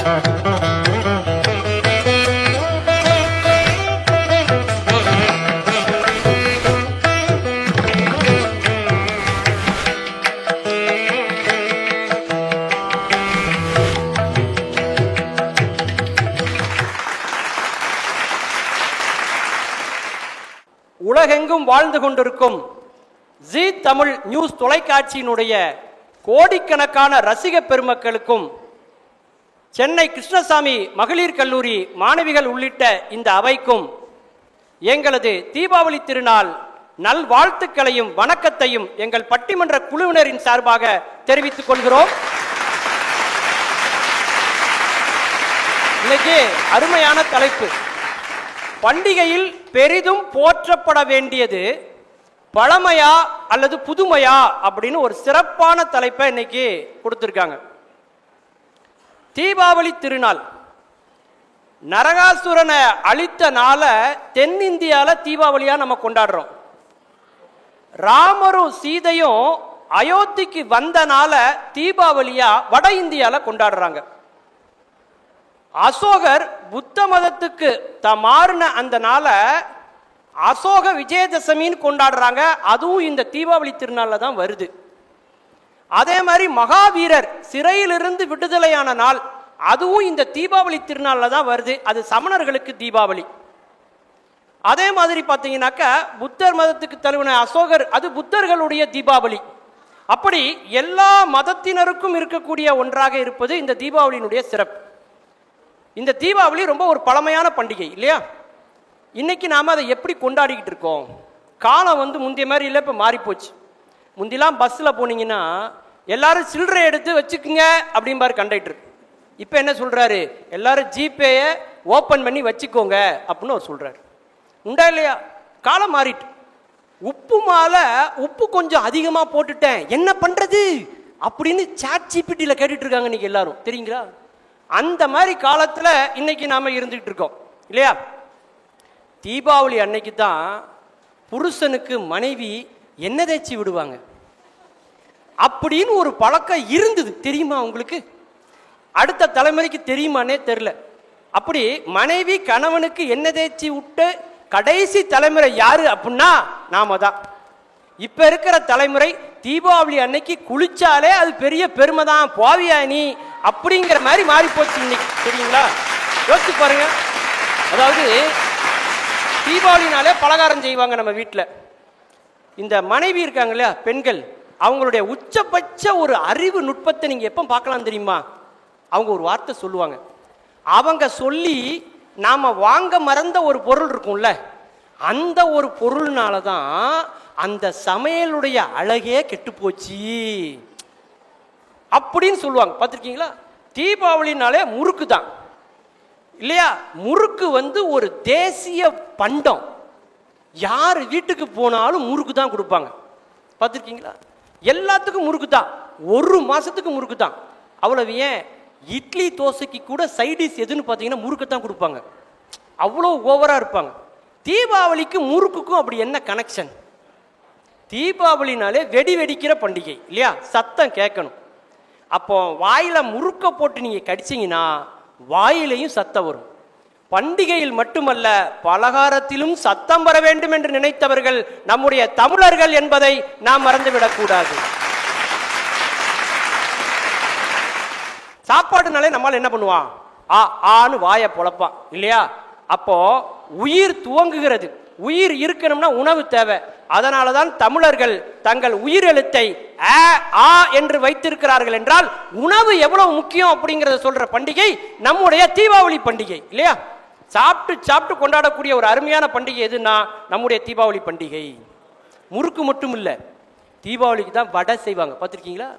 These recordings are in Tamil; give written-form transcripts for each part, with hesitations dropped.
உலகெங்கும் வாழ்ந்து கொண்டிருக்கும் ஜீ தமிழ் நியூஸ் தொலைக்காட்சியினுடைய கோடிக்கணக்கான ரசிக பெருமக்களுக்கும் சென்னை கிருஷ்ணசாமி மகளிர் கல்லூரி மாணவிகள் உள்ளிட்ட இந்த அவைக்கும் எங்களது தீபாவளி திருநாள் நல்வாழ்த்துக்களையும் வணக்கத்தையும் எங்கள் பட்டிமன்ற குழுவினரின் சார்பாக தெரிவித்துக் கொள்கிறோம். இன்னைக்கு அருமையான தலைப்பு. பண்டிகையில் பெரிதும் போற்றப்பட வேண்டியது பழமையா அல்லது புதுமையா அப்படின்னு ஒரு சிறப்பான தலைப்பை இன்னைக்கு கொடுத்திருக்காங்க. தீபாவளி திருநாள் நரகாசுரனை அழித்த நாள தென்னிந்தியால தீபாவளியா நம்ம கொண்டாடுறோம். ராமரும் சீதையும் அயோத்திக்கு வந்த நாள தீபாவளியா வட இந்தியால கொண்டாடுறாங்க. அசோகர் புத்த மதத்துக்கு மாறின அந்த நாள அசோக விஜயதசமின்னு கொண்டாடுறாங்க. அதுவும் இந்த தீபாவளி திருநாள்ல தான் வருது. அதே மாதிரி மகாவீரர் சிறையிலிருந்து விடுதலையான நாள் அதுவும் இந்த தீபாவளி திருநாள்ல தான் வருது. அது சமணர்களுக்கு தீபாவளி. அதே மாதிரி பார்த்தீங்கன்னாக்கா புத்தர் மதத்துக்கு தழுவின அசோகர் அது புத்தர்களுடைய தீபாவளி. அப்படி எல்லா மதத்தினருக்கும் இருக்கக்கூடிய ஒன்றாக இருப்பது இந்த தீபாவளியினுடைய சிறப்பு. இந்த தீபாவளி ரொம்ப ஒரு பழமையான பண்டிகை இல்லையா? இன்னைக்கு நாம அதை எப்படி கொண்டாடிக்கிட்டு இருக்கோம்? காலம் முந்தைய மாதிரி இல்லை, இப்போ மாறி போச்சு. முந்திலாம் பஸ்ஸில் போனீங்கன்னா எல்லாரும் சில்லறை எடுத்து வச்சுக்குங்க அப்படிம்பாரு கண்டக்டர். இப்போ என்ன சொல்றாரு? எல்லாரும் ஜிபேயை ஓப்பன் பண்ணி வச்சுக்கோங்க அப்படின்னு அவர் சொல்றாரு. உண்டா இல்லையா? காலம் மாறிட்டு. உப்பு மாலை உப்பு கொஞ்சம் அதிகமாக போட்டுட்டேன் என்ன பண்றது அப்படின்னு சாட் ஜிபிடியில் கேட்டுட்டு இருக்காங்க இன்னைக்கு எல்லாரும், தெரியுங்களா? அந்த மாதிரி காலத்துல இன்னைக்கு நாம இருந்துகிட்டு இருக்கோம் இல்லையா? தீபாவளி அன்னைக்கு தான் புருஷனுக்கு மனைவி என்ன தேய்ச்சி விடுவாங்க அப்படின்னு ஒரு பழக்கம் இருந்தது, தெரியுமா உங்களுக்கு? அடுத்த தலைமுறைக்கு தெரியுமானே தெரியல. அப்படி மனைவி கணவனுக்கு என்ன தேய்ச்சி விட்டு கடைசி தலைமுறை யாரு அப்படின்னா நாம தான். இப்ப இருக்கிற தலைமுறை தீபாவளி அன்னைக்கு குளிச்சாலே அது பெரிய பெருமை தான், போவியா நீ அப்படிங்கிற மாதிரி மாறி போச்சு இன்னைக்கு, தெரியுங்களா? யோசிச்சு பாருங்க. அதாவது தீபாவளினாலே பலகாரம் செய்வாங்க நம்ம வீட்டில். இந்த மனைவி இருக்காங்க இல்லையா, பெண்கள், அவங்களுடைய உச்சபட்ச ஒரு அறிவு நுட்பத்தை நீங்க எப்போ பார்க்கலாம் தெரியுமா? அவங்க ஒரு வார்த்தை சொல்லுவாங்க. அவங்க சொல்லி நாம வாங்க மறந்த ஒரு பொருள் இருக்கும்ல, அந்த ஒரு பொருள்னால தான் அந்த சமையலுடைய அழகே கெட்டு போச்சு அப்படின்னு சொல்லுவாங்க. பார்த்துருக்கீங்களா? தீபாவளினாலே முறுக்கு தான் இல்லையா? முறுக்கு ஒரு தேசிய பண்டம். யார் வீட்டுக்கு போனாலும் முறுக்கு தான் கொடுப்பாங்க. பார்த்துருக்கீங்களா? எல்லாத்துக்கும் முறுக்கு தான். ஒரு மாசத்துக்கு முறுக்கு தான். அவ்வளவு ஏன், இட்லி தோசைக்கு கூட சைடிஷ் எதுன்னு பார்த்தீங்கன்னா முறுக்கு தான் கொடுப்பாங்க. அவ்வளோ ஓவரா இருப்பாங்க. தீபாவளிக்கு முறுக்குக்கும் அப்படி என்ன கனெக்ஷன்? தீபாவளினாலே வெடி வெடிக்கிற பண்டிகை இல்லையா? சத்தம் கேட்கணும். அப்போ வாயில முறுக்க போட்டு நீங்க கடிச்சீங்கன்னா வாயிலையும் சத்தம் வரும். பண்டிகையில் மட்டுமல்ல பலகாரத்திலும் சத்தம் வர வேண்டும் என்று நினைத்தவர்கள் நம்முடைய தமிழர்கள் என்பதை நாம் மறந்துவிடக் கூடாது. சாப்பாடுனாலே நம்மால் என்ன பண்ணுவான்? ஆன்னு வாயை பொழப்பான் இல்லையா? அப்போ உயிர் துவங்குகிறது. உயிர் இருக்கணும்னா உணவு தேவை. அதனாலதான் தமிழர்கள் தங்கள் உயிரெழுத்தை ஆ என்று வைத்திருக்கிறார்கள். என்றால் உணவு எவ்வளவு முக்கியம் அப்படிங்கறத சொல்ற பண்டிகை நம்முடைய தீபாவளி பண்டிகை இல்லையா? சாப்பிட்டு சாப்பிட்டு கொண்டாடக்கூடிய ஒரு அருமையான பண்டிகை எதுன்னா நம்முடைய தீபாவளி பண்டிகை. முறுக்கு மட்டும் இல்ல, தீபாவளிக்கு தான் வடை செய்வாங்க. பார்த்திருக்கீங்களா?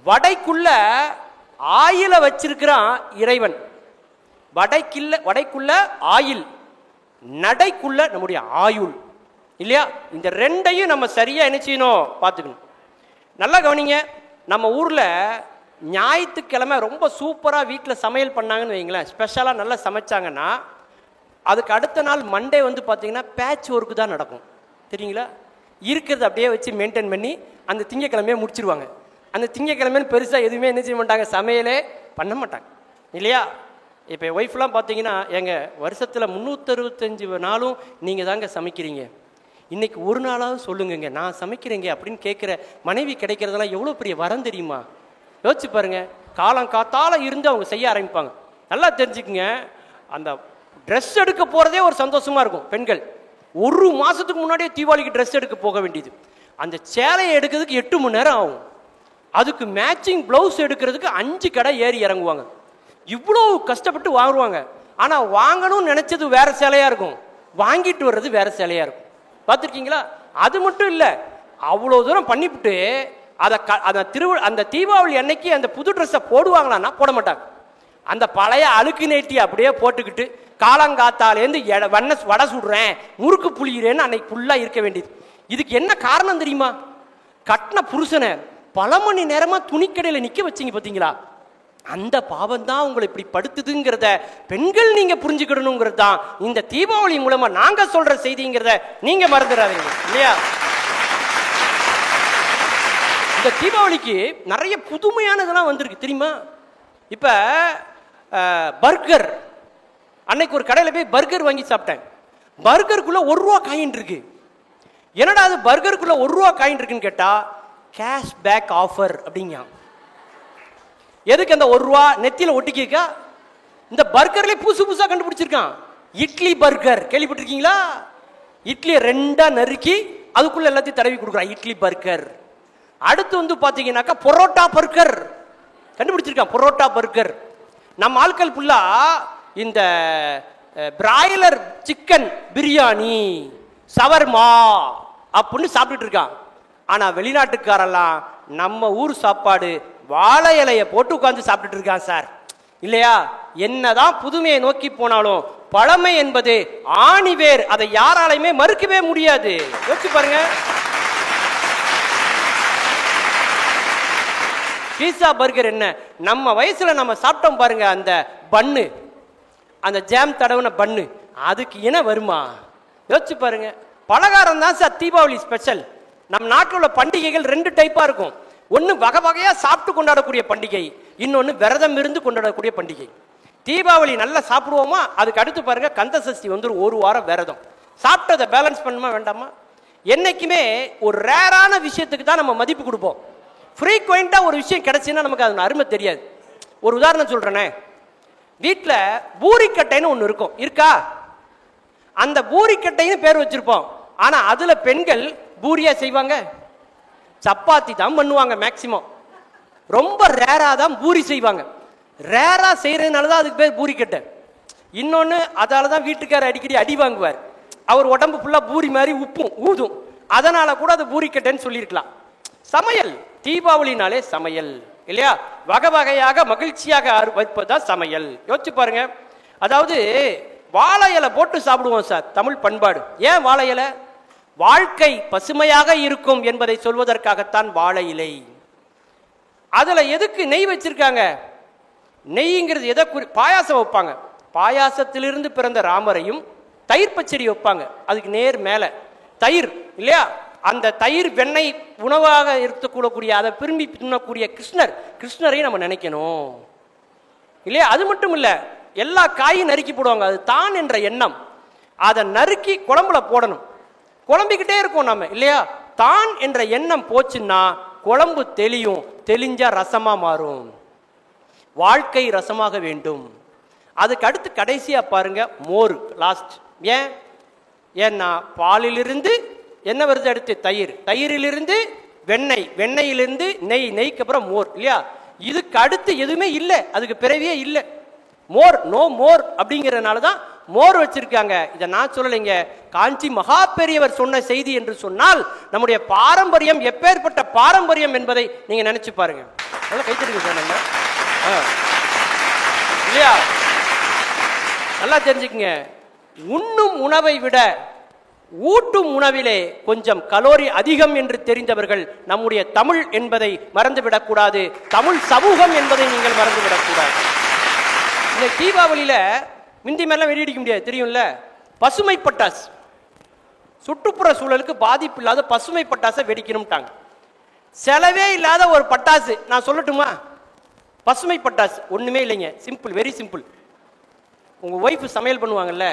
வடைக்குள்ள ஆயில வச்சிருக்கிறான் இறைவன். வடைக்குள்ள ஆயில், நடைக்குள்ள நம்முடைய ஆயுள் இல்லையா? இந்த ரெண்டையும் நம்ம சரியா என்ன செய்யணும், பார்த்துக்கணும். நல்லா கவனிங்க. நம்ம ஊர்ல ஞாயிற்றுக்கிழமை ரொம்ப சூப்பரா வீட்டில் சமையல் பண்ணாங்கன்னு வைங்களேன், ஸ்பெஷலா நல்லா சமைச்சாங்கன்னா அதுக்கு அடுத்த நாள் மண்டே பார்த்தீங்கன்னா பேட்ச் ஒர்க்கு தான் நடக்கும், தெரியுங்களா? இருக்கிறது அப்படியே வச்சு மெயின்டைன் பண்ணி அந்த திங்கக்கிழமையை முடிச்சிருவாங்க. அந்த திங்கக்கிழமைன்னு பெருசா எதுவுமே என்ன செய்ய மாட்டாங்க, சமையலே பண்ண மாட்டாங்க. இல்லையா? இப்போ ஒய்ஃப்லாம் பார்த்தீங்கன்னா, எங்க வருஷத்தில் 365 நாளும் நீங்கள் தாங்க சமைக்கிறீங்க, இன்னைக்கு ஒரு நாளாவது சொல்லுங்கங்க நான் சமைக்கிறேங்க அப்படின்னு கேட்குற மனைவி கிடைக்கிறதெல்லாம் எவ்வளோ பெரிய வரம் தெரியுமா? யோசிச்சு பாருங்க. காலம் காத்தால இருந்து அவங்க செய்ய ஆரம்பிப்பாங்க. நல்லா தெரிஞ்சுக்குங்க, அந்த ட்ரெஸ் எடுக்க போகிறதே ஒரு சந்தோஷமா இருக்கும். பெண்கள் ஒரு மாதத்துக்கு முன்னாடியே தீபாவளிக்கு ட்ரெஸ் எடுக்க போக வேண்டியது. அந்த சேலையை எடுக்கிறதுக்கு 8 மணி நேரம் ஆகும். அதுக்கு மேட்சிங் ப்ளவுஸ் எடுக்கிறதுக்கு 5 கடை ஏறி இறங்குவாங்க. இவ்வளோ கஷ்டப்பட்டு வாங்குவாங்க. ஆனால் வாங்கணும்னு நினச்சது வேற சேலையாக இருக்கும், வாங்கிட்டு வர்றது வேற சேலையாக இருக்கும். பார்த்துருக்கீங்களா? அது மட்டும் இல்லை, அவ்வளோ தூரம் பண்ணிவிட்டு அந்த தீபாவளி அன்னைக்கு அந்த புது ட்ரெஸ்ஸை போடுவாங்களான்னா போட மாட்டாங்க. அந்த பழைய அழுக்கு நேட்டி அப்படியே போட்டுக்கிட்டு காலங்காத்தாலேருந்து வடை சுடுறேன் முறுக்கு புளிகிறேன்னு அன்னைக்கு ஃபுல்லாக இருக்க வேண்டியது. இதுக்கு என்ன காரணம் தெரியுமா? கட்டின புருஷனை பல மணி நேரமா துணிக்கடையில் நிற்க வச்சிங்க பார்த்தீங்களா? அந்த பாவம் தான் உங்களை இப்படி படுத்துதுங்கிறத பெண்கள் நீங்க புரிஞ்சுக்கிடணுங்கிறது தான் இந்த தீபாவளி மூலமா நாங்க சொல்ற செய்திங்கிறத நீங்க மறந்துடாதீங்க, இல்லையா? இந்த தீபாவளிக்கு நிறைய புதுமையானதெல்லாம் வந்திருக்கு தெரியுமா? இப்ப பர்கர், அன்னைக்கு ஒரு கடையில் போய் பர்கர் வாங்கி சாப்பிட்டேன். பர்கருக்குள்ள 1 ரூபா காயின் இருக்கு. என்னடா அது பர்கருக்குள்ள 1 ரூபா காயின் இருக்குன்னு கேட்டா கேஷ்பேக் ஆஃபர் அப்படிங்க. எதுக்கு அந்த 1 ரூபா நெத்தியில ஒட்டிக்கா? இந்த பர்கர்ல புதுசா கண்டுபிடிச்சிருக்கான் இட்லி பர்கர். கேள்விப்பட்டிருக்கீங்களா? இட்லியை 2ஆ நறுக்கி அதுக்குள்ள எல்லாத்தையும் தடவி கொடுக்குறான், இட்லி பர்கர். அடுத்து வந்து பாத்தீங்கன்னாக்கா பரோட்டா பர்கர் கண்டுபிடிச்சிருக்கான், பரோட்டா பர்கர். நம்ம ஆட்கள் ஃபுல்லா இந்த பிராய்லர் சிக்கன் பிரியாணி சவர்மா அப்படின்னு சாப்பிட்டுட்டு இருக்கான். ஆனா வெளிநாட்டுக்காரெல்லாம் நம்ம ஊர் சாப்பாடு வாழை இலையை போட்டு உட்கார்ந்து சாப்பிட்டுட்டு இருக்கான் சார், இல்லையா? என்னதான் புதுமையை நோக்கி போனாலும் பழமை என்பது ஆணிவேர், அதை யாராலையுமே மறுக்கவே முடியாது. யோசிச்சு பாருங்க. பீஸா பர்கர் என்ன நம்ம வயசுல நம்ம சாப்பிட்டோம் பாருங்க, அந்த பன்னு, அந்த ஜாம் தடவுன பன்னு, அதுக்கு என்ன வருமா? யோசிச்சு பாருங்க. பலகாரம் தான் சார் தீபாவளி ஸ்பெஷல். நம் நாட்டில் உள்ள பண்டிகைகள் 2 டைப்பா இருக்கும். ஒன்று வகை வகையா சாப்பிட்டு கொண்டாடக்கூடிய பண்டிகை, இன்னொன்று விரதம் இருந்து கொண்டாடக்கூடிய பண்டிகை. தீபாவளி நல்லா சாப்பிடுவோமா, அதுக்கு அடுத்து பாருங்க கந்த சஷ்டி வந்து 1 வாரம் விரதம். சாப்பிட்டதை பேலன்ஸ் பண்ணுமா வேண்டாமா? என்னைக்குமே ஒரு ரேரான விஷயத்துக்கு தான் நம்ம மதிப்பு கொடுப்போம். ஃப்ரீக்வெண்டா ஒரு விஷயம் கிடைச்சுன்னா நமக்கு அது அருமை தெரியாது. ஒரு உதாரணம் சொல்றேனே, வீட்டில் பூரிக்கட்டைன்னு ஒன்று இருக்கும், இருக்கா? அந்த பூரிக்கட்டைன்னு பேர் வச்சிருப்போம். ஆனா அதுல பெண்கள் பூரியா செய்வாங்க, சப்பாத்தி தான் பண்ணுவாங்க மேக்சிமம். ரொம்ப ரேரா தான் பூரி செய்வாங்க. ரேரா செய்யறதுனால தான் அதுக்கு பேர் பூரிக்கட்டை. இன்னொன்னு, அதால தான் வீட்டுக்காரர் அடிக்கடி அடி வாங்குவார். அவர் உடம்பு ஃபுல்லா பூரி மாதிரி உப்பும் ஊதும், அதனால கூட அது பூரிக்கட்டைன்னு சொல்லியிருக்கலாம். சமையல், தீபாவளினாலே சமையல், இல்லையா? வகை வகையாக மகிழ்ச்சியாக வைப்பதா சமையல். யோசிச்சு பாருங்க. அதாவது வாழை இலை போட்டு சாப்பிடுவோம் சார், தமிழ் பண்பாடு. ஏன் வாழை இலை? வாழ்க்கை பசுமையாக இருக்கும் என்பதை சொல்வதற்காகத்தான் வாழை இலை. அதுல எதுக்கு நெய் வச்சிருக்காங்க? நெய்ங்கிறது எதை பாயாசம் வைப்பாங்க, பாயாசத்திலிருந்து பிறந்த ராமரையும் தயிர் பச்சடி வைப்பாங்க, அதுக்கு நேர் மேல தயிர், இல்லையா? அந்த தயிர் வெண்ணெய் உணவாக இருக்கக்கூடிய, அதை விரும்பி தின்னக்கூடிய கிருஷ்ணரையும் நம்ம நினைக்கணும், இல்லையா? அது மட்டும் இல்ல, எல்லா காயும் நறுக்கி போடுவாங்க, அது தான் என்ற எண்ணம். அதை நறுக்கி குழம்புல போடணும், குழம்பிக்கிட்டே இருக்கும் நம்ம, இல்லையா? தான் என்ற எண்ணம் போச்சுன்னா குழம்பு தெளியும், தெளிஞ்சா ரசமா மாறும். வாழ்க்கை ரசமாக வேண்டும். அதுக்கு அடுத்து கடைசியா பாருங்க மோர், லாஸ்ட். ஏன்னா பாலிலிருந்து என்ன வருது, அடுத்து தயிர், தயிரிலிருந்து வெண்ணெய், வெண்ணெயிலிருந்து நெய், நெய்க்கு அப்புறம் மோர், இல்லையா? இதுக்கு அடுத்து எதுவுமே இல்லை, அதுக்கு பிறவியே இல்லை. மோர், நோ மோர் அப்படிங்கிறதுனால தான் மோர் வச்சிருக்காங்க. இதை நான் சொல்லலைங்க, காஞ்சி மகா பெரியவர் சொன்ன செய்தி என்று சொன்னால் நம்முடைய பாரம்பரியம் எப்பேற்பட்ட பாரம்பரியம் என்பதை நீங்க நினைச்சு பாருங்க. கைத்தறிங்க சார், இல்லையா? நல்லா தெரிஞ்சுக்குங்க. உண்ணும் உணவை விட ஊட்டும் உணவிலே கொஞ்சம் கலோரி அதிகம் என்று தெரிந்தவர்கள் நம்முடைய தமிழ் என்பதை மறந்துவிடக்கூடாது, தமிழ் சமூகம் என்பதை நீங்கள் மறந்துவிடக்கூடாது. இந்த தீபாவளியில மிந்தி மேலாம் வெடிக்க முடியாது, தெரியும்ல? பசுமை பட்டாசு, சுற்றுப்புற சூழலுக்கு பாதிப்பு இல்லாத பசுமை பட்டாசை வெடிக்கணும்ட்டாங்க. செலவே இல்லாத ஒரு பட்டாசு நான் சொல்லட்டுமா? பசுமை பட்டாசு ஒண்ணுமே இல்லைங்க, சிம்பிள், வெரி சிம்பிள். உங்க ஒய்ஃப் சமையல் பண்ணுவாங்கல்ல,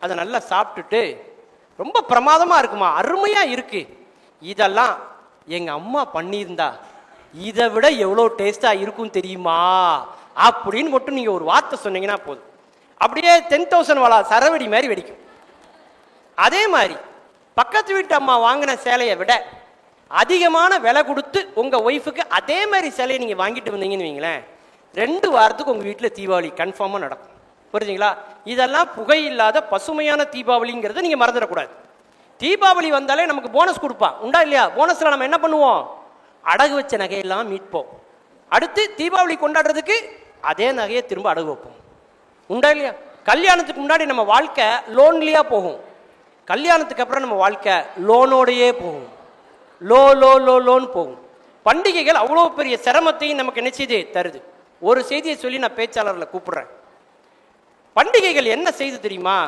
அதை நல்லா சாப்பிட்டுட்டு ரொம்ப பிரமாதமா இருக்குமா, அருமையா இருக்கு, இதெல்லாம் எங்க அம்மா பண்ணியிருந்தா இதை விட எவ்வளோ டேஸ்டா இருக்கும் தெரியுமா அப்படின்னு மட்டும் நீங்க ஒரு வார்த்தை சொன்னீங்கன்னா போதும், அப்படியே 10,000 வாலா சரவடி மாதிரி வெடிக்கும். அதே மாதிரி பக்கத்து வீட்டு அம்மா வாங்கின சேலையை விட அதிகமான விலை கொடுத்து உங்க ஒய்ஃபுக்கு அதே மாதிரி சேலையை நீங்க வாங்கிட்டு வந்தீங்கன்னு வைங்களேன், 2 வாரத்துக்கு உங்க வீட்டில் தீபாவளி கன்ஃபார்மா நடக்கும். புரிஞ்சுங்களா? இதெல்லாம் புகை இல்லாத பசுமையான தீபாவளிங்கிறத நீங்க மறந்துடக்கூடாது. தீபாவளி வந்தாலே நமக்கு போனஸ் கொடுப்பான், உண்டா இல்லையா? போனஸ்ல நம்ம என்ன பண்ணுவோம்? அடகு வச்ச நகையெல்லாம் மீட்போம். அடுத்து தீபாவளி கொண்டாடுறதுக்கு அதே நகையை திரும்ப அடகு வைப்போம், உண்டா இல்லையா? கல்யாணத்துக்கு முன்னாடி நம்ம வாழ்க்கை லோன்லியா போகும், கல்யாணத்துக்கு அப்புறம் நம்ம வாழ்க்கை லோனோடையே போகும், லோன் போகும். பண்டிகைகள் அவ்வளோ பெரிய சிரமத்தையும் நமக்கு என்ன செய்து தருது. ஒரு செய்தியை சொல்லி நான் பேச்சாளர்களை கூப்பிடுறேன். பண்டிகைகள் என்ன செய்து தெரியுமா?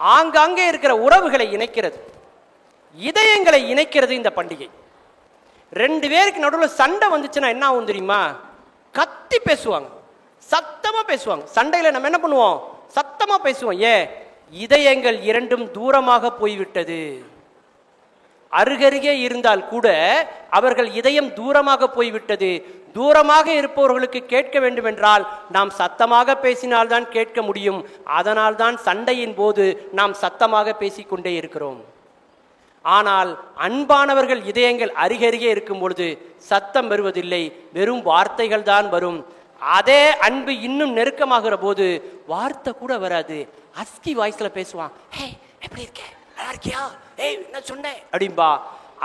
ஆங்காங்கே இருக்கிற உறவுகளை இணைக்கிறது, இதயங்களை இணைக்கிறது. இந்த பண்டிகை 2 பேருக்கு நடுவில் சண்டை வந்துச்சுன்னா என்ன ஆகும் தெரியுமா? கத்தி பேசுவாங்க, சத்தமா பேசுவாங்க. சண்டையில நம்ம என்ன பண்ணுவோம்? சத்தமா பேசுவோம். ஏன்? இதயங்கள் 2ம் தூரமாக போய்விட்டது. அருகருகே இருந்தால் கூட அவர்கள் இதயம் தூரமாக போய்விட்டது. தூரமாக இருப்பவர்களுக்கு கேட்க வேண்டும் என்றால் நாம் சத்தமாக பேசினால்தான் கேட்க முடியும். அதனால் தான் சண்டையின் போது நாம் சத்தமாக பேசிக்கொண்டே இருக்கிறோம். ஆனால் அன்பானவர்கள் இதயங்கள் அருகருகே இருக்கும் பொழுது சத்தம் வருவதில்லை, வெறும் வார்த்தைகள் தான் வரும். அதே அன்பு இன்னும் நெருக்கமாகிற போது வார்த்தை கூட வராது, அஸ்கி வாய்ஸ்ல பேசுவான். ஹே, எப்படி இருக்க, நல்லா இருக்கியா, ஏய் என்ன சொன்னேன் அப்படின்பா.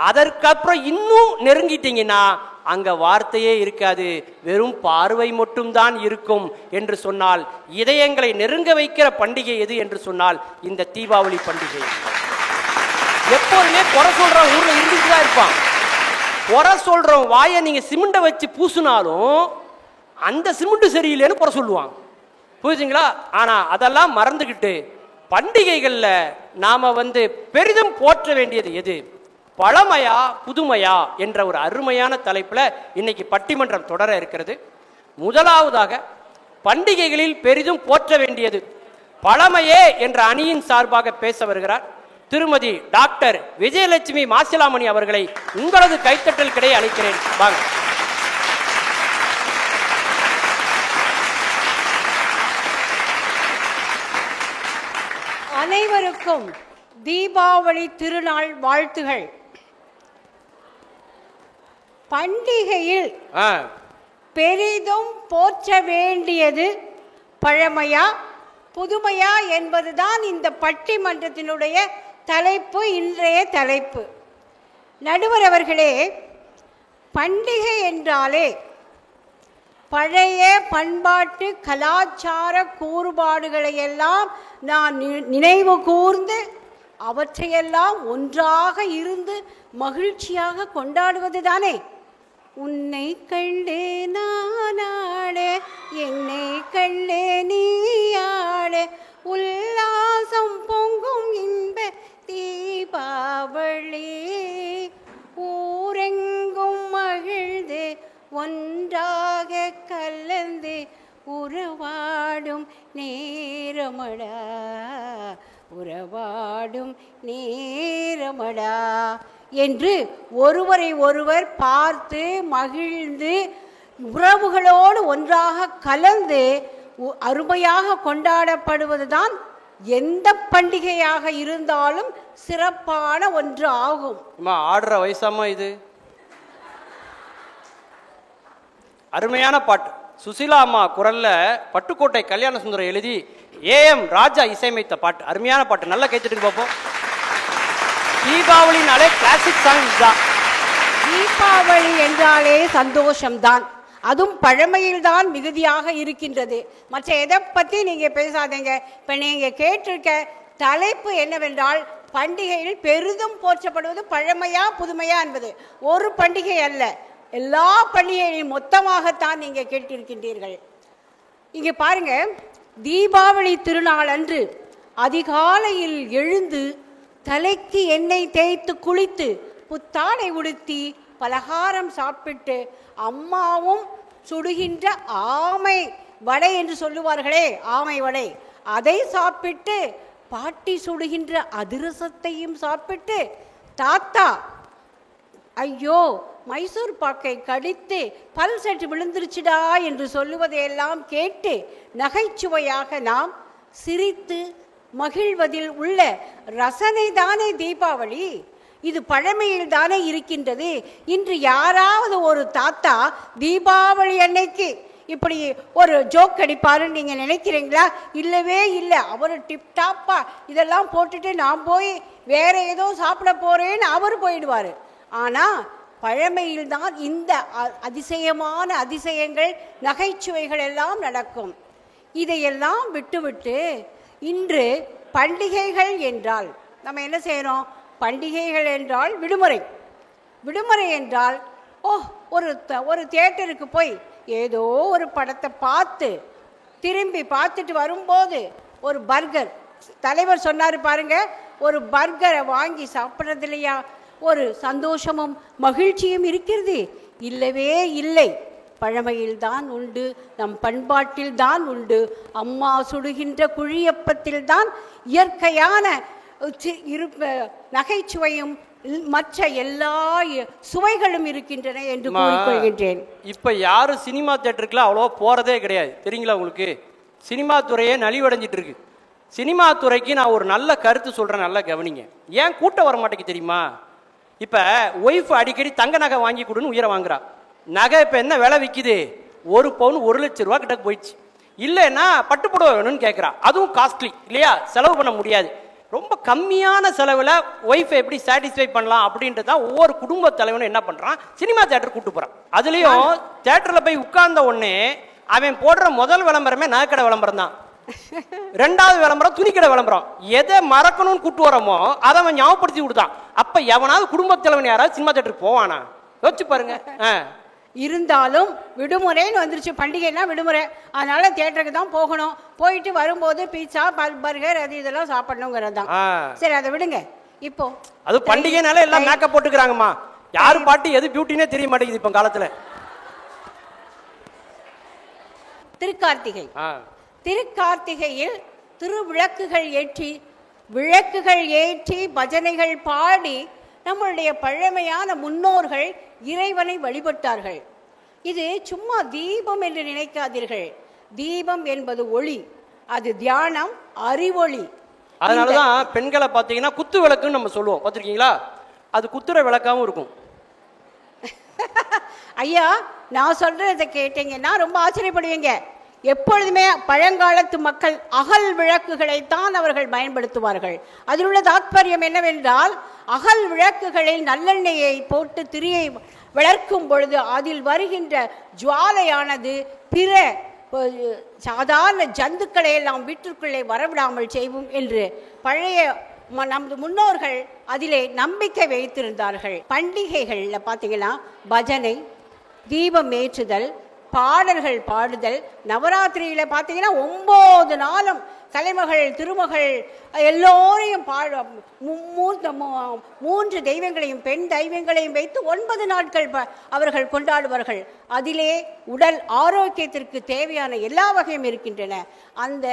அதற்கப்புறம் இன்னும் நெருங்கிட்டீங்கன்னா அங்க வார்த்தையே இருக்காது, வெறும் பார்வை மட்டும் தான் இருக்கும். என்று சொன்னால் இதயங்களை நெருங்க வைக்கிற பண்டிகை எது என்று சொன்னால் இந்த தீபாவளி பண்டிகை. எப்போதுமே குறை சொல்றவன் ஊர்ல இருந்துட்டு தான் இருப்பான். குறை சொல்றவன் வாயை நீங்க சிமெண்ட வச்சு பூசினாலும் அந்த சிமெண்ட் சரியில்லைன்னு குறை சொல்லுவான், புரியுதுங்களா? ஆனா அதெல்லாம் மறந்துகிட்டு பண்டிகைகள்ல நாம பெரிதும் போற்ற வேண்டியது எது? பழமையா புதுமையா என்ற ஒரு அருமையான தலைப்புல இன்னைக்கு பட்டிமன்றம் தொடர இருக்கிறது. முதலாவதாக பண்டிகைகளில் பெரிதும் போற்ற வேண்டியது பழமையே என்ற அணியின் சார்பாக பேச வருகிறார் திருமதி டாக்டர் விஜயலட்சுமி மாசிலாமணி அவர்களை உங்களது கைத்தட்டல் கிடையே அழைக்கிறேன். வாங்க. அனைவருக்கும் தீபாவளி திருநாள் வாழ்த்துகள். பண்டிகையில் பெரிதும் போற்ற வேண்டியது பழமையா புதுமையா என்பதுதான் இந்த பட்டிமன்றத்தினுடைய தலைப்பு, இன்றைய தலைப்பு. நடுவர் அவர்களே, பண்டிகை என்றாலே பழைய பண்பாட்டு கலாச்சார கூறுபாடுகளை எல்லாம் நான் நினைவு கூர்ந்து அவற்றையெல்லாம் ஒன்றாக இருந்து மகிழ்ச்சியாக கொண்டாடுவது தானே. உன்னை கண்டே நானாட, என்னை கண்டே நீயாட, உல்லாசம் பொங்கும் இன்ப தீபாவளி, ஊரெங்கும் மகிழ்ந்து ஒன்றாக கலந்து உறவாடும் நேரமடா, உறவாடும் நேரமடா என்று ஒருவரை ஒருவர் பார்த்து மகிழ்ந்து உறவுகளோடு ஒன்றாக கலந்து அருமையாக கொண்டாடப்படுவதுதான் எந்த பண்டிகையாக இருந்தாலும் சிறப்பான ஒன்று ஆகும். ஆடுற வயசாமா இது? அருமையான பாட்டு. சுசிலா அம்மா குரல்ல பட்டுக்கோட்டை கல்யாண சுந்தரம் எழுதி AM ராஜா இசையமைத்த பாட்டு. அருமையான பாட்டு, நல்லா கேட்டுட்டு பார்ப்போம். தீபாவளினாலே கிளாசிக் சாங் தான். தீபாவளி என்றாலே சந்தோஷம்தான், அதுவும் பழமையில் தான் மிகுதியாக இருக்கின்றது. மற்ற எதை பற்றி நீங்கள் பேசாதீங்க. இப்போ நீங்கள் கேட்டிருக்க தலைப்பு என்னவென்றால் பண்டிகையில் பெரிதும் போற்றப்படுவது பழமையா புதுமையா என்பது. ஒரு பண்டிகை அல்ல, எல்லா பண்டிகைகளையும் மொத்தமாகத்தான் நீங்கள் கேட்டிருக்கின்றீர்கள். இங்கே பாருங்க, தீபாவளி திருநாள் அன்று அதிகாலையில் எழுந்து தலைக்கு எண்ணெய் தேய்த்து குளித்து புத்தாடை உடுத்தி பலகாரம் சாப்பிட்டு அம்மாவும் சுடுகின்ற ஆமை வடை என்று சொல்லுவார்களே, ஆமை வடை, அதை சாப்பிட்டு பாட்டி சுடுகின்ற அதிரசத்தையும் சாப்பிட்டு தாத்தா ஐயோ மைசூர் பாக்கை கடித்து பல் செட்டு விழுந்துருச்சுடா என்று சொல்லுவதையெல்லாம் கேட்டு நகைச்சுவையாக நாம் சிரித்து மகிழ்வதில் உள்ள ரசனை தானே தீபாவளி. இது பழமையில் தானே இருக்கின்றது. இன்று யாராவது ஒரு தாத்தா தீபாவளி அன்னைக்கு இப்படி ஒரு ஜோக் அடிப்பாருன்னு நீங்கள் நினைக்கிறீங்களா? இல்லவே இல்லை. அவர் டிப்டாப்பா இதெல்லாம் போட்டுட்டு நான் போய் வேற ஏதோ சாப்பிட போறேன்னு அவர் போயிடுவார். ஆனால் பழமையில்தான் இந்த அதிசயமான அதிசயங்கள் நகைச்சுவைகள் எல்லாம் நடக்கும். இதையெல்லாம் விட்டுவிட்டு இன்று பண்டிகைகள் என்றால் நம்ம என்ன செய்கிறோம்? பண்டிகைகள் என்றால் விடுமுறை, விடுமுறை என்றால் ஒரு தியேட்டருக்கு போய் ஏதோ ஒரு படத்தை பார்த்து திரும்பி பார்த்துட்டு வரும்போது ஒரு பர்கர், தலைவர் சொன்னார் பாருங்க, ஒரு பர்கரை வாங்கி சாப்பிட்றது இல்லையா ஒரு சந்தோஷமும் மகிழ்ச்சியும் இருக்கிறது? இல்லவே இல்லை. பழமையில் தான் உண்டு, நம் பண்பாட்டில் தான் உண்டு. அம்மா சுடுகின்ற குழியப்பத்தில் தான் இயற்கையான நகைச்சுவையும் மற்ற எல்லா சுவைகளும் இருக்கின்றன என்று கூறிக்கொள்கின்றேன். இப்ப யாரும் சினிமா தியேட்டருக்குலாம் அவ்வளோ போறதே கிடையாது, தெரியுங்களா உங்களுக்கு? சினிமா துறையே நலிவடைஞ்சிட்டு இருக்கு. சினிமா துறைக்கு நான் ஒரு நல்ல கருத்து சொல்றேன், நல்லா கவனிங்க. ஏன் கூட்டம் வர மாட்டேங்குது தெரியுமா? இப்ப ஒய்ஃப் அடிக்கடி தங்க நகை வாங்கி கொடுன்னு உயிரை வாங்குறா. நகை இப்ப என்ன விலை விற்கிது? 1 பவுன் 1 லட்சம் ரூபா கிட்ட போயிடுச்சு. இல்லைன்னா பட்டுப்புடவை வேணும்னு கேட்குறா. அதுவும் காஸ்ட்லி இல்லையா, செலவு பண்ண முடியாது. ரொம்ப கம்மியான செலவில் ஒய்ஃபை எப்படி சாட்டிஸ்ஃபை பண்ணலாம் அப்படின்றது தான் ஒவ்வொரு குடும்ப தலைவனும் என்ன பண்ணுறான், சினிமா தேட்டர் கூட்டு போகிறான். அதுலேயும் தேட்டரில் போய் உட்கார்ந்த உடனே அவன் போடுற முதல் விளம்பரமே நகைக்கடை விளம்பரம் தான். 2வது விளம்பரம் துணிக்கடை விளம்பரம். எதை மறக்கணும்னு கூட்டு வரோமோ அதை அவன் ஞாபகப்படுத்தி கொடுத்தான். அப்போ எவனாவது குடும்ப தலைவன் யாராவது சினிமா தேட்டருக்கு போவானா? யோசிச்சு பாருங்க. இருந்தாலும் விடுமுறைன்னு வந்துருச்சு, பண்டிகைனா விடுமுறை, அதனால தியேட்டருக்கு தான் போகணும். போயிட்டு வரும்போது பீட்சா பர்கர் அது இதெல்லாம் சாப்பிடணுங்கிறது தான். சரி, அதை விடுங்க. இப்போ அது பண்டிகைனால எல்லாம் மேக்கப் போட்டுக்கிறாங்கம்மா. யாரு பாட்டு எது பியூட்டினே தெரிய மாட்டேங்குது இப்ப காலத்துல. திருக்கார்த்திகை, திருக்கார்த்திகையில் விளக்குகள் ஏற்றி பஜனைகள் பாடி நம்மளுடைய பழமையான முன்னோர்கள் இறைவனை வழிபட்டார்கள். இது சும்மா தீபம் என்று நினைக்காதீர்கள். தீபம் என்பது ஒளி, அது தியானம், அறிவொளி. அதனாலதான் பெண்களை பார்த்தீங்கன்னா குத்து விளக்குன்னு நம்ம சொல்லுவோம், பார்த்துருக்கீங்களா? அது குத்துற விளக்காவும் இருக்கும். ஐயா, நான் சொல்றதை கேட்டீங்கன்னா ரொம்ப ஆச்சரியப்படுவீங்க. எப்பொழுதுமே பழங்காலத்து மக்கள் அகல் விளக்குகளைத்தான் அவர்கள் பயன்படுத்துவார்கள். அதில் உள்ள தாத்பரியம் என்னவென்றால், அகல் விளக்குகளில் நல்லெண்ணெயை போட்டு திரியை வளர்க்கும் பொழுது அதில் வருகின்ற ஜுவாலையானது பிற சாதாரண ஜந்துக்களை எல்லாம் வீட்டிற்குள்ளே வரவிடாமல் செய்வோம் என்று பழைய நமது முன்னோர்கள் அதிலே நம்பிக்கை வைத்திருந்தார்கள். பண்டிகைகளில் பார்த்தீங்கன்னா பஜனை, தீபம் ஏற்றுதல், பாடல்கள் பாடுதல். நவராத்திரியில் பார்த்தீங்கன்னா 9 நாளும் தலைமகள் திருமகள் எல்லோரையும் 3 தெய்வங்களையும் பெண் தெய்வங்களையும் வைத்து 9 நாட்கள் அவர்கள் கொண்டாடுவார்கள். அதிலே உடல் ஆரோக்கியத்திற்கு தேவையான எல்லா வகையும் இருக்கின்றன. அந்த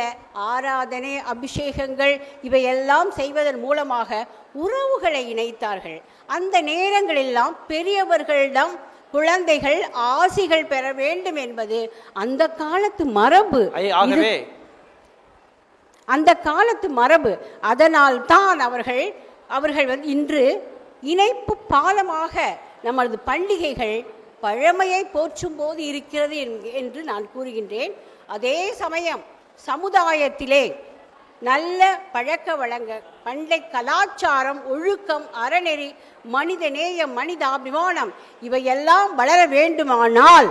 ஆராதனை, அபிஷேகங்கள் இவையெல்லாம் செய்வதன் மூலமாக உறவுகளை இணைத்தார்கள். அந்த நேரங்களெல்லாம் பெரியவர்களிடம் குழந்தைகள் ஆசிகள் பெற வேண்டும் என்பது அந்த காலத்து மரபு. அந்த காலத்து மரபு. அதனால் தான் அவர்கள் இன்று இணைப்பு பாலமாக நமது பண்டிகைகள் பழமையை போற்றும் போது இருக்கிறது என்று நான் கூறுகின்றேன். அதே சமயம் சமுதாயத்திலே நல்ல பழக்க வழங்க, பண்டை கலாச்சாரம், ஒழுக்கம், அறநெறி, மனித நேயம், மனிதாபிமானம் இவையெல்லாம் வளர வேண்டுமானால்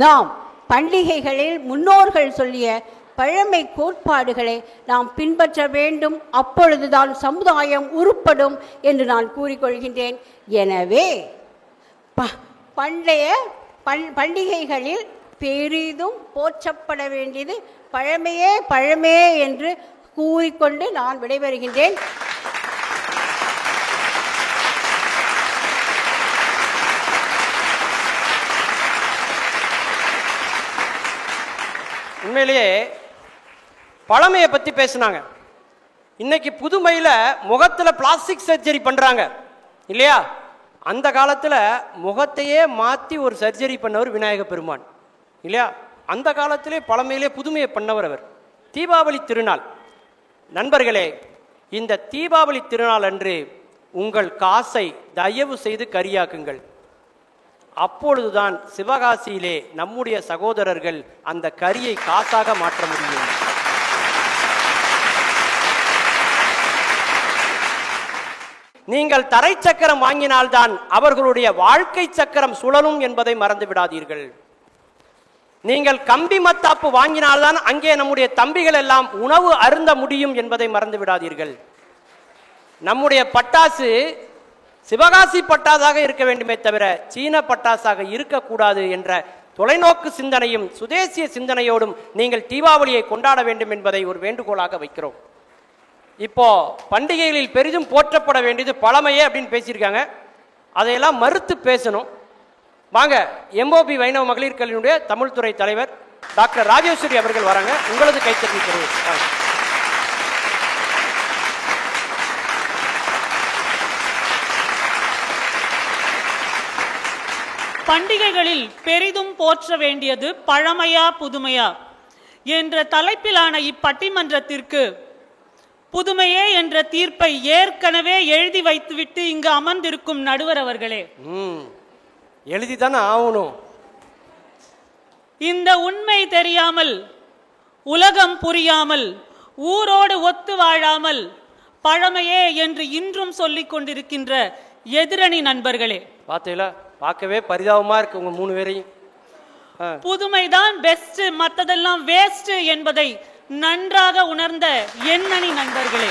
நாம் பண்டிகைகளில் முன்னோர்கள் சொல்லிய பழமை கோட்பாடுகளை நாம் பின்பற்ற வேண்டும். அப்பொழுதுதான் சமுதாயம் உருப்படும் என்று நான் கூறிக்கொள்கின்றேன். எனவே பண்டைய பண்டிகைகளில் பெரிதும் போற்றப்பட வேண்டியது பழமே என்று கூறிக்கொண்டு நான் விடைபெறுகின்றேன். உண்மையிலேயே பழமையை பற்றி பேசினாங்க. இன்னைக்கு புதுமையில் முகத்தில் பிளாஸ்டிக் சர்ஜரி பண்ணுறாங்க இல்லையா? அந்த காலத்தில் முகத்தையே மாற்றி ஒரு சர்ஜரி பண்ணவர் விநாயக பெருமான் இல்லையா? அந்த காலத்திலே பழமையிலே புதுமையை பண்ணவர் அவர். தீபாவளி திருநாள் நண்பர்களே, இந்த தீபாவளி திருநாள் அன்று உங்கள் காசை தயவு செய்து கரியாக்குங்கள். அப்பொழுதுதான் சிவகாசியிலே நம்முடைய சகோதரர்கள் அந்த கரியை காசாக மாற்ற முடியும். நீங்கள் தரை சக்கரம் வாங்கினால்தான் அவர்களுடைய வாழ்க்கை சக்கரம் சுழலும் என்பதை மறந்து விடாதீர்கள். நீங்கள் கம்பி மத்தாப்பு வாங்கினால்தான் அங்கே நம்முடைய தம்பிகள் எல்லாம் உணவு அருந்த முடியும் என்பதை மறந்து விடாதீர்கள். நம்முடைய பட்டாசு சிவகாசி பட்டாசாக இருக்க வேண்டுமே தவிர சீன பட்டாசாக இருக்கக்கூடாது என்ற தொலைநோக்கு சிந்தனையும் சுதேசிய சிந்தனையோடும் நீங்கள் தீபாவளியை கொண்டாட வேண்டும் என்பதை ஒரு வேண்டுகோளாக வைக்கிறோம். இப்போ பண்டிகைகளில் பெரிதும் போற்றப்பட வேண்டியது பழமையே அப்படின்னு பேசியிருக்காங்க. அதையெல்லாம் மறுத்து பேசணும். வாங்க, எம்ஓபி வைணவ மகளிர் கல்வியினுடைய தமிழ்துறை தலைவர் டாக்டர் ராஜேஸ்வரி அவர்கள் வராங்க. உங்களது கைத்தட்டி தருவோம். பண்டிகைகளில் பெரிதும் போற்ற வேண்டியது பழமையா புதுமையா என்ற தலைப்பிலான இப்பட்டிமன்றத்திற்கு புதுமையே என்ற தீர்ப்பை ஏற்கனவே எழுதி வைத்துவிட்டு இங்கு அமர்ந்திருக்கும் நடுவர் அவர்களே, எழுதிதானே ஆகணும். இந்த உண்மை தெரியாமல், உலகம் புரியாமல், ஊரோடு ஒத்து வாழாமல் பழமையே என்று இன்றும் சொல்லிக் கொண்டிருக்கின்ற எதிரணி நண்பர்களே, பார்த்தீங்களா? பார்க்கவே பரிதாபமா இருக்கு உங்க மூணு பேரையும். புதுமைதான் பெஸ்ட், மற்றதெல்லாம் வேஸ்ட் என்பதை நன்றாக உணர்ந்த எண்ணணி நண்பர்களே,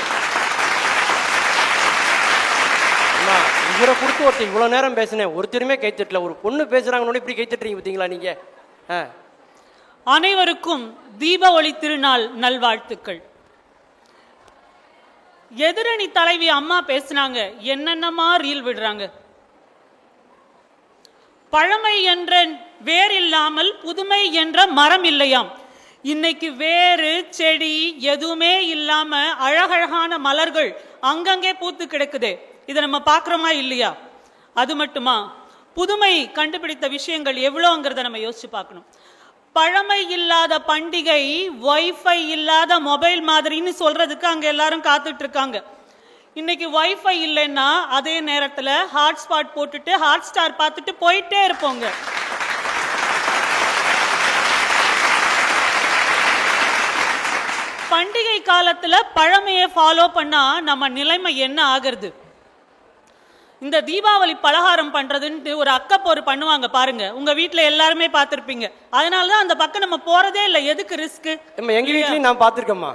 இவரை கொடுத்து ஒருத்தர் இவ்வளவு நேரம் பேசினேன், ஒருத்தருமே கைத்தட்டல. ஒரு பொண்ணு பேசுறாங்கன்னு இப்படி கைத்தட்டுறீங்க பார்த்தீங்களா நீங்க? அனைவருக்கும் தீபாவளி திருநாள் நல்வாழ்த்துக்கள். எதிரணி தலைவி அம்மா பேசினாங்க, என்னென்னமா ரீல் விடுறாங்க. பழமை என்ற வேர் இல்லாமல் புதுமை என்ற மரம் இல்லையாம். இன்னைக்கு வேறு செடி எதுவுமே இல்லாம அழகழகான மலர்கள் அங்கங்கே பூத்து கிடக்குது. இதை நம்ம பார்க்கிறோமா இல்லையா? அது மட்டுமா, புதுமை கண்டுபிடித்த விஷயங்கள் எவ்வளோங்கிறத நம்ம யோசிச்சு பார்க்கணும். பழமை இல்லாத பண்டிகை வைஃபை இல்லாத மொபைல் மாதிரின்னு சொல்றதுக்கு அங்க எல்லாரும் காத்துட்டு இருக்காங்க. இன்னைக்கு வைஃபை இல்லைன்னா அதே நேரத்துல ஹாட்ஸ்பாட் போட்டுட்டு ஹாட் ஸ்டார் பார்த்துட்டு போயிட்டே இருப்போங்க. பண்டிகை காலத்துல பழமையை ஃபாலோ பண்ணா நம்ம நிலைமை என்ன ஆகிறது? இந்த தீபாவளி பலகாரம் பண்றதுன்னு ஒரு அக்கப்போர் பண்ணுவாங்க பாருங்க, உங்க வீட்டுல எல்லாருமே பார்த்திருப்பீங்க. அதனாலதான் அந்த பக்கம் நம்ம போறதே இல்லை. எதுக்கு ரிஸ்க்? எங்க வீட்லயும் நான் பார்த்திருக்கேம்மா.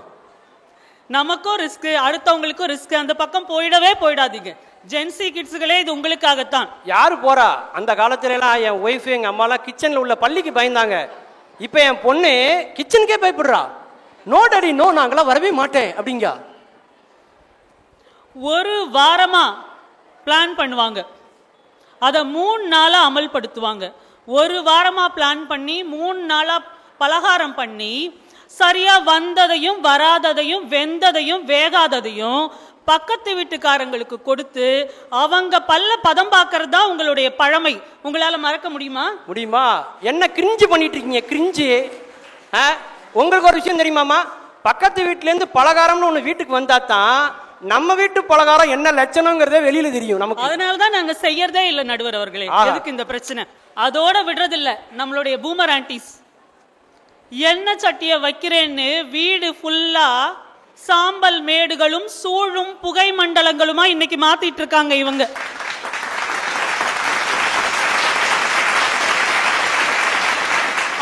நமக்கும் ரிஸ்க், அடுத்தவங்களுக்கும் ரிஸ்க். அந்த பக்கம் போயிடவே போயிடாதீங்க. ஜென்சி கிட்ஸுகளே, இது உங்களுக்காகத்தான். யாரு போறா? அந்த காலத்துல எல்லாம் என் ஒய்ஃப் எங்க அம்மா எல்லாம் கிச்சன்ல உள்ள பள்ளிக்கு பயந்தாங்க. இப்ப என் பொண்ணு கிச்சனுக்கே பயப்படுறா. நோ டாடி நோ, நாங்களாம் வரவே மாட்டேன் அப்படிங்க. ஒரு வாரமா பிளான் பண்ணுவாங்க, அதை 3 நாளா அமல்படுத்துவாங்க. ஒரு வாரமா பிளான் பண்ணி 3 நாளா பலகாரம் பண்ணி சரியா வந்ததையும் வராததையும் வெந்ததையும் வேகாததையும் பக்கத்து வீட்டுக்காரங்களுக்கு கொடுத்து அவங்க பல்ல பதம் பார்க்கறது தான் உங்களுடைய பழமை. உங்களால மறக்க முடியுமா? முடியுமா? என்ன கிரிஞ்சு பண்ணிட்டு இருக்கீங்க? கிரிஞ்சு. உங்களுக்கு ஒரு விஷயம் தெரியுமாமா? பக்கத்து வீட்டுல இருந்து பலகாரம்னு ஒண்ணு வீட்டுக்கு வந்தா தான் நம்ம வீட்டு பலகாரம் என்ன லட்சணங்கிறதே வெளியில தெரியும் நமக்கு. அதனாலதான் நாங்க செய்யறதே இல்ல நடுவர் அவர்களே. எதுக்கு இந்த பிரச்சனை? அதோட விடுறதில்ல நம்மளுடைய பூமர் ஆன்டிஸ். எண்ணெய் சட்டிய வைக்கிறேன்னு வீடு ஃபுல்லா சாம்பல் மேடுகளும் சூழும் புகை மண்டலங்களுமா இன்னைக்கு மாத்திட்டு இருக்காங்க இவங்க.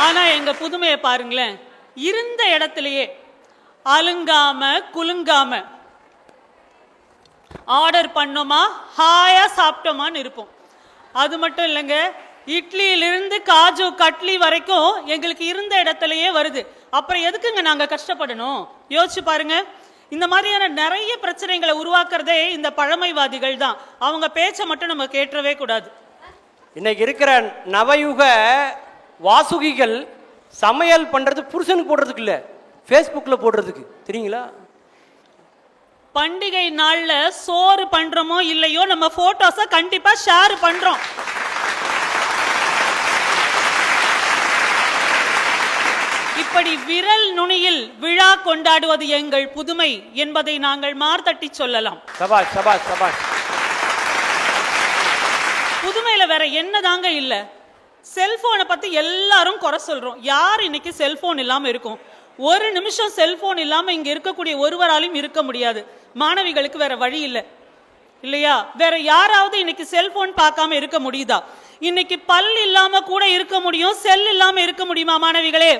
ஆனா எங்க புதுமையை பாருங்களேன், இருந்த இடத்திலேயே அலுங்காம குலுங்காம ஆர்டர் பண்ணோமா ஹாயா சாப்பிட்டோமான்னு இருப்போம். அது மட்டும் இல்லைங்க, இட்லியிலிருந்து காஜு கட்லி வரைக்கும் எங்களுக்கு இருந்த இடத்துலயே வருது. அப்புறம் எதுக்குங்க நாங்க கஷ்டப்படணும்? யோசிச்சு பாருங்க. இந்த மாதிரியான நிறைய பிரச்சனைகளை உருவாக்குறதே இந்த பழமைவாதிகள் தான். அவங்க பேச்சை மட்டும் நம்ம கேட்டவே கூடாது. இன்னைக்கு இருக்கிற நவயுக வாசுகிகள் சமையல் பண்றது புருஷனுக்கு போடுறதுக்கு இல்ல, ஃபேஸ்புக்கில் போடுறதுக்கு. தெரியுங்களா? பண்டிகை நாள்ல சோறு பண்றோமோ இல்லையோ நம்ம போட்டோஸ கண்டிப்பா ஷேர் பண்றோம். இப்படி விரல் நுனியில் விழா கொண்டாடுவது எங்கள் புதுமை என்பதை நாங்கள் மார்த்தட்டி சொல்லலாம். சபாஷ் சபாஷ் சபாஷ். புதுமையில வேற என்னதாங்க இல்ல? செல்போனை பத்தி எல்லாரும் குறை சொல்றோம். யார் இன்னைக்கு செல்போன் இல்லாம இருக்கும்? ஒரு நிமிஷம் செல்போன் இல்லாம இங்க இருக்கக்கூடிய ஒருவராலையும் இருக்க முடியாது. மாணவிகளுக்கு வேற வழி இல்லை இல்லையா? வேற யாராவது இன்னைக்கு செல்போன் பார்க்காம இருக்க முடியுதா? இன்னைக்கு பல் இல்லாம கூட இருக்க முடியும், செல் இல்லாம இருக்க முடியுமா மாணவிகளே?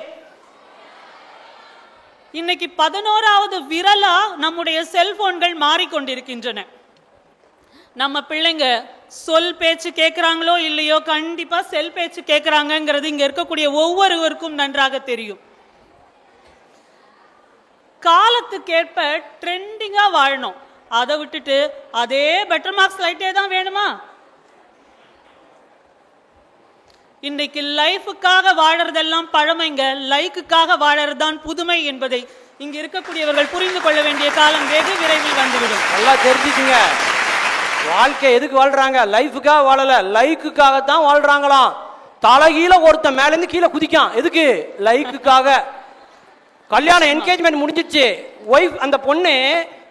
இன்னைக்கு 11வது விரலா நம்முடைய செல்போன்கள் மாறிக்கொண்டிருக்கின்றன. நம்ம பிள்ளைங்க சொல் பேச்சு கேட்கிறாங்களோ இல்லையோ கண்டிப்பா செல் பேச்சு கேட்கிறாங்கிறது இங்க இருக்கக்கூடிய ஒவ்வொருவருக்கும் நன்றாக தெரியும். காலத்துக்கேற்ப ட்ரெண்டிங்கா வாழணும். அதை விட்டுட்டு அதே பெட்டர் மார்க்ஸ் லைட்டே தான் வேணுமா? இன்னைக்கு லைஃபுக்காக வாழறதெல்லாம் பழமைங்க, லைக்குக்காக வாழறதுதான் புதுமை என்பதை இங்க இருக்கக்கூடியவர்கள் புரிந்து கொள்ள வேண்டிய காலம் வெகு விரைவில் வந்துவிடும். நல்லா தெரிஞ்சுக்குங்க. வாழ்க்கை எதுக்கு வாழ்றாங்க? லைஃபுக்காக வாழல, லைக்குக்காக தான் வாழ்றாங்களாம். தலைகீழ ஒருத்தன் மேல இருந்து கீழே குதிக்கான். எதுக்கு? லைக்குக்காக. கல்யாணம் என்கேஜ்மெண்ட் முடிஞ்சிச்சு. ஒய்ஃப் அந்த பொண்ணு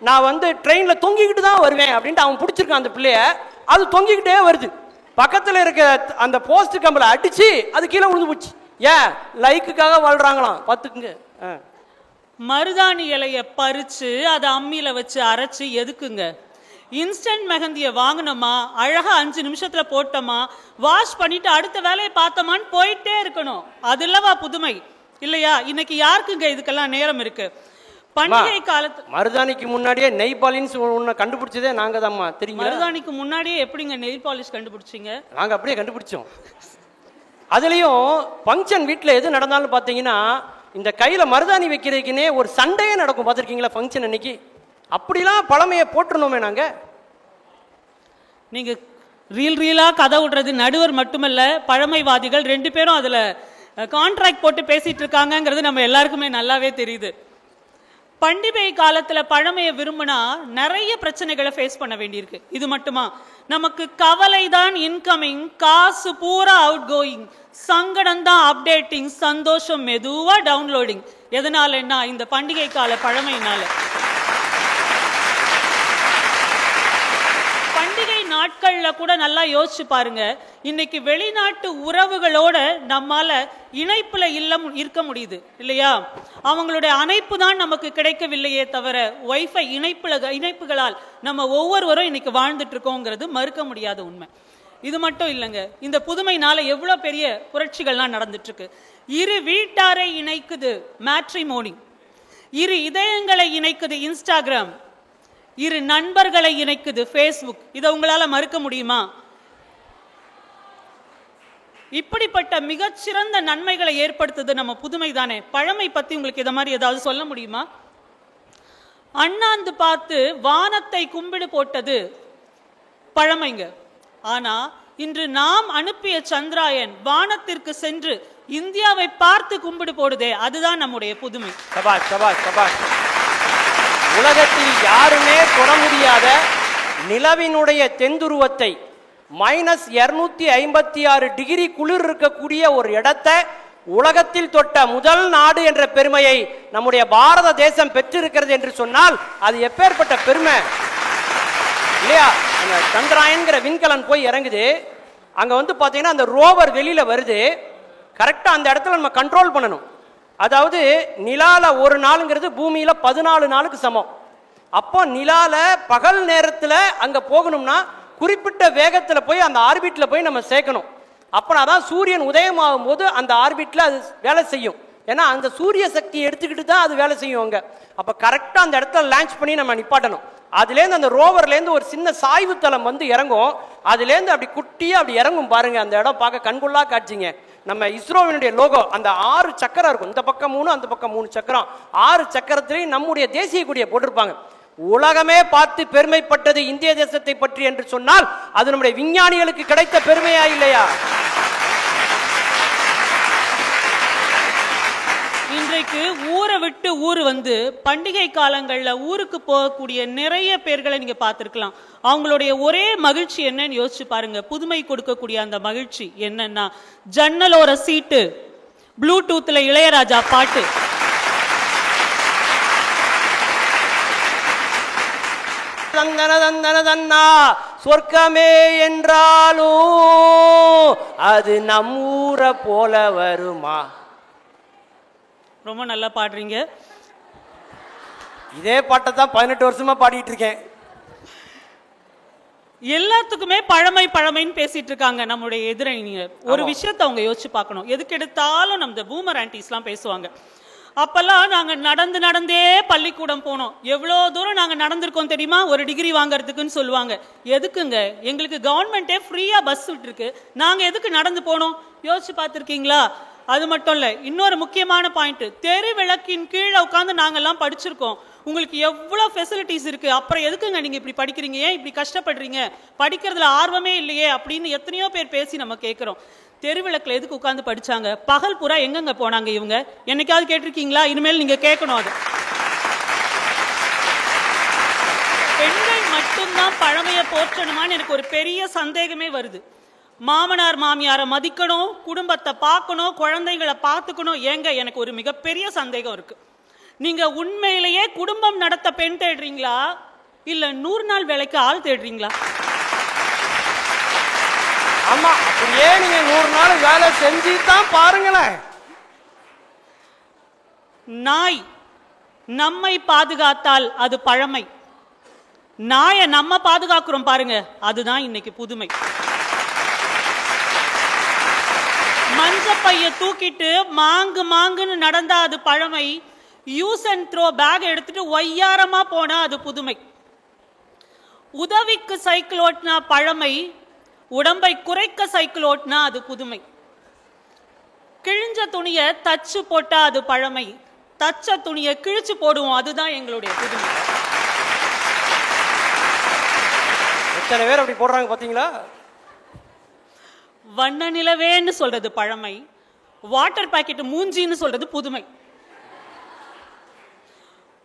நான் வந்து ட்ரெயின்ல தொங்கிக்கிட்டு தான் வருவேன் அப்படின்ட்டு அவன் பிடிச்சிருக்கான் அந்த பிள்ளைய. அது தொங்கிக்கிட்டே வருது. பக்கத்தில் இருக்க அந்த போஸ்ட் கம்பில் அடிச்சு அது கீழே விழுந்து போச்சு. ஏன்? லைக்குக்காக வாழ்றாங்களாம். பார்த்துக்குங்க. மருதாணி இலைய பறிச்சு அதை அம்மியில வச்சு அரைச்சு எதுக்குங்க? இன்ஸ்டன்ட் மெஹந்தியை வாங்கினோமா, அழகா 5 நிமிஷத்துல போட்டோமா, வாஷ் பண்ணிட்டு அடுத்த வேலையை பார்த்தோமான்னு போயிட்டே இருக்கணும். அது இல்லவா புதுமை இல்லையா? இன்னைக்கு யாருக்குங்க இதுக்கெல்லாம் நேரம் இருக்கு? பண்டிகை காலத்து மருதாணிக்கு முன்னாடியே நெய் பாலிஷ் ஒண்ணு கண்டுபிடிச்சதே நாங்க தான்மா. தெரியுமா? மருதாணிக்கு முன்னாடியே எப்படிங்க நெயில் பாலிஷ் கண்டுபிடிச்சீங்க? நாங்க அப்படியே கண்டுபிடிச்சோம். அதுலயும் ஃபங்க்ஷன் வீட்டுல எது நடந்தாலும் பாத்தீங்கன்னா இந்த கையில மருதாணி வைக்கிறதுக்குன்னே ஒரு சண்டையே நடக்கும். பார்த்துருக்கீங்களா ஃபங்க்ஷன் அன்னைக்கு? அப்படிலாம் பழமையை போட்டுருந்தோமே நாங்க. நீங்க ரீலா கதை விடுறது நடுவர் மட்டுமல்ல, பழமைவாதிகள் 2 பேரும் அதுல கான்ட்ராக்ட் போட்டு பேசிட்டு இருக்காங்கிறது நம்ம எல்லாருக்குமே நல்லாவே தெரியுது. பண்டிகை காலத்துல பழமையை விரும்பினா நிறைய பிரச்சனைகளை ஃபேஸ் பண்ண வேண்டியிருக்கு. இது மட்டுமா? நமக்கு கவலை தான் இன்கமிங், காசு பூரா அவுட் கோயிங், சங்கடம் தான் அப்டேட்டிங், சந்தோஷம் மெதுவா டவுன்லோடிங். எதனாலன்னா இந்த பண்டிகை கால பழமையினால. பண்டிகை நாட்கள்ல கூட நல்லா யோசிச்சு பாருங்க. இன்னைக்கு வெளிநாட்டு உறவுகளோட நம்மால இணைப்புல இருக்க முடியுது இல்லையா? அவங்களுடைய அணைப்பு தான் நமக்கு கிடைக்கவில்லையே தவிர வைஃபை இணைப்புகளால் நம்ம ஒவ்வொருவரும் இன்னைக்கு வாழ்ந்துட்டு இருக்கோங்கிறது மறுக்க முடியாத உண்மை. இது மட்டும் இல்லைங்க, இந்த புதுமைனால எவ்வளவு பெரிய புரட்சிகள்லாம் நடந்துட்டு இருக்கு. இரு வீட்டாரை இணைக்குது மேட்ரிமோனி, இரு இதயங்களை இணைக்குது இன்ஸ்டாகிராம், இரு நண்பர்களை இணைக்குது ஃபேஸ்புக். இதை உங்களால மறுக்க முடியுமா? இப்படிப்பட்ட மிகச்சிறந்த நன்மைகளை ஏற்படுத்துது நம்ம புதுமை தானே. பழமை பத்தி உங்களுக்கு இத மாதிரி ஏதாவது சொல்ல முடியுமா? அண்ணாந்து பார்த்து வானத்தை கும்பிடு போட்டது பழமைங்க. ஆனா இன்று நாம் அனுப்பிய சந்திராயன் வானத்திற்கு சென்று இந்தியாவை பார்த்து கும்பிடு போடுதே, அதுதான் நம்முடைய புதுமை. சபாஷ் சபாஷ் சபாஷ். உலகத்தில் யாருமே தொட முடியாத நிலவினுடைய தென்துருவத்தை -256 டிகிரி குளிர் இருக்கக்கூடிய ஒரு இடத்தை உலகத்தில் தொட்ட முதல் நாடு என்ற பெருமையை நம்முடைய பாரத தேசம் பெற்றிருக்கிறது என்று சொன்னால் அது எப்பேற்பட்ட பெருமை இல்லையா? அந்த சந்திராயன்கிற விண்கலன் போய் இறங்குது. அங்க வந்து பாத்தீங்கன்னா அந்த ரோவர் வெளியில வருது. கரெக்டா அந்த இடத்துல நம்ம கண்ட்ரோல் பண்ணணும். அதாவது நிலால ஒரு நாளுங்கிறது பூமியில 14 நாளுக்கு சமம். அப்போ நிலால பகல் நேரத்துல அங்க போகணும்னா குறிப்பிட்ட வேகத்துல போய் அந்த ஆர்பிட்ல போய் நம்ம சேர்க்கணும். அப்பனாதான் சூரியன் உதயமாகும் போது அந்த ஆர்பிட்ல அது வேலை செய்யும். ஏன்னா அந்த சூரிய சக்தியை எடுத்துக்கிட்டு தான் அது வேலை செய்யும் அங்க. அப்ப கரெக்டா அந்த இடத்துல லான்ச் பண்ணி நம்ம நிப்பாட்டணும். அதுலேருந்து அந்த ரோவர்லேருந்து ஒரு சின்ன சாய்வு தளம் வந்து இறங்கும். அதுலேருந்து அப்படி குட்டியா அப்படி இறங்கும் பாருங்க. அந்த இடம் பார்க்க கண்கொள்ளா காட்சிங்க. நம்ம இஸ்ரோவினுடைய லோகோ அந்த 6 சக்கரம் இருக்கும். இந்த பக்கம் 3, அந்த பக்கம் 3 சக்கரம். 6 சக்கரத்திலையும் நம்முடைய தேசிய கொடியை போட்டிருப்பாங்க. உலகமே பார்த்து பெருமைப்பட்டது இந்திய தேசத்தை பற்றி என்று சொன்னால் அது நம்முடைய விஞ்ஞானிகளுக்கு கிடைத்த பெருமையா இல்லையா? இன்றைக்கு ஊரை விட்டு ஊர் வந்து பண்டிகை காலங்கள்ல ஊருக்கு போகக்கூடிய நிறைய பேர்களை நீங்க பார்த்திருக்கலாம். அவங்களுடைய ஒரே மகிழ்ச்சி என்னன்னு யோசிச்சு பாருங்க. புதுமை கொடுக்கக்கூடிய அந்த மகிழ்ச்சி என்னன்னா, ஜன்னலோர சீட்டு, ப்ளூடூத்ல இளையராஜா பாட்டு, தந்தன தந்தன தன்னா சொர்க்கமே என்றாலும் அது நம்மூரை போல வருமா. ரொம்ப நல்லா பாடுறீங்க. இதே பாட்டை தான் 18 வருஷமா பாடிட்டு இருக்கேன். எல்லாத்துக்குமே பழமை பழமைன்னு பேசிட்டு இருக்காங்க நம்மளுடைய எதிரணிங்க. ஒரு விஷயத்தை அவங்க யோசிச்சு பார்க்கணும். எதுக்கு எடுத்தாலும் நம்ம பூமர் ஆன்டிஸ்லாம் பேசுவாங்க. அப்பெல்லாம் நாங்க நடந்தே பள்ளிக்கூடம் போனோம். எவ்வளவு தூரம் நாங்க நடந்திருக்கோம் தெரியுமா, ஒரு டிகிரி வாங்கறதுக்குன்னு சொல்லுவாங்க. எதுக்குங்க, எங்களுக்கு கவர்மெண்டே ஃப்ரீயா பஸ் விட்டுருக்கு, நாங்க எதுக்கு நடந்து போனோம்? யோசிச்சு பார்த்திருக்கீங்களா? அது மட்டும் இல்ல, இன்னொரு முக்கியமான பாயிண்ட், தெரு விளக்கின் கீழே உட்காந்து நாங்கெல்லாம் படிச்சிருக்கோம். உங்களுக்கு எவ்வளவு ஃபெசிலிட்டிஸ் இருக்கு, அப்புறம் எதுக்குங்க நீங்க இப்படி படிக்கிறீங்க, ஏன் இப்படி கஷ்டப்படுறீங்க, படிக்கிறதுல ஆர்வமே இல்லையே அப்படின்னு எத்தனையோ பேர் பேசி நம்ம கேட்கிறோம். தெருவிளக்குல எதுக்கு உட்கார்ந்து படிச்சாங்க? பகல் புறா எங்கெங்க போனாங்க இவங்க? என்னைக்காவது கேட்டிருக்கீங்களா? இனிமேல் நீங்க கேட்கணும். அது பெண்கள் மட்டும்தான் பழமையை போற்றணுமான்னு எனக்கு ஒரு பெரிய சந்தேகமே வருது. மாமனார் மாமியாரை மதிக்கணும், குடும்பத்தை பார்க்கணும், குழந்தைங்களை பார்த்துக்கணும். ஏங்க, எனக்கு ஒரு மிகப்பெரிய சந்தேகம் இருக்கு. நீங்க உண்மையிலேயே குடும்பம் நடத்த பெண் தேடுறீங்களா, இல்ல 100 நாள் வேலைக்கு ஆள் தேடுறீங்களா? ஆமா, அப்படியே நீங்க 100 நாள் வேலை செஞ்சு தான் பாருங்களேன். நாய் நம்மை பாதுகாத்தால் அது பழமை. நாயை நம்ம பாதுகாக்கிறோம் பாருங்க, அதுதான் இன்னைக்கு புதுமை. மஞ்ச பைய தூக்கிட்டு மாங்குன்னு நடந்தா அது பழமை. யூஸ் அண்ட் த்ரோ பேக் எடுத்துட்டு ஒய்யாரமா போனா அது புதுமை. உதவிக்கு சைக்கிள் ஓட்டினா பழமை, உடம்பை குறைக்க சைக்கிள் ஓட்டினா அது புதுமை. கிழிஞ்ச துணியை தச்சு போட்டா அது பழமை, தச்ச துணியை கிழிச்சு போடுவோம், அதுதான் எங்களுடைய புதுமை. எத்தனை பேர் அப்படி போடுறாங்க பாத்தீங்களா? வண்ண நிலவேன்னு சொல்றது பழமை, வாட்டர் பாக்கெட் மூஞ்சின்னு சொல்றது புதுமை.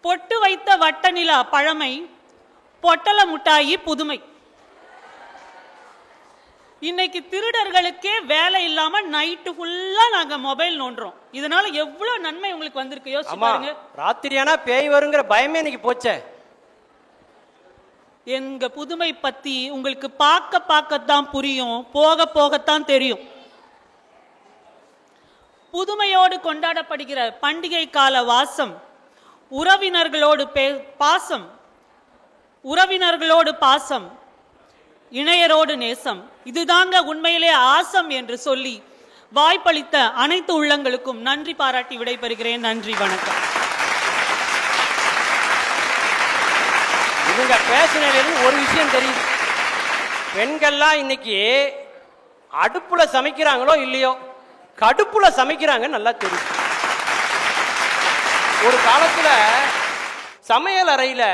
பொட்டு வைத்த வட்ட நிலா பழமை, பொட்டல முட்டாயி புதுமை. இன்னைக்கு திருடர்களுக்கே வேலை இல்லாம நைட்டு ஃபுல்லா நாங்க மொபைல் நோண்டுறோம். இதனால எவ்வளவு நன்மை உங்களுக்கு வந்திருக்கு யோசிச்சு பாருங்க. ராத்திரியானா பேய் வருங்கிற பயமே இன்னைக்கு போச்சே. எங்க புதுமை பத்தி உங்களுக்கு பார்க்கத்தான் புரியும், போகத்தான் தெரியும். புதுமையோடு கொண்டாடப்படுகிற பண்டிகை கால வாசம், உறவினர்களோடு பாசம், உறவினர்களோடு பாசம், இணையரோடு நேசம், இதுதாங்க உண்மையிலே ஆசம் என்று சொல்லி வாய்ப்பளித்த அனைத்து உள்ளங்களுக்கும் நன்றி பாராட்டி விடைபெறுகிறேன். நன்றி, வணக்கம். இவங்க பேசினது ஒரு விஷயம் தெரியுது. பெண்கள்லாம் இன்னைக்கு அடுப்புல சமைக்கிறாங்களோ இல்லையோ, கடுப்புல சமைக்கிறாங்க நல்லா தெரியும். ஒரு காலத்துல சமையல் அறையில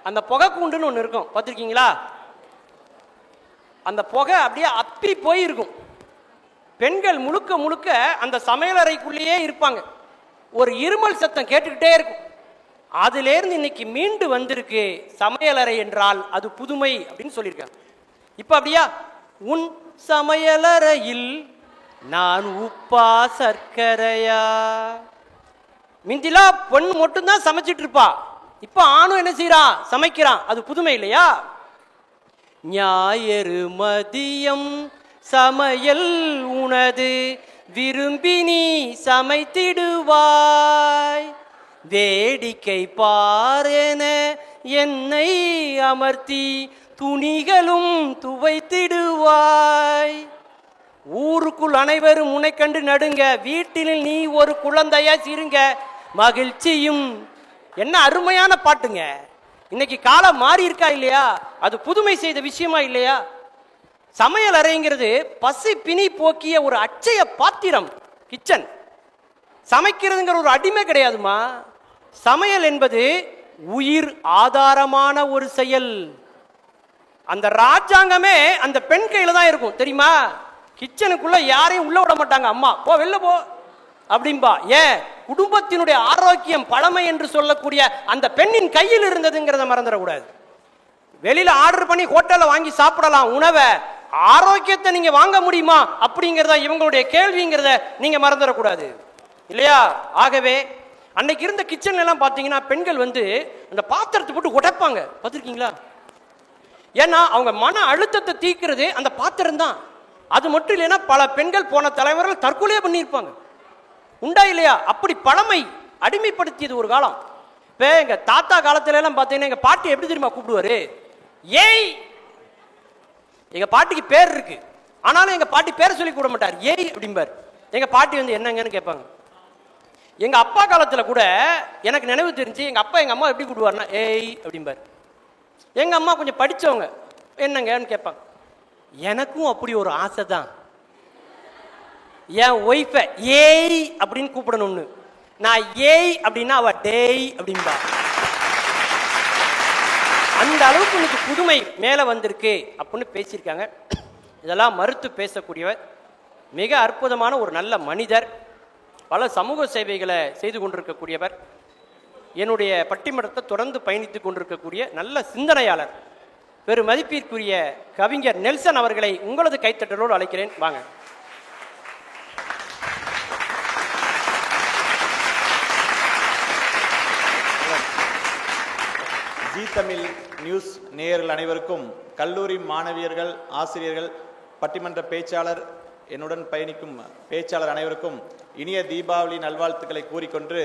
அந்த புகை கூண்டுன்னு ஒண்ணு இருக்கும், பார்த்திருக்கீங்களா? அந்த புகை அப்படியே அப்பி போயிருக்கும். பெண்கள் முழுக்க முழுக்க அந்த சமையல் அறைக்குள்ளேயே இருப்பாங்க. ஒரு இருமல் சத்தம் கேட்டுக்கிட்டே இருக்கும். அதிலேருந்து இன்னைக்கு மீண்டு வந்திருக்கு சமையலறை என்றால் அது புதுமை அப்படின்னு சொல்லியிருக்காங்க. இப்ப அப்படியா, உன் சமையலறையில் நான் உப்பா சர்க்கரையா. மிந்திலா பொண்ணு மட்டும்தான் சமைச்சிட்டு இருப்பா, இப்ப ஆணும் என்ன செய்யறான், சமைக்கிறான். அது புதுமை இல்லையா? ஞாயிறு மதியம் சமையல் உனது விரும்பி நீ சமைத்திடுவாய், வேடிக்கை பாரென என்னை அமர்த்தி துணிகளும் துவைத்திடுவாய். ஊருக்குள் அனைவரும் உன்னை கண்டு நடுங்க, வீட்டில் நீ ஒரு குழந்தையா சிறுங்க, மகிழ்ச்சியும். என்ன அருமையான பாட்டுங்க. இன்னைக்கு காலம் மாறி இருக்கா இல்லையா? அது புதுமை செய்த விஷயமா இல்லையா? சமையல் அறைங்கிறது பசி பிணி போக்கிய ஒரு அட்சய பாத்திரம். கிச்சன் சமைக்கிறதுங்கிற ஒரு அடிமை கிடையாதுமா. சமையல் என்பது உயிர் ஆதாரமான ஒரு செயல். அந்த ராஜாங்கமே அந்த பெண் கையில தான் இருக்கும் தெரியுமா? கிச்சனுக்குள்ள யாரையும் உள்ள விட மாட்டாங்க. அம்மா போ, வெளில போ அப்படின்பா. ஏன்? குடும்பத்தினுடைய ஆரோக்கியம் பழமை என்று சொல்லக்கூடிய அந்த பெண்ணின் கையில் இருந்ததுங்கிறத மறந்துடக்கூடாது. வெளியில ஆர்டர் பண்ணி ஹோட்டல்ல வாங்கி சாப்பிடலாம் உணவை, ஆரோக்கியத்தை நீங்க வாங்க முடியுமா அப்படிங்கிறத இவங்களுடைய கேள்விங்கிறத நீங்க மறந்துடக்கூடாது இல்லையா? ஆகவே அன்னைக்கு இருந்த கிச்சன்ல எல்லாம் பாத்தீங்கன்னா பெண்கள் வந்து அந்த பாத்திரத்தை போட்டு உடைப்பாங்க, பார்த்திருக்கீங்களா? ஏன்னா அவங்க மன அழுத்தத்தை தீர்க்கிறது அந்த பாத்திரம் தான். அது மட்டும் இல்லைன்னா பல பெண்கள் போன தலைவர்கள் தற்கொலையே பண்ணியிருப்பாங்க, உண்டா இல்லையா? அப்படி பழமை அடிமைப்படுத்தியது ஒரு காலம். இப்போ எங்க தாத்தா காலத்துல எல்லாம் பார்த்தீங்கன்னா எங்க பாட்டி எப்படி தெரியுமா கூப்பிடுவாரு? ஏய். எங்க பாட்டிக்கு பேர் இருக்கு, ஆனாலும் எங்க பாட்டி பேரை சொல்லி கூட மாட்டார், ஏய் அப்படிம்பார். எங்க பாட்டி வந்து என்னங்கன்னு கேட்பாங்க. எங்க அப்பா காலத்துல கூட எனக்கு நினைவு தெரிஞ்சு எங்க அப்பா எங்க அம்மா எப்படி கூப்பிடுவாருன்னா ஏய் அப்படிம்பார். எங்க அம்மா கொஞ்சம் படிச்சவங்க, என்னங்கன்னு கேட்பாங்க. எனக்கும் அப்படி ஒரு ஆசை தான், என் ஒய்ஃபை ஏய் அப்படின்னு கூப்பிடணும்னு. நான் ஏய் அப்படின்னா அவ டேய் அப்படின்பா. அந்த அளவுக்கு இன்னைக்கு புதுமை மேல வந்திருக்கு அப்படின்னு பேசியிருக்காங்க. இதெல்லாம் மறுத்து பேசக்கூடியவர், மிக அற்புதமான ஒரு நல்ல மனிதர், பல சமூக சேவைகளை செய்து கொண்டிருக்கக்கூடியவர், என்னுடைய பட்டிமன்றத்தை தொடர்ந்து பயணித்துக் கொண்டிருக்கக்கூடிய நல்ல சிந்தனையாளர், பெரும் மதிப்பிற்குரிய கவிஞர் நெல்சன் அவர்களை உங்களது கைத்தட்டலோடு அழைக்கிறேன். வாங்க. ஜி தமிழ் நியூஸ் நேயர்கள் அனைவருக்கும், கல்லூரி மாணவியர்கள், ஆசிரியர்கள், பட்டிமன்ற பேச்சாளர், என்னுடன் பயணிக்கும் பேச்சாளர் அனைவருக்கும் இனிய தீபாவளி நல்வாழ்த்துக்களை கூறிக்கொண்டு,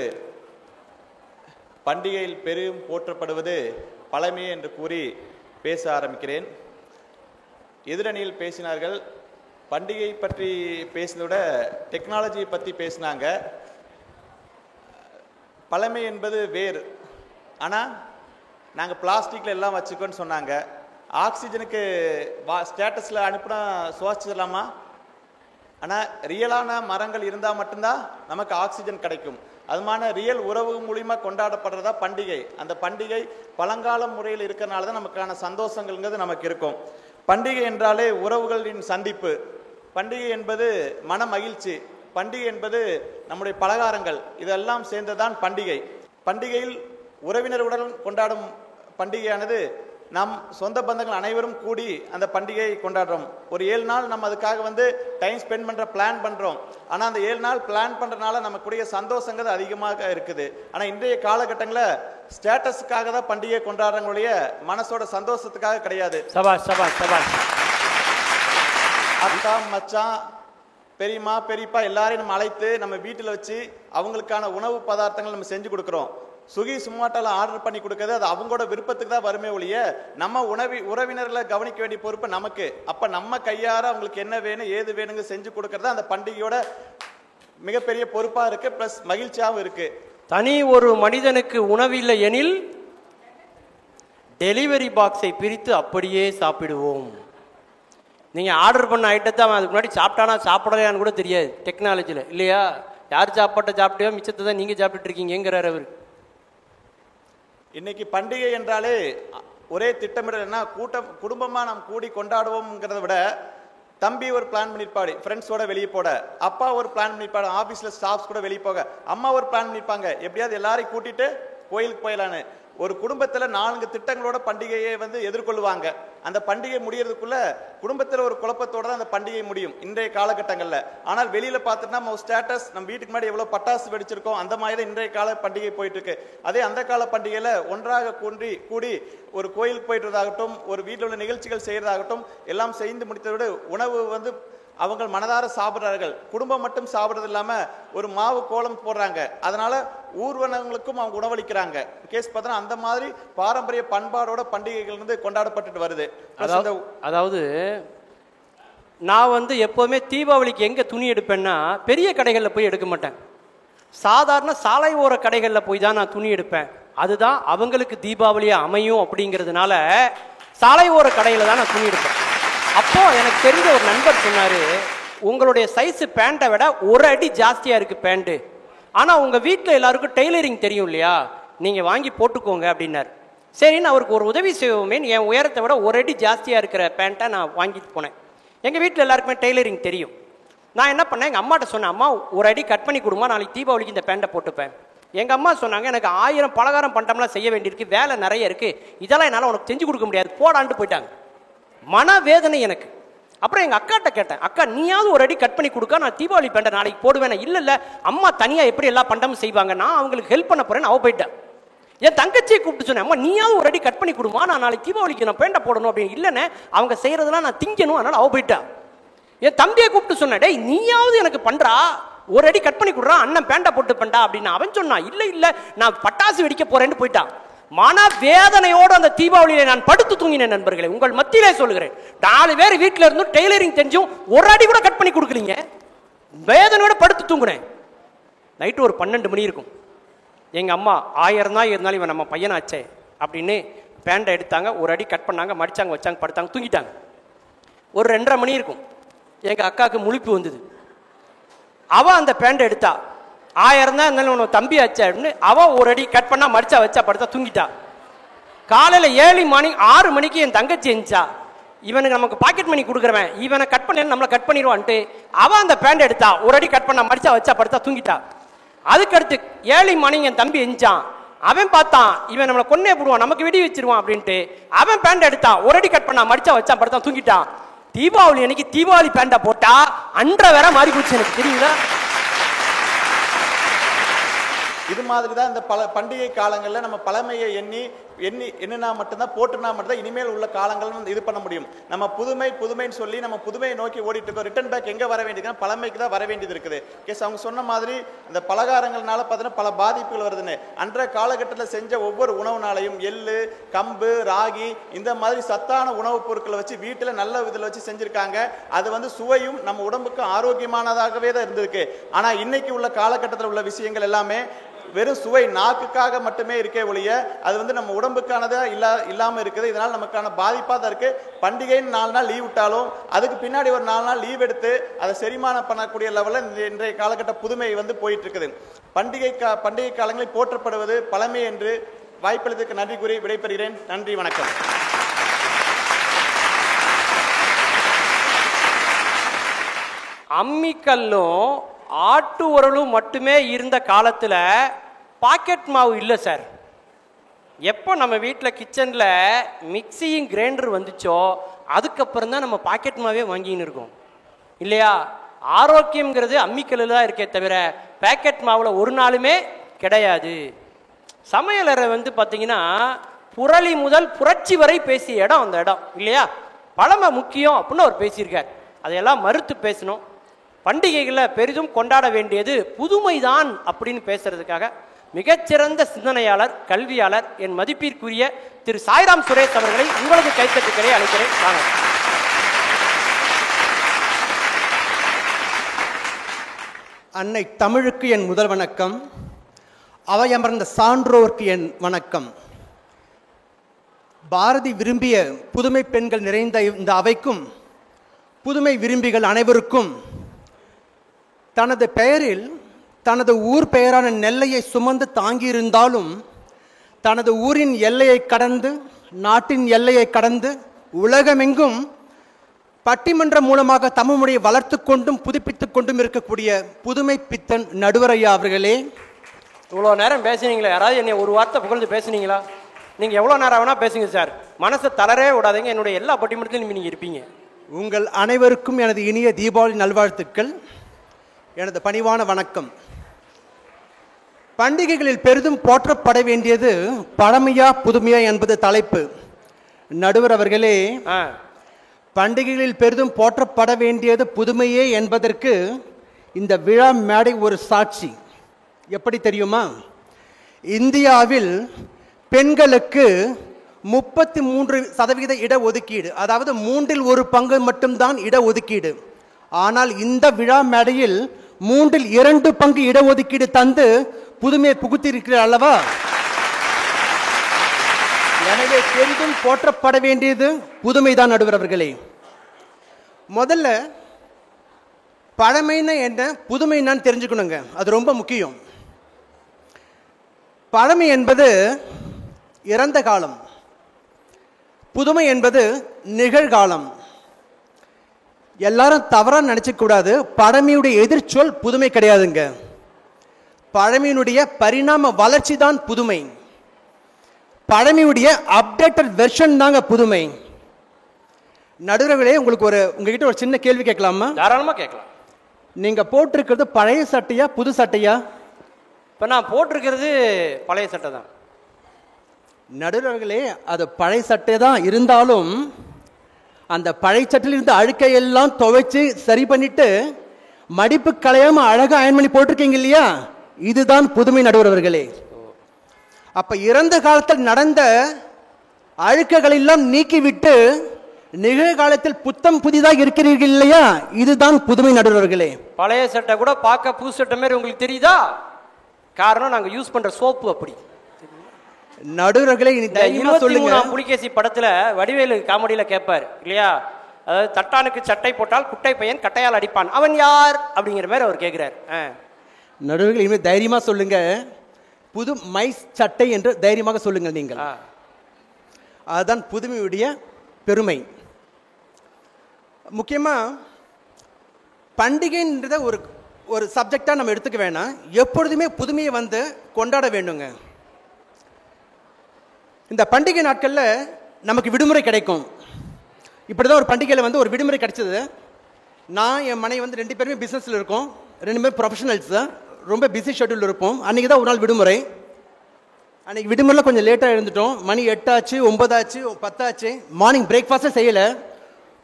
பண்டிகையில் பெரும் போற்றப்படுவது பழமையே என்று கூறி பேச ஆரம்பிக்கிறேன். எதிரணியில் பேசினார்கள், பண்டிகை பற்றி பேசினதை விட டெக்னாலஜியை பற்றி பேசினாங்க. பழமை என்பது வேறு, ஆனால் நாங்கள் பிளாஸ்டிக்கில் எல்லாம் வச்சுக்கோன்னு சொன்னாங்க. ஆக்சிஜனுக்கு ஸ்டேட்டஸில் அனுப்புனா சுவாசிச்சிடலாமா? ஆனால் ரியலான மரங்கள் இருந்தால் மட்டும்தான் நமக்கு ஆக்சிஜன் கிடைக்கும். அதுமான ரியல் உறவு மூலிமா கொண்டாடப்படுறதா பண்டிகை. அந்த பண்டிகை பழங்கால முறையில் இருக்கிறனால தான் நமக்கான சந்தோஷங்கள்ங்கிறது நமக்கு இருக்கும். பண்டிகை என்றாலே உறவுகளின் சந்திப்பு, பண்டிகை என்பது மன மகிழ்ச்சி, பண்டிகை என்பது நம்முடைய பலகாரங்கள், இதெல்லாம் சேர்ந்ததான் பண்டிகை. பண்டிகையில் உறவினருடன் கொண்டாடும் பண்டிகையானது நம் சொந்த பந்தங்கள் அனைவரும் கூடி அந்த பண்டிகையை கொண்டாடுறோம். ஒரு 7 நாள் நம்ம அதுக்காக டைம் ஸ்பெண்ட் பண்ணுற பிளான் பண்ணுறோம். ஆனால் அந்த 7 நாள் பிளான் பண்ணுறதுனால நமக்குடைய சந்தோஷங்கிறது அதிகமாக இருக்குது. ஆனால் இன்றைய காலகட்டங்களில் ஸ்டேட்டஸுக்காக தான் பண்டிகையை கொண்டாடுறவங்களுடைய மனசோட சந்தோஷத்துக்காக கிடையாது. அக்கா, மச்சான், பெரியம்மா, பெரியப்பா எல்லாரையும் நம்ம அழைத்து நம்ம வீட்டில் வச்சு அவங்களுக்கான உணவு பதார்த்தங்கள் நம்ம செஞ்சு கொடுக்குறோம். சுகி சுமாட்டால ஆர்டர் பண்ணி கொடுக்கறது அது அவங்களோட விருப்பத்துக்கு தான் வருமே ஒழிய நம்ம உறவினர்களை கவனிக்க வேண்டிய பொறுப்பு நமக்கு. அப்ப நம்ம கையார அவங்களுக்கு என்ன வேணும் ஏது வேணுங்க செஞ்சு கொடுக்கறது அந்த பண்டிகையோட மிகப்பெரிய பொறுப்பா இருக்கு, பிளஸ் மகிழ்ச்சியாகவும் இருக்கு. தனி ஒரு மனிதனுக்கு உணவில்லை எனில் டெலிவரி பாக்ஸை பிரித்து அப்படியே சாப்பிடுவோம். நீங்க ஆர்டர் பண்ண ஐட்டத்தை அவன் அதுக்கு முன்னாடி சாப்பிட்டானா சாப்பிடலையான்னு கூட தெரியாது டெக்னாலஜியில், இல்லையா? யார் சாப்பாட்டை சாப்பிட்டோ மிச்சத்தை தான் நீங்க சாப்பிட்டு இருக்கீங்கிறார் அவர். இன்னைக்கு பண்டிகை என்றாலே ஒரே திட்டமிடல் என்ன, குடும்பமா நாம் கூடி கொண்டாடுவோம்ங்கிறத விட தம்பி ஒரு பிளான் பண்ணிருப்பாரு ஃப்ரெண்ட்ஸோட வெளியே போட, அப்பா ஒரு பிளான் பண்ணிருப்பாரு ஆபீஸ்ல ஸ்டாஃப்ஸ் கூட வெளியே போக, அம்மா ஒரு பிளான் பண்ணிருப்பாங்க எப்படியாவது எல்லாரையும் கூட்டிட்டு கோயிலுக்கு போயிடலான்னு. ஒரு குடும்பத்துல 4 திட்டங்களோட பண்டிகையை எதிர்கொள்வாங்க. அந்த பண்டிகை முடியறதுக்குள்ள குடும்பத்துல ஒரு குழப்பத்தோட தான் அந்த பண்டிகை முடியும் இன்றைய காலகட்டங்கள்ல. ஆனால் வெளியில பார்த்துட்டா நம்ம ஸ்டேட்டஸ், நம்ம வீட்டுக்கு முன்னாடி எவ்வளவு பட்டாசு வெடிச்சிருக்கோம், அந்த மாதிரி தான் இன்றைய கால பண்டிகை போயிட்டு இருக்கு. அதே அந்த கால பண்டிகையில ஒன்றாக கூடி ஒரு கோயிலுக்கு போயிட்டதாகட்டும், ஒரு வீட்டில் உள்ள நிகழ்ச்சிகள் செய்யறதாகட்டும், எல்லாம் செய்து முடித்ததோடு உணவு அவங்க மனதார சாப்பிட்றார்கள். குடும்பம் மட்டும் சாப்பிட்றது இல்லாம ஒரு மாவு கோலம் போடுறாங்க, அதனால ஊர்வனங்களுக்கும் அவங்க உணவளிக்கிறாங்க. கேஸ் பார்த்தா அந்த மாதிரி பாரம்பரிய பண்பாடோட பண்டிகைகள் கொண்டாடப்பட்டு வருது. அதாவது நான் எப்போதுமே தீபாவளிக்கு எங்க துணி எடுப்பேன்னா பெரிய கடைகளில் போய் எடுக்க மாட்டேன், சாதாரண சாலை ஓர கடைகளில் போய் தான் நான் துணி எடுப்பேன். அதுதான் அவங்களுக்கு தீபாவளியா அமையும் அப்படிங்கிறதுனால சாலை ஓர கடையில் தான் நான் துணி எடுப்பேன். அப்போ எனக்கு தெரிஞ்ச ஒரு நண்பர் சொன்னாரு, உங்களுடைய சைஸ் பேண்ட்டை விட 1 அடி ஜாஸ்தியா இருக்கு பேண்ட், ஆனா உங்க வீட்டில் எல்லாருக்கும் டெய்லரிங் தெரியும் இல்லையா, நீங்க வாங்கி போட்டுக்கோங்க அப்படின்னாரு. சரின்னு அவருக்கு ஒரு உதவி செய்வோமே, என் உயரத்தை விட 1 அடி ஜாஸ்தியா இருக்கிற பேண்ட்டை நான் வாங்கிட்டு போனேன். எங்க வீட்டில் எல்லாருக்குமே டெய்லரிங் தெரியும். நான் என்ன பண்ணேன், எங்கள் அம்மாட்ட சொன்னேன், அம்மா ஒரு அடி கட் பண்ணி கொடுமா, நாளைக்கு தீபாவளிக்கு இந்த பேண்டை போட்டுப்பேன். எங்கள் அம்மா சொன்னாங்க, எனக்கு 1000 பலகாரம் பண்டம்லாம் செய்ய வேண்டியிருக்கு, வேலை நிறைய இருக்குது, இதெல்லாம் என்னால் உனக்கு செஞ்சு கொடுக்க முடியாது, போடான்ட்டு போயிட்டாங்க. மனவேதனை எனக்கு. அப்புறம் எங்கள் அக்காட்ட கேட்டேன், அக்கா நீயாவது ஒரு அடி கட் பண்ணி கொடுக்க, நான் தீபாவளி பேண்டை நாளைக்கு போடுவேன். இல்லை அம்மா தனியாக எப்படி எல்லா பண்டமும் செய்வாங்க, நான் அவங்களுக்கு ஹெல்ப் பண்ண போகிறேன்னு அவள் போயிட்டேன். என் தங்கச்சியை கூப்பிட்டு சொன்னேன், அம்மா நீயாவது ஒரு அடி கட் பண்ணி கொடுமா, நான் நாளைக்கு தீபாவளிக்கு நான் பேண்டை போடணும் அப்படின்னு. இல்லைன்னு அவங்க செய்கிறதெல்லாம் நான் திங்கணும், அதனால் அவள் போயிட்டா. என் தம்பியை கூப்பிட்டு சொன்னேன், டேய் நீயாவது எனக்கு பண்ணுறா, ஒரு அடி கட் பண்ணி கொடுறா, அண்ணன் பேண்டை போட்டு பண்ணா அப்படின்னு. அவன் சொன்னான், இல்லை நான் பட்டாசு வெடிக்க போறேன்னு போயிட்டான். மனவேதனையோடு அந்த தீபாவளியில நான் படுத்து தூங்கினேன். நண்பர்களே, உங்கள் மத்தியிலே சொல்லுகிறேன், 4 பேர் வீட்டில் இருந்தும் டெய்லரிங் தெரிஞ்சும் ஒரு அடி கூட கட் பண்ணி கொடுக்கலீங்க, வேதனையோட படுத்து தூங்குனேன். நைட்டு ஒரு 12 மணி இருக்கும். எங்கள் அம்மா 1000 தான் இருந்தாலும் இவன் நம்ம பையனாச்சே அப்படின்னு பேண்டை எடுத்தாங்க, ஒரு அடி கட் பண்ணாங்க, மடிச்சாங்க, வச்சாங்க, படுத்தாங்க, தூங்கிட்டாங்க. ஒரு 2:30 மணி இருக்கும். எங்கள் அக்காவுக்கு முழிப்பு வந்தது. அவள் அந்த பேண்டை எடுத்தா, 1000 தான் இருந்தாலும் உனக்கு தம்பி ஆச்சு அப்படின்னு அவள் ஒரு அடி கட் பண்ணா, மடிச்சா, வச்சா, படுத்தா, தூங்கிட்டா. காலையில் 6 மணிக்கு என் தங்கச்சி இருந்துச்சா, இவனுக்கு நமக்கு பாக்கெட் மணி கொடுக்குறவன் இவனை கட் பண்ணி நம்மளை கட் பண்ணிடுவான்ட்டு அவன் அந்த பேண்ட் எடுத்தா, ஒரு அடி கட் பண்ணா, மடிச்சா, வச்சா, படுத்தா, தூங்கிட்டா. அதுக்கடுத்து 7 மணி என் தம்பி எஞ்சான். அவன் பார்த்தான், இவன் நம்மளை கொன்னே போடுவான், நமக்கு வெடி வச்சிருவான் அப்படின்ட்டு அவன் பேண்ட் எடுத்தான், ஒரு அடி கட் பண்ணா, மடிச்சா, வச்சா, படுத்தா, தூங்கிட்டான். தீபாவளி அன்னைக்கு தீபாவளி பேண்டை போட்டா அன்றை வேற மாறி போச்சு எனக்கு, தெரியுங்களா? இது மாதிரி தான் இந்த பண்டிகை காலங்களில் நம்ம பழமையை எண்ணினா மட்டும்தான், போட்டுனா மட்டும்தான் இனிமேல் உள்ள காலங்கள் இது பண்ண முடியும். நம்ம புதுமைன்னு சொல்லி நம்ம புதுமையை நோக்கி ஓடிட்டு இருக்கோம். ரிட்டர்ன் பேக் எங்கே வர வேண்டியதுன்னா பழமைக்கு தான் வர வேண்டியது இருக்குது. கேஸ் அவங்க சொன்ன மாதிரி இந்த பலகாரங்கள்னால பார்த்தீங்கன்னா பல பாதிப்புகள் வருதுன்னு. அன்றைய காலகட்டத்தில் செஞ்ச ஒவ்வொரு உணவுனாலையும் எள்ளு, கம்பு, ராகி இந்த மாதிரி சத்தான உணவுப் பொருட்களை வச்சு வீட்டில் நல்ல இதில் வச்சு செஞ்சுருக்காங்க. அது சுவையும் நம்ம உடம்புக்கு ஆரோக்கியமானதாகவே தான் இருந்திருக்கு. ஆனால் இன்னைக்கு உள்ள காலகட்டத்தில் உள்ள விஷயங்கள் எல்லாமே வெறும் சுவை நாக்குக்காக மட்டுமே இருக்கே ஒழிய அது நம்ம உடம்புக்கானதா இல்லாமல் இருக்குது. இதனால் நமக்கான பாதிப்பாக தான் இருக்குது. பண்டிகைன்னு 4 நாள் லீவ் விட்டாலும் அதுக்கு பின்னாடி ஒரு 4 நாள் லீவ் எடுத்து அதை செரிமானம் பண்ணக்கூடிய லெவலில் இன்றைய காலகட்ட புதுமை போயிட்டு இருக்குது. பண்டிகை காலங்களில் போற்றப்படுவது பழமை என்று வாய்ப்பளித்ததுக்கு நன்றி கூறி விடைபெறுகிறேன். நன்றி, வணக்கம். அம்மிக்கல்லும் ஆட்டு உரலும் மட்டுமே இருந்த காலத்தில் பாக்கெட் மாவு இல்லை சார். எப்போ நம்ம வீட்டில் கிச்சனில் மிக்சியும் கிரைண்டர் வந்துச்சோ அதுக்கப்புறம் தான் நம்ம பாக்கெட் மாவே வாங்கின்னு இருக்கோம் இல்லையா? ஆரோக்கியங்கிறது அம்மிக்கல்லில் தான் இருக்கே தவிர பேக்கெட் மாவில் ஒரு நாளுமே கிடையாது. சமையலறை பார்த்தீங்கன்னா புரளி முதல் புரட்சி வரை பேசிய இடம் அந்த இடம் இல்லையா? பழமை முக்கியம் அப்படின்னு அவர் பேசியிருக்கார். அதையெல்லாம் மறுத்து பேசணும். பண்டிகைகளில் பெரிதும் கொண்டாட வேண்டியது புதுமைதான் அப்படின்னு பேசுறதுக்காக மிகச்சிறந்த சிந்தனையாளர், கல்வியாளர், என் மதிப்பிற்குரிய திரு சாய்ராம் சுரேஷ் அவர்களை உங்களுக்கு கைத்தட்டுக்களை அழைக்கிறேன். வாங்க. அன்னை தமிழுக்கு என் முதல் வணக்கம். அவையமர்ந்த சான்றோர்க்கு என் வணக்கம். பாரதி விரும்பிய புதுமை பெண்கள் நிறைந்த இந்த அவைக்கும் புதுமை விரும்பிகள் அனைவருக்கும் தனது பெயரில் தனது ஊர் பெயரான நெல்லையை சுமந்து தாங்கியிருந்தாலும் தனது ஊரின் எல்லையை கடந்து, நாட்டின் எல்லையை கடந்து உலகமெங்கும் பட்டிமன்றம் மூலமாக தமிழ்மொழியை வளர்த்து கொண்டும் புதுப்பித்துக் கொண்டும் இருக்கக்கூடிய புதுமை பித்தன் நடுவரையா அவர்களே, இவ்வளோ நேரம் பேசுனீங்களே, யாராவது என்னை ஒரு வார்த்தை புகழ்ந்து பேசுனீங்களா? நீங்கள் எவ்வளோ நேரம் வேணால் பேசுங்க சார், மனசை தளரவே விடாதீங்க. என்னுடைய எல்லா பட்டிமன்றத்திலும் நீங்கள் இருப்பீங்க. உங்கள் அனைவருக்கும் எனது இனிய தீபாவளி நல்வாழ்த்துக்கள், எனது பணிவான வணக்கம். பண்டிகைகளில் பெரிதும் போற்றப்பட வேண்டியது பழமையா புதுமையா என்பது தலைப்பு. நடுவர் அவர்களே, பண்டிகைகளில் பெரிதும் போற்றப்பட வேண்டியது புதுமையே என்பதற்கு இந்த விழா மேடை ஒரு சாட்சி. எப்படி தெரியுமா? இந்தியாவில் பெண்களுக்கு 33% இடஒதுக்கீடு, அதாவது 3 1 பங்கு மட்டும்தான் இடஒதுக்கீடு. ஆனால் இந்த விழா மேடையில் 3 2 பங்கு இடஒதுக்கீடு தந்து புதுமையை புகுத்திருக்கிறார் அல்லவா? எனவே பெரிதும் போற்றப்பட வேண்டியது புதுமைதான் நடுவர் அவர்களே. முதல்ல பழமைன்னா என்ன, புதுமைன்னு தெரிஞ்சுக்கணுங்க. அது ரொம்ப முக்கியம். பழமை என்பது இறந்த காலம், புதுமை என்பது நிகழ்காலம். எல்லாரும் தவறா நினைச்சுக்க கூடாது. பழமையுடைய எதிர்ச்சொல் புதுமை கிடையாதுங்க. பழமையினுடைய பரிணாம வளர்ச்சி தான் புதுமை. பழமையுடைய அப்டேட்டட் வெர்ஷன் தாங்க புதுமை. நடுவர்களே, உங்ககிட்ட ஒரு சின்ன கேள்வி கேட்கலாமா? தாராளமா கேட்கலாம். நீங்க போட்டிருக்கிறது பழைய சட்டையா புது சட்டையா? இப்ப நான் போட்டிருக்கிறது பழைய சட்டை தான். நடுவர்களே, அது பழைய சட்டை தான் இருந்தாலும் அந்த பழைய சட்டையில் இருந்த அழுக்கையெல்லாம் துவைச்சு சரி பண்ணிட்டு மடிப்பு களையாம அழகா அயன் பண்ணி போட்டிருக்கீங்க இல்லையா? இதுதான் புதுமை நடுவர்களே. அப்ப இறந்த காலத்தில் நடந்த அழுக்குகளை எல்லாம் நீக்கிவிட்டு நிகழ்காலத்தில் புத்தம் புதிதாக இருக்கிறீர்கள் இல்லையா? இதுதான் புதுமை நடுவர்களே. பழைய சட்டை கூட பார்க்க புது சட்டை மாதிரி உங்களுக்கு தெரியுதா? காரணம் நாங்க யூஸ் பண்ற சோப்பு அப்படி. நடுவர்களே, சொல்லுங்க. புலிகேசி படத்துல வடிவேலு காமெடியில கேட்பாரு இல்லையா, அதாவது தட்டானுக்கு சட்டை போட்டால் குட்டை பையன் கட்டையால் அடிப்பான், அவன் யார் அப்படிங்கிற மாதிரி அவர் கேட்கிறார். நடுவர்கள் இனிமேல் தைரியமா சொல்லுங்க, புது மைஸ் சட்டை என்று தைரியமாக சொல்லுங்கள் நீங்கள். அதுதான் புதுமையுடைய பெருமை. முக்கியமா பண்டிகைன்றத ஒரு சப்ஜெக்டா நம்ம எடுத்துக்க வேணாம். எப்பொழுதுமே புதுமையை வந்து கொண்டாட வேண்டுங்க. இந்த பண்டிகை நாட்கள்ல நமக்கு விடுமுறை கிடைக்கும். இப்படிதான் ஒரு பண்டிகையில் வந்து ஒரு விடுமுறை கிடைச்சது. நான் என் மனைவி வந்து 2 பேருமே பிசினஸ்ல இருக்கோம். 2 பேரும் ப்ரொஃபஷனல்ஸ் தான். ரொம்ப பிஸி ஷெட்யூல் இருப்போம். அன்னைக்கு தான் ஒரு நாள் விடுமுறை. அன்னைக்கு விடுமுறையில் கொஞ்சம் லேட்டாக எழுந்துட்டோம். மணி 8 ஆச்சு, 9 ஆச்சு, 10 ஆச்சு. மார்னிங் பிரேக்ஃபாஸ்ட்டே செய்யலை.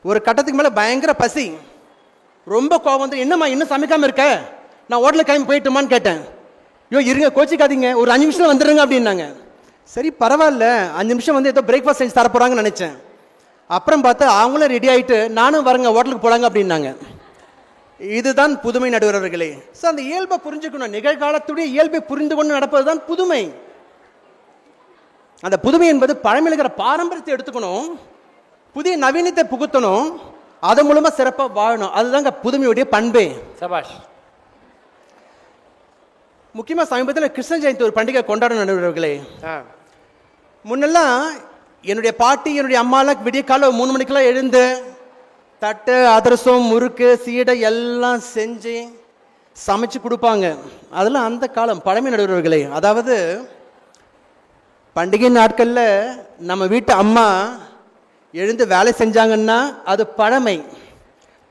ஒரு கட்டத்துக்கு மேலே பயங்கர பசி, ரொம்ப கோவம் வந்து, என்னம்மா இன்னும் சமைக்காமல் இருக்க, நான் ஹோட்டலுக்கு கிளம்பி போயிட்டுமான்னு கேட்டேன். ஐயோ இருங்க, கோச்சிக்காதீங்க, ஒரு 5 நிமிஷம் வந்துடுங்க அப்படின்னாங்க. சரி பரவாயில்ல, 5 நிமிஷம் வந்து ஏதோ பிரேக்ஃபாஸ்ட் செஞ்சு தர போகிறாங்கன்னு நினச்சேன். அப்புறம் பார்த்தா அவங்களும் ரெடி ஆகிட்டு நானும் வரங்க ஹோட்டலுக்கு போகிறாங்க அப்படின்னாங்க. இதுதான் புதுமை நடுவர்களே. ஸோ அந்த இயல்பை புரிஞ்சுக்கணும். நிகழ்காலத்துடைய இயல்பை புரிந்து கொண்டு நடப்பது தான் புதுமை. அந்த புதுமை என்பது பழமையில் இருக்கிற பாரம்பரியத்தை எடுத்துக்கணும், புதிய நவீனத்தை புகுத்தணும், அதன் மூலமா சிறப்பாக வாழணும். அதுதாங்க புதுமையுடைய பண்பே. சபாஷ். முக்கியமாக சமீபத்தில் கிருஷ்ண ஜெயந்தி ஒரு பண்டிகை கொண்டாட நடுவர்களே. முன்னெல்லாம் என்னுடைய பாட்டி என்னுடைய அம்மாலாம் விடிய காலம் 3 மணிக்கெல்லாம் எழுந்து தட்டு அதிரசம் முறுக்கு சீடை எல்லாம் செஞ்சு சமைச்சு கொடுப்பாங்க. அதெல்லாம் அந்த காலம் பழமை நடுவர்களே. அதாவது பண்டிகை நாட்களில் நம்ம வீட்டு அம்மா எழுந்து வேலை செஞ்சாங்கன்னா அது பழமை.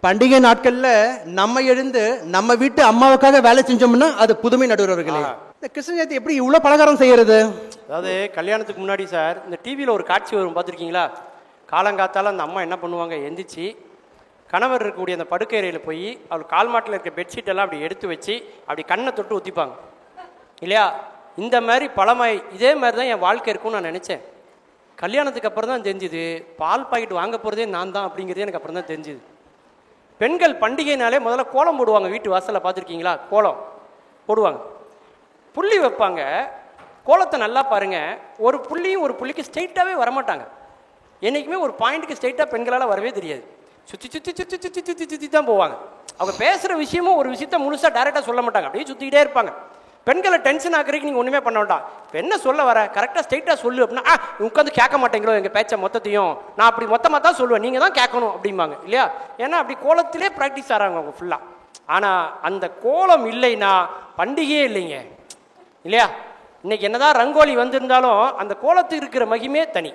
பண்டிகை நாட்களில் நம்ம எழுந்து நம்ம வீட்டு அம்மாவுக்காக வேலை செஞ்சோம்னா அது புதுமை நடுவர்களே. இந்த கிருஷ்ண ஜெயந்தி எப்படி இவ்வளோ பலகாரம் செய்யறது? அதாவது கல்யாணத்துக்கு முன்னாடி சார் இந்த டிவியில் ஒரு காட்சி வரும், பார்த்துருக்கீங்களா? காலங்காத்தால் அந்த அம்மா என்ன பண்ணுவாங்க, எந்திரிச்சு கணவர் இருக்கக்கூடிய அந்த படுக்கை அறையில் போய் அவள் கால் மாட்டில் இருக்க பெட்ஷீட்டெல்லாம் அப்படி எடுத்து வச்சு அப்படி கண்ணை தொட்டு ஊற்றிப்பாங்க இல்லையா? இந்த மாதிரி பழமை இதே மாதிரி தான் என் வாழ்க்கை இருக்கும்னு நான் நினச்சேன். கல்யாணத்துக்கு அப்புறம் தான் தெரிஞ்சுது பால் பாக்கெட் வாங்க போகிறதே நான் தான் அப்படிங்கிறதே எனக்கு அப்புறம் தான் தெரிஞ்சுது. பெண்கள் பண்டிகைனாலே முதல்ல கோலம் போடுவாங்க. வீட்டு வாசலில் பார்த்துருக்கீங்களா? கோலம் போடுவாங்க, புள்ளி வைப்பாங்க. கோலத்தை நல்லா பாருங்கள், ஒரு புள்ளியும் ஒரு புள்ளிக்கு ஸ்ட்ரெயிட்டாகவே வரமாட்டாங்க. என்றைக்குமே ஒரு பாயிண்ட்டுக்கு ஸ்ட்ரெயிட்டாக பெண்களால் வரவே தெரியாது. சுற்றி சுற்றி சுற்றி சுற்றி சுற்றி சுற்றி தான் போவாங்க. அவங்க பேசுகிற விஷயமும் ஒரு விஷயத்த முழுசாக டைரெக்டாக சொல்ல மாட்டாங்க, அப்படியே சுற்றிக்கிட்டே இருப்பாங்க. பெண்களை டென்ஷன் ஆக்குறதுக்கு நீங்கள் ஒன்றுமே பண்ண வேண்டாம். இப்போ என்ன சொல்ல வர, கரெக்டாக ஸ்ட்ரெயிட்டாக சொல்லு அப்படின்னா, உட்காந்து கேட்க மாட்டேங்களோ எங்கள் பேச்சை மொத்தத்தையும், நான் அப்படி மொத்தமாக தான் சொல்லுவேன், நீங்கள் தான் கேட்கணும் அப்படிம்பாங்க இல்லையா? ஏன்னா அப்படி கோலத்திலே ப்ராக்டிஸ் ஆகிறாங்க அவங்க ஃபுல்லாக. ஆனால் அந்த கோலம் இல்லைன்னா பண்டிகையே இல்லைங்க இல்லையா? இன்னைக்கு என்னதான் ரங்கோலி வந்திருந்தாலும் அந்த கோலத்துக்கு இருக்கிற மகிமே தனி.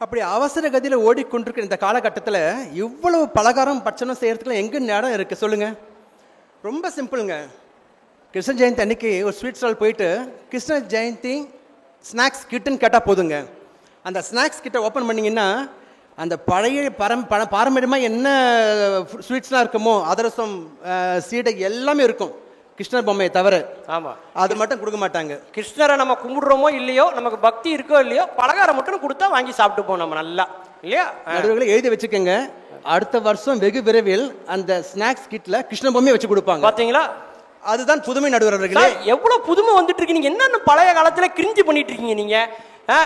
அப்படி அவசர கதியில் ஓடிக்கொண்டிருக்கிற இந்த காலகட்டத்தில் இவ்வளவு பலகாரம் பட்சணம் செய்யறதுக்குலாம் எங்கே இடம் இருக்குது சொல்லுங்க? ரொம்ப சிம்பிளுங்க. கிருஷ்ண ஜெயந்தி அன்னைக்கு ஒரு ஸ்வீட் ஸ்டால் போயிட்டு கிருஷ்ண ஜெயந்தி ஸ்நாக்ஸ் கிட்டுன்னு கேட்டால் போதுங்க. அந்த ஸ்நாக்ஸ் கிட்ட ஓப்பன் பண்ணிங்கன்னா அந்த பழைய பாரம்பரியமாக என்ன ஸ்வீட்ஸ்லாம் இருக்குமோ அதிரசம் சீடை எல்லாமே இருக்கும், கிருஷ்ணர் பொம்மையை தவிர. ஆமாம், அது மட்டும் கொடுக்க மாட்டாங்க. கிருஷ்ணரை நம்ம கும்பிடுறோமோ இல்லையோ, நமக்கு பக்தி இருக்கோ இல்லையோ, பலகாரம் மட்டும் கொடுத்தா வாங்கி சாப்பிட்டு போவோம் நம்ம நல்லா இல்லையா? நடுவர்களை எழுதி வச்சுக்கோங்க, அடுத்த வருஷம் வெகு விரைவில் அந்த ஸ்நாக்ஸ் கிட்ல கிருஷ்ண பொம்மையை வச்சு கொடுப்பாங்க. பார்த்தீங்களா? அதுதான் புதுமை நடுவர்களே. எவ்வளவு புதுமை வந்துட்டு இருக்கு. நீங்க என்னன்னு பழைய காலத்துல கிரிஞ்சு பண்ணிட்டு இருக்கீங்க நீங்க.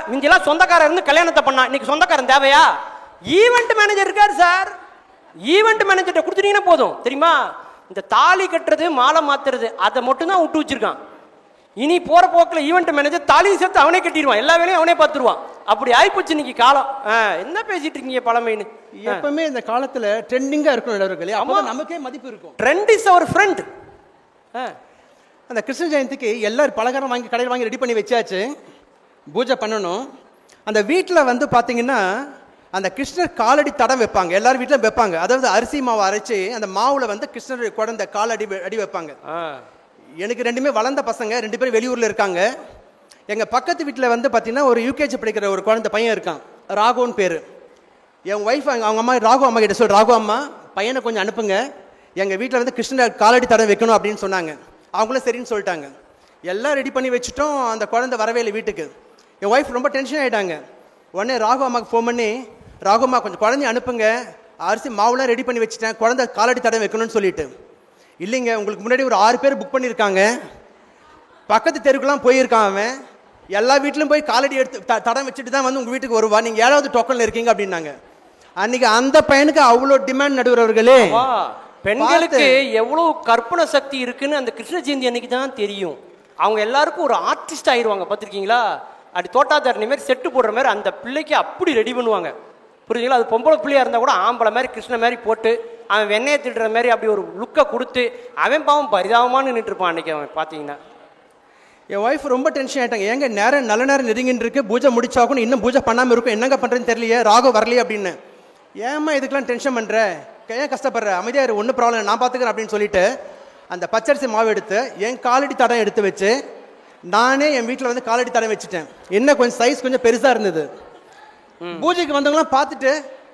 முந்தியெல்லாம் சொந்தக்காரர் இருந்து கல்யாணத்தை பண்ணா, இன்னைக்கு சொந்தக்காரன் தேவையா? ஈவெண்ட் மேனேஜர் இருக்காரு சார், ஈவெண்ட் மேனேஜர்கிட்ட கொடுத்துட்டீங்கன்னா போதும். தெரியுமா? இந்த தாலி கட்டுறது மாலை மாத்துறது அதை மட்டும் தான் விட்டு வச்சிருக்கான். இனி போற போக்கில் ஈவெண்ட் மேனேஜர் தாலியும் சேர்த்து அவனே கட்டிடுவான், எல்லா வேலையும் அவனே பார்த்துருவான். அப்படி ஆயிப்போச்சு இன்னைக்கு காலம். என்ன பேசிட்டு இருக்கீங்க பழமைன்னு? எப்பவுமே இந்த காலத்துல ட்ரெண்டிங்கா இருக்கணும் நடுவர்களே, அப்போ நமக்கே மதிப்பு இருக்கும். Trend is our friend. அந்த கிருஷ்ண ஜெயந்திக்கு எல்லாரும் பலகாரம் வாங்கி கடையில் வாங்கி ரெடி பண்ணி வச்சாச்சு, பூஜை பண்ணணும். அந்த வீட்டில் வந்து பார்த்தீங்கன்னா அந்த கிருஷ்ணர் காலடி தடம் வைப்பாங்க, எல்லாரும் வீட்டில் வைப்பாங்க. அதாவது அரிசி மாவு அரைச்சி அந்த மாவுல வந்து கிருஷ்ணர் குழந்தை காலடி அடி வைப்பாங்க. எனக்கு ரெண்டுமே வளர்ந்த பசங்க, 2 பேரும் வெளியூரில் இருக்காங்க. எங்கள் பக்கத்து வீட்டில் வந்து பார்த்தீங்கன்னா ஒரு யூகேஜி படிக்கிற ஒரு குழந்தை பையன் இருக்கான், ராகுன்னு பேர். என் ஒய்ஃப் அவங்க அம்மா ராகு அம்மா கிட்ட சொல், ராகு அம்மா பையனை கொஞ்சம் அனுப்புங்க, எங்கள் வீட்டில் வந்து கிருஷ்ணர் காலடி தடம் வைக்கணும் அப்படின்னு சொன்னாங்க. அவங்களும் சரின்னு சொல்லிட்டாங்க. எல்லாம் ரெடி பண்ணி வச்சுட்டோம். அந்த குழந்தை வரவே இல்லை வீட்டுக்கு. என் ஒய்ஃப் ரொம்ப டென்ஷன் ஆகிட்டாங்க. உடனே ராகு அம்மாவுக்கு ஃபோன் பண்ணி, ராகு அம்மா கொஞ்சம் குழந்தைய அனுப்புங்க, அரிசி மாவுலாம் ரெடி பண்ணி வச்சுட்டேன், குழந்தை காலடி தடம் வைக்கணும்னு சொல்லிட்டு. இல்லைங்க, உங்களுக்கு முன்னாடி ஒரு 6 பேர் புக் பண்ணியிருக்காங்க, பக்கத்து தெருவுக்குலாம் போயிருக்கான் அவன், எல்லா வீட்லையும் போய் காலடி எடுத்து தடம் வச்சுட்டு தான் வந்து உங்கள் வீட்டுக்கு வருவா, நீங்கள் 7வது டோக்கனில் இருக்கீங்க அப்படின்னாங்க. அன்னைக்கு அந்த பையனுக்கு அவ்வளோ டிமாண்ட் நடுவர்களே. பெண்களுக்கு எவ்வளவு கற்பனை சக்தி இருக்குன்னு அந்த கிருஷ்ண ஜெயந்தி அன்னைக்கு தான் தெரியும். அவங்க எல்லாருக்கும் ஒரு ஆர்டிஸ்ட் ஆயிடுவாங்க. பார்த்துருக்கீங்களா? அப்படி தோட்டாதாரணி மாதிரி செட்டு போடுற மாதிரி அந்த பிள்ளைக்கு அப்படி ரெடி பண்ணுவாங்க. புரியுதுங்களா? அது பொம்பளை பிள்ளையா இருந்தால் கூட ஆம்பளை மாதிரி கிருஷ்ண மாதிரி போட்டு அவன் வெண்ணையை திட்டுற மாதிரி அப்படி ஒரு லுக்கை கொடுத்து அவன் பாவம் பரிதாபமாக நின்றுட்டு இருப்பான் அன்னைக்கு. அவன் பார்த்தீங்கன்னா என் ஒய்ஃப் ரொம்ப டென்ஷன் ஆகிட்டாங்க. ஏங்க நேரம் நல்ல நேரம் நெருங்கின்னு இருக்கு, பூஜை முடிச்சாக்கணும், இன்னும் பூஜை பண்ணாமல் இருக்கும், என்னங்க பண்ணுறதுன்னு தெரியலையே, ராகு வரலையே அப்படின்னு. ஏம்மா இதுக்கெல்லாம் டென்ஷன் பண்ணுற, ஏன் கஷ்டப்படுற, அமைதியாக ஒன்றும் ப்ராப்ளம், நான் பார்த்துக்கிறேன் அப்படின்னு சொல்லிட்டு அந்த பச்சரிசி மாவு எடுத்து என் காலடி தடம் எடுத்து வச்சு நானே என் வீட்டில் வந்து காலடி தடம் வச்சுட்டேன். என்ன கொஞ்சம் சைஸ் கொஞ்சம் பெருசாக இருந்தது. பூஜைக்கு வந்தவங்களாம் பார்த்துட்டு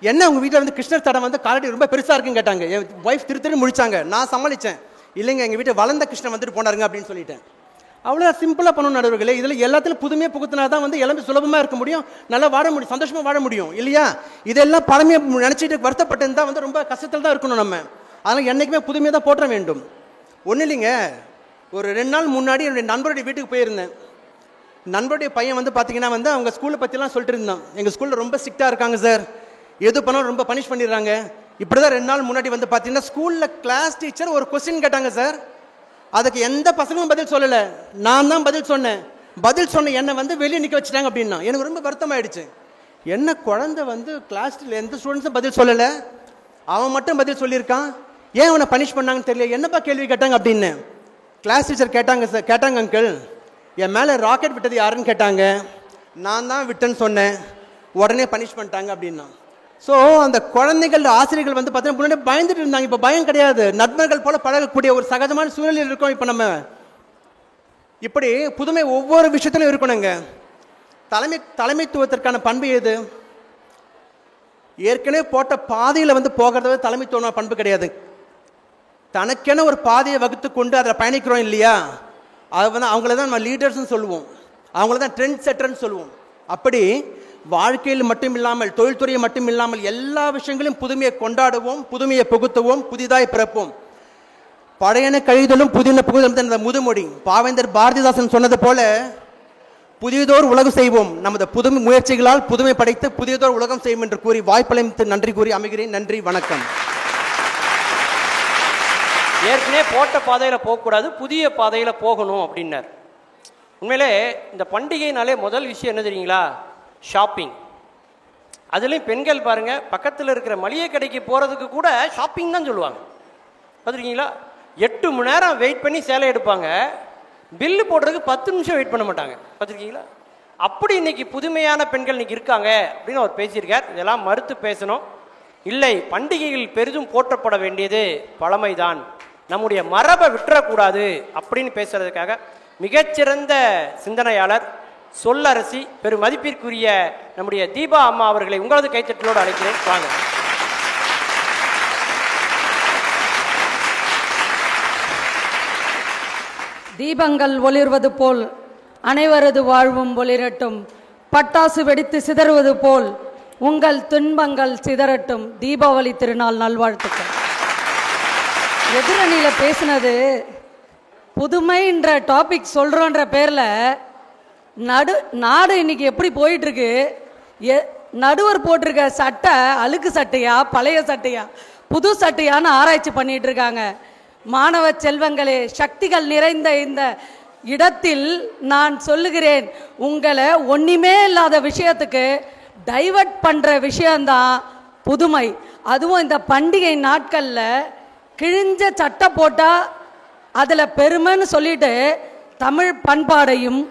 என்ன உங்கள் வீட்டில் வந்து கிருஷ்ணர் தடம் வந்து காலடி ரொம்ப பெருசாக இருக்குன்னு கேட்டாங்க. என் ஒய்ஃப் திரு முடிச்சாங்க. நான் சமாளித்தேன், இல்லைங்க எங்கள் வீட்டை வளர்ந்த கிருஷ்ணன் வந்துட்டு போனாருங்க அப்படின்னு சொல்லிட்டேன். அவ்வளோ சிம்பிளாக பண்ணணும் நடுவர்களே. இதில் எல்லாத்திலும் புதுமையாக புகுத்தினா தான் வந்து எல்லாமே சுலபமாக இருக்க முடியும், நல்லா வாழ முடியும், சந்தோஷமாக வாழ முடியும் இல்லையா? இதெல்லாம் பழமையாக நினச்சிட்டு வருத்தப்பட்டு தான் வந்து ரொம்ப கஷ்டத்தில் தான் இருக்கணும் நம்ம. அதனால் என்றைக்குமே புதுமையாக தான் போற்ற வேண்டும். ஒன்றும் இல்லைங்க, ஒரு 2 நாள் முன்னாடி என்னுடைய நண்பருடைய வீட்டுக்கு போயிருந்தேன். நண்பருடைய பையன் வந்து பார்த்தீங்கன்னா வந்து அவங்க ஸ்கூலை பற்றிலாம் சொல்லிட்டு இருந்தான். எங்கள் ஸ்கூலில் ரொம்ப ஸ்ட்ரிக்டாக இருக்காங்க சார், எது பண்ணாலும் ரொம்ப பனிஷ் பண்ணிடுறாங்க. இப்படி தான் 2 நாள் முன்னாடி வந்து பார்த்தீங்கன்னா ஸ்கூலில் கிளாஸ் டீச்சர் ஒரு கொஸ்டின் கேட்டாங்க சார், அதுக்கு எந்த பசங்களும் பதில் சொல்லலை, நான் தான் பதில் சொன்னேன். பதில் சொன்ன என்னை வந்து வெளியே நிற்க வச்சுட்டாங்க அப்படின்னா எனக்கு ரொம்ப வருத்தமாயிடுச்சு. என்ன குழந்தை வந்து கிளாஸில் எந்த ஸ்டூடெண்ட்ஸும் பதில் சொல்லலை, அவன் மட்டும் பதில் சொல்லியிருக்கான், ஏன் அவனை பனிஷ் பண்ணாங்கன்னு தெரியல, என்னப்பா கேள்வி கேட்டாங்க அப்படின்னு. கிளாஸ் டீச்சர் கேட்டாங்க சார், கேட்டாங்க அங்கிள் என் மேலே ராக்கெட் விட்டது யாருன்னு கேட்டாங்க, நான் தான் விட்டேன்னு சொன்னேன், உடனே பனிஷ் பண்ணிட்டாங்க அப்படின்னா. ஸோ அந்த குழந்தைகள் ஆசிரியர்கள் வந்து பார்த்தீங்கன்னா முன்னாடி பயந்துட்டு இருந்தாங்க, இப்போ பயம் கிடையாது, நண்பர்கள் போல பழகக்கூடிய ஒரு சகஜமான சூழலில் இருக்கோம் இப்போ நம்ம. இப்படி புதுமை ஒவ்வொரு விஷயத்திலும் இருக்கணுங்க. தலைமைத்துவத்திற்கான பண்பு எது? ஏற்கனவே போட்ட பாதையில் வந்து போகிறத தலைமைத்துவ பண்பு கிடையாது. தனக்கென ஒரு பாதையை வகுத்து கொண்டு அதில் பயணிக்கிறோம் இல்லையா, அது வந்து அவங்கள தான் நம்ம லீடர்ஸ்ன்னு சொல்லுவோம், அவங்கள தான் ட்ரெண்ட் செட்டர்ன்னு சொல்லுவோம். அப்படி வாழ்க்கையில் மட்டும் இல்லாமல் தொழில்துறையை மட்டும் இல்லாமல் எல்லா விஷயங்களையும் புதுமையை கொண்டாடுவோம், புதுமையை புகுத்துவோம், புதிதாய் பிறப்போம். பழையன கழிதலும் புதின புகுதலும் அந்த முதுமொழி பாவேந்தர் பாரதிதாசன் சொன்னது போல புதியதோர் உலகம் செய்வோம், நமது புதுமை முயற்சிகளால் புதுமை படைத்து புதியதோர் உலகம் செய்வோம் என்று கூறி வாய்ப்பளித்து நன்றி கூறி அமைகிறேன். நன்றி, வணக்கம். ஏற்கனவே போட்ட பாதையில் போகக்கூடாது, புதிய பாதையில் போகணும் அப்படின்னார். உண்மையிலே இந்த பண்டிகைனாலே முதல் விஷயம் என்ன தெரியுங்களா? ஷாப்பிங். அதுலேயும் பெண்கள் பாருங்கள், பக்கத்தில் இருக்கிற மளிகை கடைக்கு போகிறதுக்கு கூட ஷாப்பிங் தான் சொல்லுவாங்க. பார்த்துருக்கீங்களா? 8 மணி நேரம் வெயிட் பண்ணி சேலை எடுப்பாங்க, பில்லு போடுறதுக்கு 10 நிமிஷம் வெயிட் பண்ண மாட்டாங்க. பார்த்துருக்கீங்களா? அப்படி இன்னைக்கு புதுமையான பெண்கள் இன்னைக்கு இருக்காங்க அப்படின்னு அவர் பேசியிருக்கார். இதெல்லாம் மறுத்து பேசணும். இல்லை, பண்டிகைகள் பெரிதும் போற்றப்பட வேண்டியது பழமைதான், நம்முடைய மரபை விட்டுறக்கூடாது அப்படின்னு பேசுறதுக்காக மிகச்சிறந்த சிந்தனையாளர், சொல்லரசி, பெரும் மதிப்பிற்குரிய நம்முடைய தீபா அம்மா அவர்களை உங்களது கைத்தட்டலோடு அழைக்கிறேன். வாங்க. தீபங்கள் ஒளிர்வது போல் அனைவரது வாழ்வும் ஒளிரட்டும், பட்டாசு வெடித்து சிதறுவது போல் உங்கள் துன்பங்கள் சிதறட்டும். தீபாவளி திருநாள் நல்வாழ்த்துக்கள். எதிரணியில் பேசினது புதுமைன்ற டாபிக் சொல்கிறோன்ற பேரில் நாடு இன்னைக்கு எப்படி போயிட்டுருக்கு, நடுவர் போட்டிருக்க சட்டை அழுக்கு சட்டையா பழைய சட்டையா புது சட்டையான்னு ஆராய்ச்சி பண்ணிட்டு இருக்காங்க. மாணவ செல்வங்களே, சக்திகள் நிறைந்த இந்த இடத்தில் நான் சொல்லுகிறேன், உங்களை ஒன்றுமே இல்லாத விஷயத்துக்கு டைவர்ட் பண்ணுற விஷயந்தான் புதுமை. அதுவும் இந்த பண்டிகை நாட்களில் கிழிஞ்ச சட்டை போட்டால் அதில் பெருமைன்னு சொல்லிட்டு தமிழ் பண்பாடையும்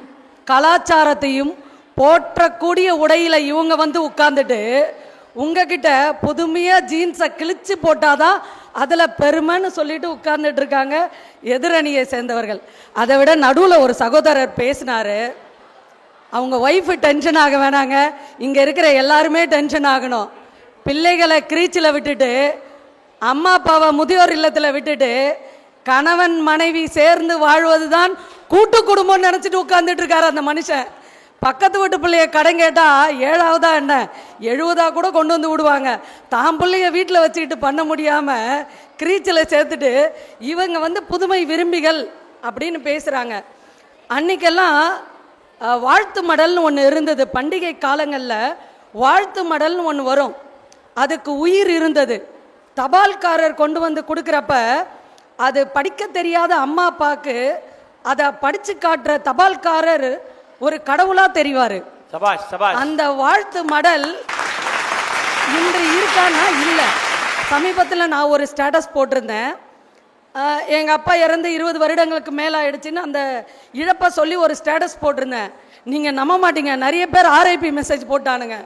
கலாச்சாரத்தையும் போற்றக்கூடிய உடையில் இவங்க வந்து உட்கார்ந்துட்டு உங்ககிட்ட புதுமையாக ஜீன்ஸை கிழிச்சு போட்டாதான் அதில் பெருமைன்னு சொல்லிட்டு உட்கார்ந்துட்டு இருக்காங்க எதிரணியை சேர்ந்தவர்கள். அதை விட நடுவில் ஒரு சகோதரர் பேசினார், அவங்க ஒய்ஃபு டென்ஷன் ஆக வேணாங்க, இங்கே இருக்கிற எல்லாருமே டென்ஷன் ஆகணும். பிள்ளைகளை கிரீச்சில் விட்டுட்டு, அம்மா அப்பாவை முதியோர் இல்லத்தில் விட்டுட்டு, கணவன் மனைவி சேர்ந்து வாழ்வது தான் கூட்டு குடும்பம்னு நினச்சிட்டு உட்கார்ந்துட்டு இருக்காரு அந்த மனுஷன். பக்கத்து வீட்டு பிள்ளைய கடன் கேட்டால் 7ஆவதா என்ன 70ஆ கூட கொண்டு வந்து விடுவாங்க. தான் பிள்ளைய வீட்டில் வச்சுக்கிட்டு பண்ண முடியாமல் கிரீச்சில் சேர்த்துட்டு இவங்க வந்து புதுமை விரும்பிகள் அப்படின்னு பேசுகிறாங்க. அன்னைக்கெல்லாம் வாழ்த்து மடல்னு ஒன்று இருந்தது. பண்டிகை காலங்களில் வாழ்த்து மடல்னு ஒன்று வரும், அதுக்கு உயிர் இருந்தது. தபால்காரர் கொண்டு வந்து கொடுக்குறப்ப அது படிக்க தெரியாத அம்மா அப்பாவுக்கு அதை படித்து காட்டுற தபால்காரர் ஒரு கடவுளாக தெரிவார். அந்த வாழ்த்து மடல் இன்று இருக்கான்னா இல்லை. சமீபத்தில் நான் ஒரு ஸ்டேட்டஸ் போட்டிருந்தேன், எங்கள் அப்பா இறந்து 20 வருடங்களுக்கு மேலே ஆயிடுச்சுன்னு அந்த இழப்பை சொல்லி ஒரு ஸ்டேட்டஸ் போட்டிருந்தேன். நீங்கள் நம்ப மாட்டீங்க, நிறைய பேர் ஆர்ஐபி மெசேஜ் போட்டானுங்க.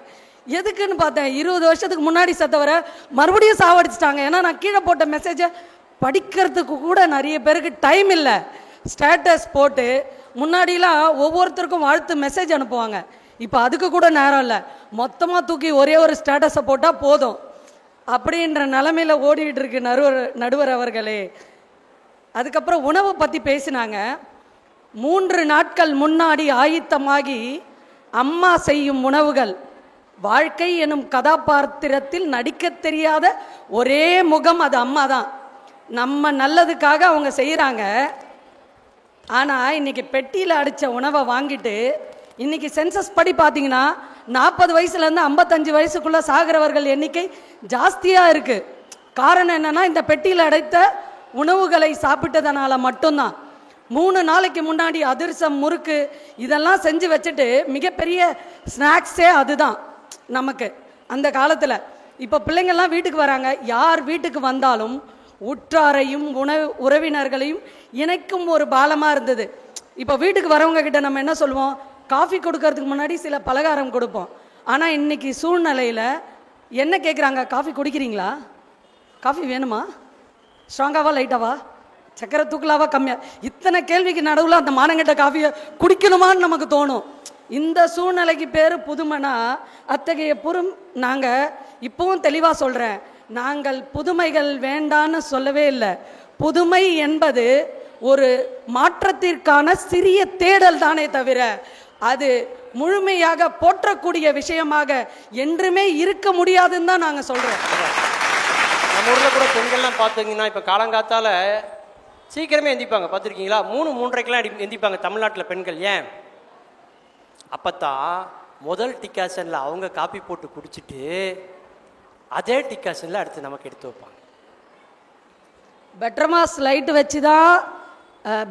எதுக்குன்னு பார்த்தேன், 20 வருஷத்துக்கு முன்னாடி செத்தவரை மறுபடியும் சாவடிச்சிட்டாங்க. ஏன்னா நான் கீழே போட்ட மெசேஜை படிக்கிறதுக்கு கூட நிறைய பேருக்கு டைம் இல்லை. ஸ்டேட்டஸ் போட்டு முன்னாடிலாம் ஒவ்வொருத்தருக்கும் வாழ்த்து மெசேஜ் அனுப்புவாங்க, இப்போ அதுக்கு கூட நேரம் இல்லை. மொத்தமாக தூக்கி ஒரே ஒரு ஸ்டேட்டஸை போட்டால் போதும் அப்படின்ற நிலமையில் ஓடிட்டு இருக்கு நடுவர் அவர்களே. அதுக்கப்புறம் உணவை பற்றி பேசினாங்க. 3 நாட்கள் முன்னாடி ஆயத்தமாகி அம்மா செய்யும் உணவுகள். வாழ்க்கை எனும் கதாபாத்திரத்தில் நடிக்க தெரியாத ஒரே முகம் அது அம்மா தான். நம்ம நல்லதுக்காக அவங்க செய்கிறாங்க. ஆனால் இன்றைக்கி பெட்டியில் அடித்த உணவை வாங்கிட்டு, இன்றைக்கி சென்சஸ் படி பார்த்தீங்கன்னா 40 வயசுலேருந்து 55 வயசுக்குள்ளே சாகிறவர்கள் எண்ணிக்கை ஜாஸ்தியாக இருக்குது. காரணம் என்னென்னா, இந்த பெட்டியில் அடைத்த உணவுகளை சாப்பிட்டதனால மட்டும்தான். 3 நாளைக்கு முன்னாடி அதிரசம் முறுக்கு இதெல்லாம் செஞ்சு வச்சுட்டு மிகப்பெரிய ஸ்நாக்ஸே அதுதான் நமக்கு அந்த காலத்தில். இப்போ பிள்ளைங்கள்லாம் வீட்டுக்கு வராங்க, யார் வீட்டுக்கு வந்தாலும் உற்றாரையும் உறவினர்களையும் இணைக்கும் ஒரு பாலமாக இருந்தது. இப்போ வீட்டுக்கு வரவங்க கிட்ட நம்ம என்ன சொல்லுவோம், காஃபி கொடுக்கறதுக்கு முன்னாடி சில பலகாரம் கொடுப்போம். ஆனால் இன்னைக்கு சூழ்நிலையில் என்ன கேட்குறாங்க, காஃபி குடிக்கிறீங்களா, காஃபி வேணுமா, ஸ்ட்ராங்காவா லைட்டாவா, சக்கரை தூக்கலாவா கம்மியா, இத்தனை கேள்விக்கு நடுவில் அந்த மானங்கிட்ட காஃபியை குடிக்கணுமான்னு நமக்கு தோணும். இந்த சூழ்நிலைக்கு பேர் புதுமைனா அத்தகைய நாங்கள் இப்பவும் தெளிவாக சொல்கிறேன், நாங்கள் புதுமைகள் வேண்டான்னு சொல்லவே இல்லை. புதுமை என்பது ஒரு மாற்றத்திற்கான சிறிய தேடல் தானே தவிர அது முழுமையாக போற்றக்கூடிய விஷயமாக என்றுமே இருக்க முடியாதுன்னு தான் நாங்கள் சொல்கிறோம். நம்ம ஊரில் கூட பெண்கள்லாம் பார்த்தீங்கன்னா இப்போ காலங்காத்தால சீக்கிரமே எந்திப்பாங்க, பார்த்துருக்கீங்களா? 3-3:30க்கெல்லாம் எந்திப்பாங்க தமிழ்நாட்டில் பெண்கள். ஏன்? அப்போத்தான் முதல் டிகாஷனில் அவங்க காப்பி போட்டு குடிச்சிட்டு அதே டிகாஷனில் அடுத்து நமக்கு எடுத்து வைப்பாங்க. பெட்டர்மாஸ் லைட்டு வச்சு தான்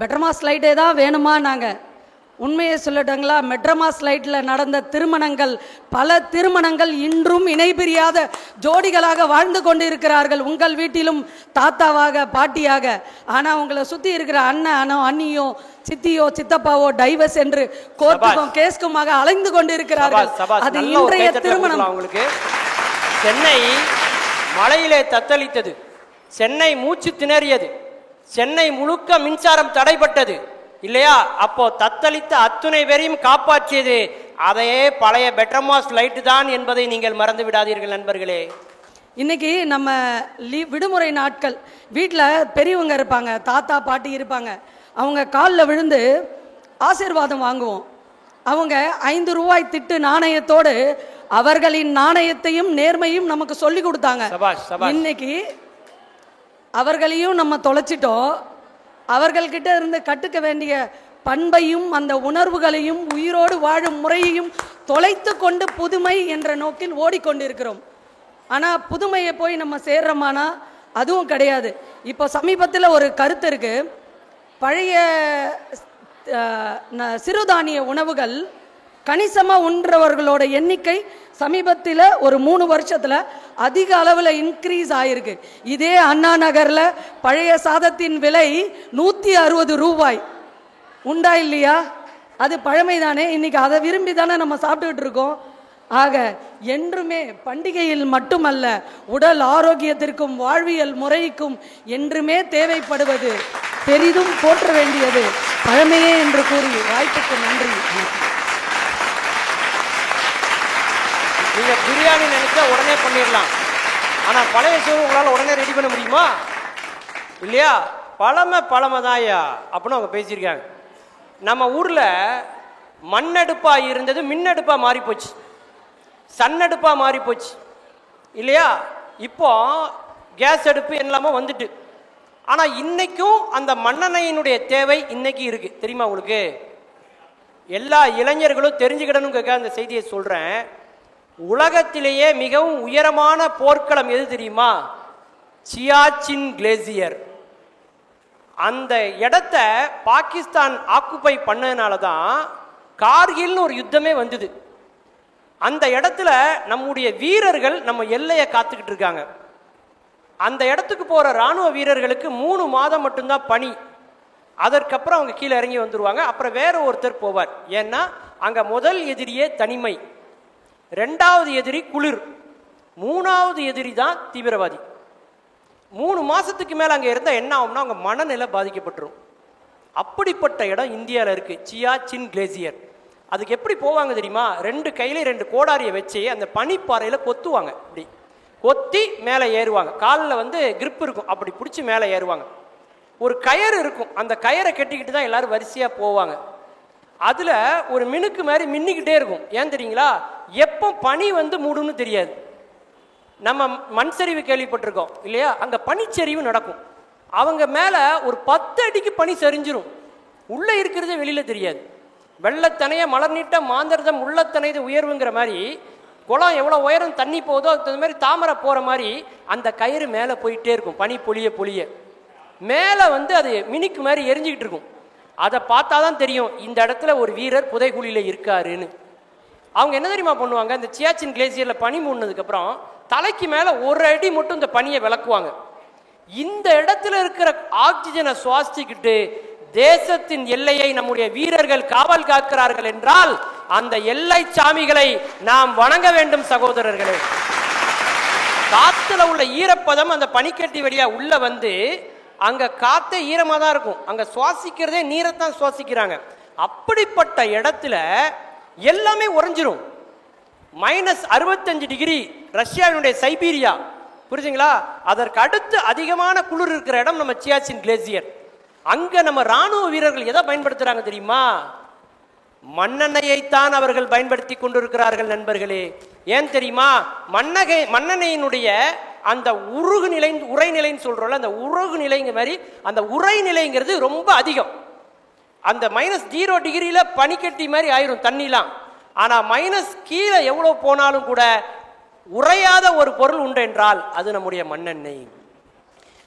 பெட்டர்மாஸ் லைட்டே தான் வேணுமா? நாங்கள் உண்மையை சொல்லட்டுங்களா, மெட்ரமாஸ் லைட்டில் நடந்த திருமணங்கள், பல திருமணங்கள் இன்றும் இணைபிரியாத ஜோடிகளாக வாழ்ந்து கொண்டு இருக்கிறார்கள். உங்கள் வீட்டிலும் தாத்தாவாக பாட்டியாக. ஆனால் உங்களை சுற்றி இருக்கிற அண்ணனோ அண்ணியோ சித்தியோ சித்தப்பாவோ டைவர்ஸ் என்று கோர்ட்டுக்கும் கேஸ்க்குமாக அலைந்து கொண்டு இருக்கிறார்கள். அது இன்றைய திருமணம். உங்களுக்கு சென்னை மழையிலே தத்தளித்தது, சென்னை மூச்சு திணறியது, சென்னை முழுக்க மின்சாரம் தடைப்பட்டது இல்லையா? அப்போ தத்தளித்த அத்துணை பேரையும் காப்பாற்றியது அதையே பழைய பெட்டர்மாஸ் லைட்டு தான் என்பதை நீங்கள் மறந்து விடாதீர்கள் நண்பர்களே. இன்னைக்கு நம்ம விடுமுறை நாட்கள், வீட்டில் பெரியவங்க இருப்பாங்க, தாத்தா பாட்டி இருப்பாங்க, அவங்க காலில் விழுந்து ஆசீர்வாதம் வாங்குவோம். அவங்க 5 ரூபாய் திட்டு நாணயத்தோடு அவர்களின் நாணயத்தையும் நேர்மையும் நமக்கு சொல்லி கொடுத்தாங்க. இன்னைக்கு அவர்களையும் நம்ம தொலைச்சிட்டோம். அவர்கள்கிட்ட இருந்து கற்றுக்க வேண்டிய பண்பையும் அந்த உணர்வுகளையும் உயிரோடு வாழும் முறையையும் தொலைத்து கொண்டு புதுமை என்ற நோக்கில் ஓடிக்கொண்டிருக்கிறோம். ஆனால் புதுமையை போய் நம்ம சேர்றோமானா அதுவும் கிடையாது. இப்போ சமீபத்தில் ஒரு கருத்து இருக்கு, பழைய சிறுதானிய உணவுகள் கணிசமாக உண்றவர்களோட எண்ணிக்கை சமீபத்தில் ஒரு 3 வருஷத்தில் அதிக அளவில் இன்க்ரீஸ் ஆகிருக்கு. இதே அண்ணா நகரில் பழைய சாதத்தின் விலை 160 ரூபாய். உண்டா இல்லையா? அது பழமைதானே. இன்னைக்கு அதை விரும்பி தானே நம்ம சாப்பிட்டுக்கிட்டு இருக்கோம். ஆக என்றுமே பண்டிகையில் மட்டுமல்ல, உடல் ஆரோக்கியத்திற்கும் வாழ்வியல் முறைக்கும் என்றுமே தேவைப்படுவது பெரிதும் போற்ற வேண்டியது பழமையே என்று கூறி வாய்ப்புக்கு நன்றி. நீங்க பிரியாணி நினைச்சா உடனே பண்ணிடலாம். ஆனா பழைய சோறு உங்களால உடனே ரெடி பண்ண முடியுமா? இல்லையா? பழமை தான்யா அப்படின்னு அவங்க பேசியிருக்காங்க. நம்ம ஊர்ல மண்ணடுப்பா இருந்தது மின்னடுப்பா மாறி போச்சு, சன்னடுப்பா மாறி போச்சு இல்லையா? இப்போ கேஸ் அடுப்பு எல்லாமே வந்துட்டு. ஆனா இன்னைக்கும் அந்த மண்ணெண்ணெயினுடைய தேவை இன்னைக்கு இருக்கு. தெரியுமா உங்களுக்கு? எல்லா இளைஞர்களும் தெரிஞ்சுக்கிடணும் அந்த செய்தியை சொல்றேன். உலகத்திலேயே மிகவும் உயரமான போர்க்களம் எது தெரியுமா? சியாச்சின் கிளேசியர். அந்த இடத்த பாகிஸ்தான் ஆக்குப்பை பண்ணதுனால தான் கார்கில்னு ஒரு யுத்தமே வந்தது. அந்த இடத்துல நம்முடைய வீரர்கள் நம்ம எல்லையை காத்துக்கிட்டு இருக்காங்க. அந்த இடத்துக்கு போற ராணுவ வீரர்களுக்கு 3 மாதம் மட்டும்தான் பணி. அதற்கப்புறம் அவங்க கீழே இறங்கி வந்துருவாங்க. அப்புறம் வேற ஒருத்தர் போவார். ஏன்னா அங்க முதல் எதிரியே தனிமை, 2வது எதிரி குளிர், 3வது எதிரி தான் தீவிரவாதி. 3 மாசத்துக்கு மேல அங்க இருந்தா என்ன ஆகும்னா அவங்க மனநிலை பாதிக்கப்பட்டுரும். அப்படிப்பட்ட இடம் இந்தியாவில் இருக்கு, சியாச்சின் கிளேசியர். அதுக்கு எப்படி போவாங்க தெரியுமா? 2 கையில 2 கோடாரியை வச்சு அந்த பனிப்பாறையில கொத்துவாங்க. இப்படி கொத்தி மேலே ஏறுவாங்க. காலில் கிரிப் இருக்கும், அப்படி பிடிச்சி மேலே ஏறுவாங்க. ஒரு கயறு இருக்கும், அந்த கயரை கட்டிக்கிட்டு தான் எல்லாரும் வரிசையாக போவாங்க. அதில் ஒரு மினுக்கு மாதிரி மின்னிக்கிட்டே இருக்கும். ஏன் தெரியுங்களா? எப்போ பனி மூடுன்னு தெரியாது. நம்ம மண் சரிவு கேள்விப்பட்டிருக்கோம் இல்லையா? அங்கே பனிச்சரிவு நடக்கும். அவங்க மேலே ஒரு 10 அடிக்கு பனி சரிஞ்சிரும். உள்ளே இருக்கிறதே வெளியில் தெரியாது. வெள்ளத்தனைய மலர் நீட்ட மாந்தர்தம் உள்ளத்தனைது உயர்வுங்கிற மாதிரி குளம் எவ்வளோ உயரம் தண்ணி போதோ அது மாதிரி தாமரை போகிற மாதிரி அந்த கயிறு மேலே போயிட்டே இருக்கும். பனி பொழிய பொழிய மேலே அது மினிக்கு மாதிரி எரிஞ்சிக்கிட்டு இருக்கும். அதை பார்த்தா தான் தெரியும் இந்த இடத்துல ஒரு வீரர் புதைகுழியில் இருக்காருன்னு. அவங்க என்ன தெரியுமா பண்ணுவாங்க? இந்த சியாச்சின் கிளேசியரில் பனி மூடினதுக்கப்புறம் தலைக்கு மேலே 1 அடி மட்டும் இந்த பனியை விளக்குவாங்க. இந்த இடத்துல இருக்கிற ஆக்சிஜனை சுவாசிச்சுக்கிட்டு தேசத்தின் எல்லையை நம்முடைய வீரர்கள் காவல் காக்கிறார்கள் என்றால் அந்த எல்லை சாமிகளை நாம் வணங்க வேண்டும் சகோதரர்களே. காத்துல உள்ள ஈரப்பதம் அந்த பனிக்கட்டி வழியா உள்ள அங்க காத்தே ஈரமா தான் இருக்கும். அங்க சுவாசிக்கிறதே நீரைத்தான் சுவாசிக்கிறாங்க. அப்படிப்பட்ட இடத்துல எல்லாமே உறைஞ்சிரும். -65 டிகிரி ரஷ்யாவினுடைய சைபீரியா, புரிஞ்சுங்களா? அதற்கு அடுத்து அதிகமான குளிர் இருக்கிற இடம் நம்ம சியாச்சின் கிளேசியர். அங்க நம்ம ராணுவ வீரர்கள் எதை பயன்படுத்துறாங்க தெரியுமா? மண்ணெண்ணெயைத்தான் அவர்கள் பயன்படுத்தி கொண்டிருக்கிறார்கள் நண்பர்களே. ஏன் தெரியுமா? மண்ணெண்ணெயினுடைய அந்த உருகு நிலை, உரைநிலைன்னு சொல்றோம்ல, அந்த உருகு நிலைங்க மாதிரி அந்த உரைநிலைங்கிறது ரொம்ப அதிகம். அந்த -0 டிகிரியில பனிக்கட்டி மாதிரி ஆயிரும் தண்ணிலாம். ஆனா மைனஸ் கீழே எவ்வளவு போனாலும் கூட உறையாத ஒரு பொருள் உண்டு என்றால் அது நம்முடைய மண்ணெண்ணெய்.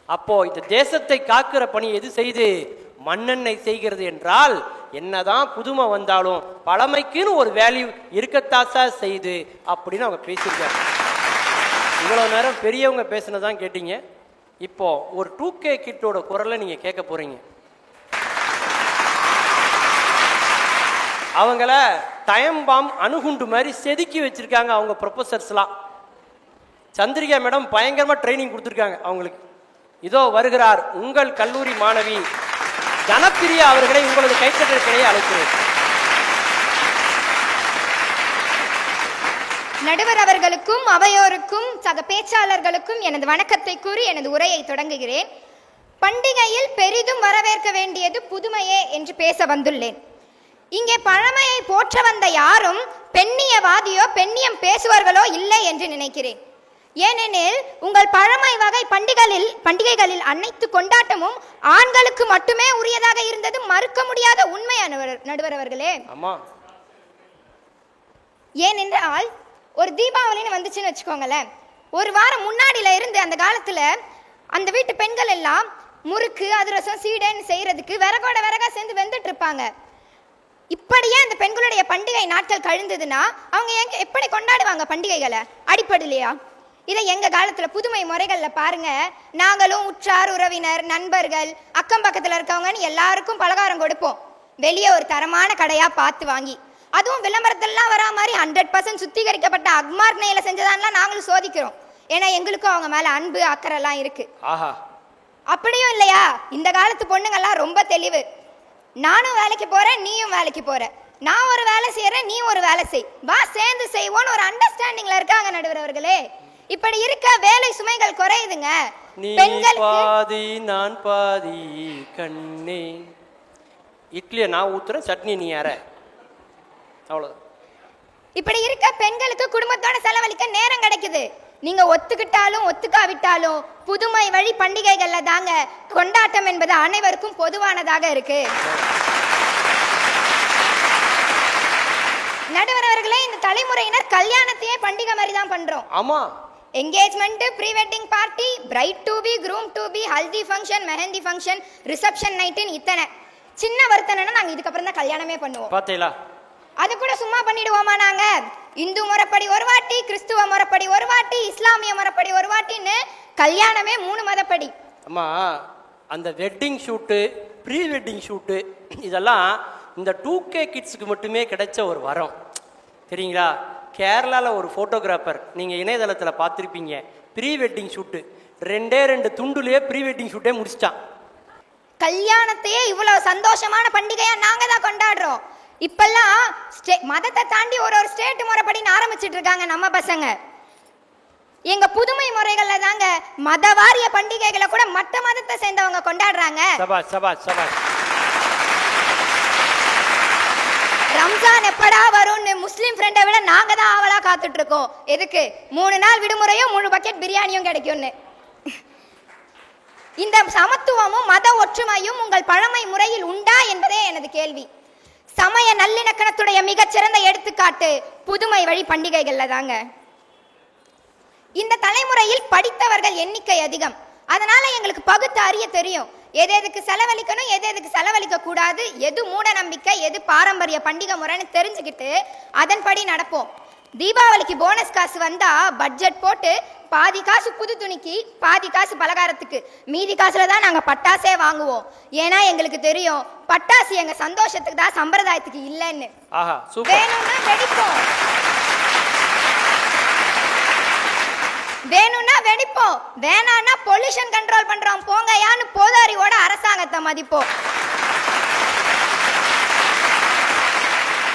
அப்போ இந்த தேசத்தை காக்கிற பணி எது செய்து? மண்ணெண்ணெய் செய்கிறது என்றால் என்னதான் புதுமை வந்தாலும் பழமைக்குன்னு ஒரு வேல்யூ இருக்கத்தாசா செய்து அப்படின்னு அவங்க பேசியிருக்காங்க. இவ்வளவு நேரம் பெரியவங்க பேசினதான் கேட்டீங்க. இப்போ ஒரு 2K கிட்டோட குரலை நீங்க கேட்க போறீங்க. அவங்கள டைம் பாம் அணுகுண்டு மாதிரி செதுக்கி வச்சிருக்காங்க அவங்க ப்ரொஃபசர்ஸ்லாம். சந்திரிகா மேடம் பயங்கரமா ட்ரைனிங் கொடுத்துருக்காங்க அவங்களுக்கு. இதோ வருகிறார் உங்கள் கல்லூரி மாணவி ஜனப்பிரியா அவர்களை உங்களது கைத்தட்டலுக்கிடையே அழைக்கிறேன். நடுவர் அவர்களுக்கும் அவையோருக்கும் சக பேச்சாளர்களுக்கும் எனது வணக்கத்தை கூறி எனது உரையை தொடங்குகிறேன். பண்டிகையில் பெரிதும் வரவேற்க வேண்டியது புதுமையே என்று பேச வந்துள்ளேன். இங்கே பழமையை போற்ற வந்த யாரும் பெண்ணியவாதியோ பெண்ணியம் பேசுவார்களோ இல்லை என்று நினைக்கிறேன். ஏனெனில் உங்கள் பழமை வகை பண்டிகைகளில் அனைத்து கொண்டாட்டமும் ஆண்களுக்கு மட்டுமே உரியதாக இருந்தது மறுக்க முடியாத உண்மை நடுவர் அவர்களே. ஏனென்றால் ஒரு தீபாவளின்னு வந்துச்சுன்னு வச்சுக்கோங்களேன், ஒரு வாரம் முன்னாடியில இருந்து அந்த காலத்துல அந்த வீட்டு பெண்கள் எல்லாம் முறுக்கு அதிரசம் சீடைன்னு செய்யறதுக்கு விறகா சேர்ந்து வெந்துட்டு இருப்பாங்க. இப்படியே அந்த பெண்களுடைய பண்டிகை நாட்கள் கழிந்ததுன்னா அவங்க எப்படி கொண்டாடுவாங்க பண்டிகைகளை? அடிப்படையிலையா? இதை எங்க காலத்துல புதுமை முறைகள்ல பாருங்க, நாங்களும் உற்றார் உறவினர் நண்பர்கள் அக்கம் பக்கத்துல இருக்கவங்கன்னு எல்லாருக்கும் பலகாரம் கொடுப்போம். வெளியே ஒரு தரமான கடையா பார்த்து வாங்கி, அதுவும் விளம்பரத்திலாம் வரா மாதிரி 100% சுத்திகரிக்கப்பட்ட அக்மார்க் நெய்ல செஞ்சதான்லாம் நாங்களும் சோதிக்கிறோம். ஏன்னா எங்களுக்கும் அவங்க மேல அன்பு அக்கறைலாம் இருக்கு. அப்படியும் இல்லையா? இந்த காலத்து பொண்ணுங்கெல்லாம் ரொம்ப தெளிவு. நானும் வேலைக்கு போறேன், நீயும் வேலைக்கு போற, நான் ஒரு வேலை செய்யறேன், நீ ஒரு வேலை செய், வா சேர்ந்து செய்வோன்னு ஒரு அண்டர்ஸ்டாண்டிங்ல இருக்காங்க நடுவர் அவர்களே. இப்படி இருக்க வேலை சுமைகள் குறையுதுங்க. பாதி நான் பாதி கண்ணே, இட்லியை நான் ஊத்துறேன், சட்னி நீ அற, அவ்வளவு. இப்படி இருக்க பெண்களுக்கு குடும்பத்தோட செலவழிக்க நேரம் கிடைக்குது. நீங்க ஒத்துக்கிட்டாலும் ஒத்துக்காவிட்டாலும் புதுமை வழி பண்டிகைகள்ல தாங்க கொண்டாட்டம் என்பது அனைவருக்கும் பொதுவானதாக இருக்கு. நடுவர் அவர்களே, இந்த தலைமுறையினர் கல்யாணத்தையே பண்டிகை மாதிரி தான் பண்றோம். ஆமா, engagement, pre wedding party, bride to be, groom to be, haldi function, mehndi function, reception நைட்னு இத்தனை. சின்ன வருத்தம்னா நாங்க இதுக்கப்புறம் தான் கல்யாணமே பண்ணுவோம். பாத்தீங்களா? அது கூட சும்மா பண்ணிடுவோமா? நாங்க இந்து முறைப்படி ஒரு வாட்டி, கிறிஸ்துவ முறைப்படி ஒரு வாட்டி, இஸ்லாமிய முறைப்படி ஒரு வாட்டின்னு கல்யாணமே 3 மதப்படி. அம்மா, அந்த wedding shoot, pre wedding shoot இதெல்லாம் இந்த 2K கிட்ஸுக்கு மட்டுமே கிடைச்ச ஒரு வரம் தெரியுங்களா? கேரளாவில் ஒரு ஃபோட்டோகிராஃபர், நீங்கள் இணையதளத்தில் பார்த்துருப்பீங்க, ப்ரீ வெட்டிங் ஷூட்டு 2 துண்டுலேயே ப்ரீ வெட்டிங் ஷூட்டே முடிச்சிட்டான். கல்யாணத்தையே இவ்வளவு சந்தோஷமான பண்டிகையா நாங்க தான் கொண்டாடுறோம். இப்பெல்லாம் மதத்தை தாண்டி ஒரு ஸ்டேட் முறைப்படின்னு ஆரம்பிச்சிட்டு இருக்காங்க நம்ம பசங்க. எங்க புதுமை முறைகள்ல தாங்க மதவாரிய பண்டிகைகளை கூட மற்ற மதத்தை சேர்ந்தவங்க கொண்டாடுறாங்க. ரம்ஜான் எப்படா வரும்னு முஸ்லீம் ஃப்ரெண்டை விட நாங்க தான் ஆவலா காத்துட்டு இருக்கோம். எதுக்கு? 3 நாள் விடுமுறையும் 3 பக்கெட் பிரியாணியும் கிடைக்கும்னு. இந்த சமத்துவமும் மத ஒற்றுமையும் உங்கள் பழமை முறையில் உண்டா என்பதே எனது கேள்வி. சமய நல்லிணக்கணத்துடைய மிகச்சிறந்த எடுத்துக்காட்டு புதுமை வழி பண்டிகைகள்ல தாங்க. இந்த தலைமுறையில் படித்தவர்கள் எண்ணிக்கை அதிகம். அதனால எங்களுக்கு பகுத்து அறிய தெரியும், எது எதுக்கு செலவழிக்கணும், எது எதுக்கு செலவழிக்க கூடாது, எது மூட நம்பிக்கை, எது பாரம்பரிய பண்டிகை முறைன்னு தெரிஞ்சுக்கிட்டு அதன்படி நடப்போம். தீபாவளிக்கு போனஸ் காசு வந்தா பட்ஜெட் போட்டு பாதி காசு புது துணிக்கு, பாதி காசு பலகாரத்துக்கு, மீதி காசுல தான் நாங்க பட்டாசே வாங்குவோம். ஏன்னா எங்களுக்கு தெரியும் பட்டாசு எங்க சந்தோஷத்துக்கு தான், சம்பிரதாயத்துக்கு இல்லைன்னு. வேணும்னா வெடிப்போம், வேணும்னா வெடிப்போம், வேணான்னா பொல்யூஷன் கண்ட்ரோல் பண்றோம் போங்கயான்னு பொது அறிவோட அரசாங்கத்தை மதிப்போம்.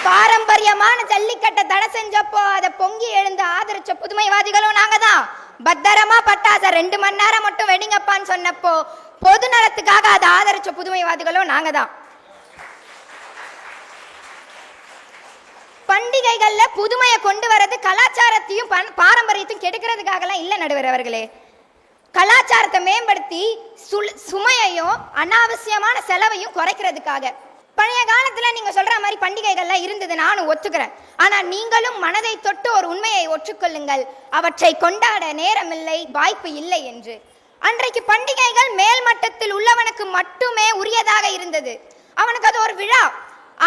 பாரம்பரியமான ஜல்லிக்கட்டை தடை செஞ்சப்போ அதை பொங்கி எழுந்து ஆதரிச்ச புதுமைவாதிகளும் நாங்க தான். பத்திரமா பட்டாச 2 மணி நேரம் மட்டும் வெடிங்கப்பான்னு சொன்னப்போ பொது நலத்துக்காக அதை ஆதரிச்ச புதுமைவாதிகளும் நாங்க தான். பண்டிகைகள்ல புதுமையை கொண்டு வரது கலாச்சாரத்தையும் பாரம்பரியத்தையும் கெடுக்கிறதுக்காகலாம் இல்ல நடுவர் அவர்களே. கலாச்சாரத்தை மேம்படுத்தி சுமையையும் அனாவசியமான செலவையும் குறைக்கிறதுக்காக. பழைய காலத்துல நீங்க சொல்ற மாதிரி பண்டிகைகள்லாம் இருந்தது, நானும் ஒத்துக்கிறேன். ஆனா நீங்களும் மனதை தொட்டு ஒரு உண்மையை ஒற்றுக்கொள்ளுங்கள், அவற்றை கொண்டாட நேரமில்லை, வாய்ப்பு இல்லை என்று. அன்றைக்கு பண்டிகைகள் மேல் மட்டத்தில் உள்ளவனுக்கு மட்டுமே உரியதாக இருந்தது. அவனுக்கு அது ஒரு விழா.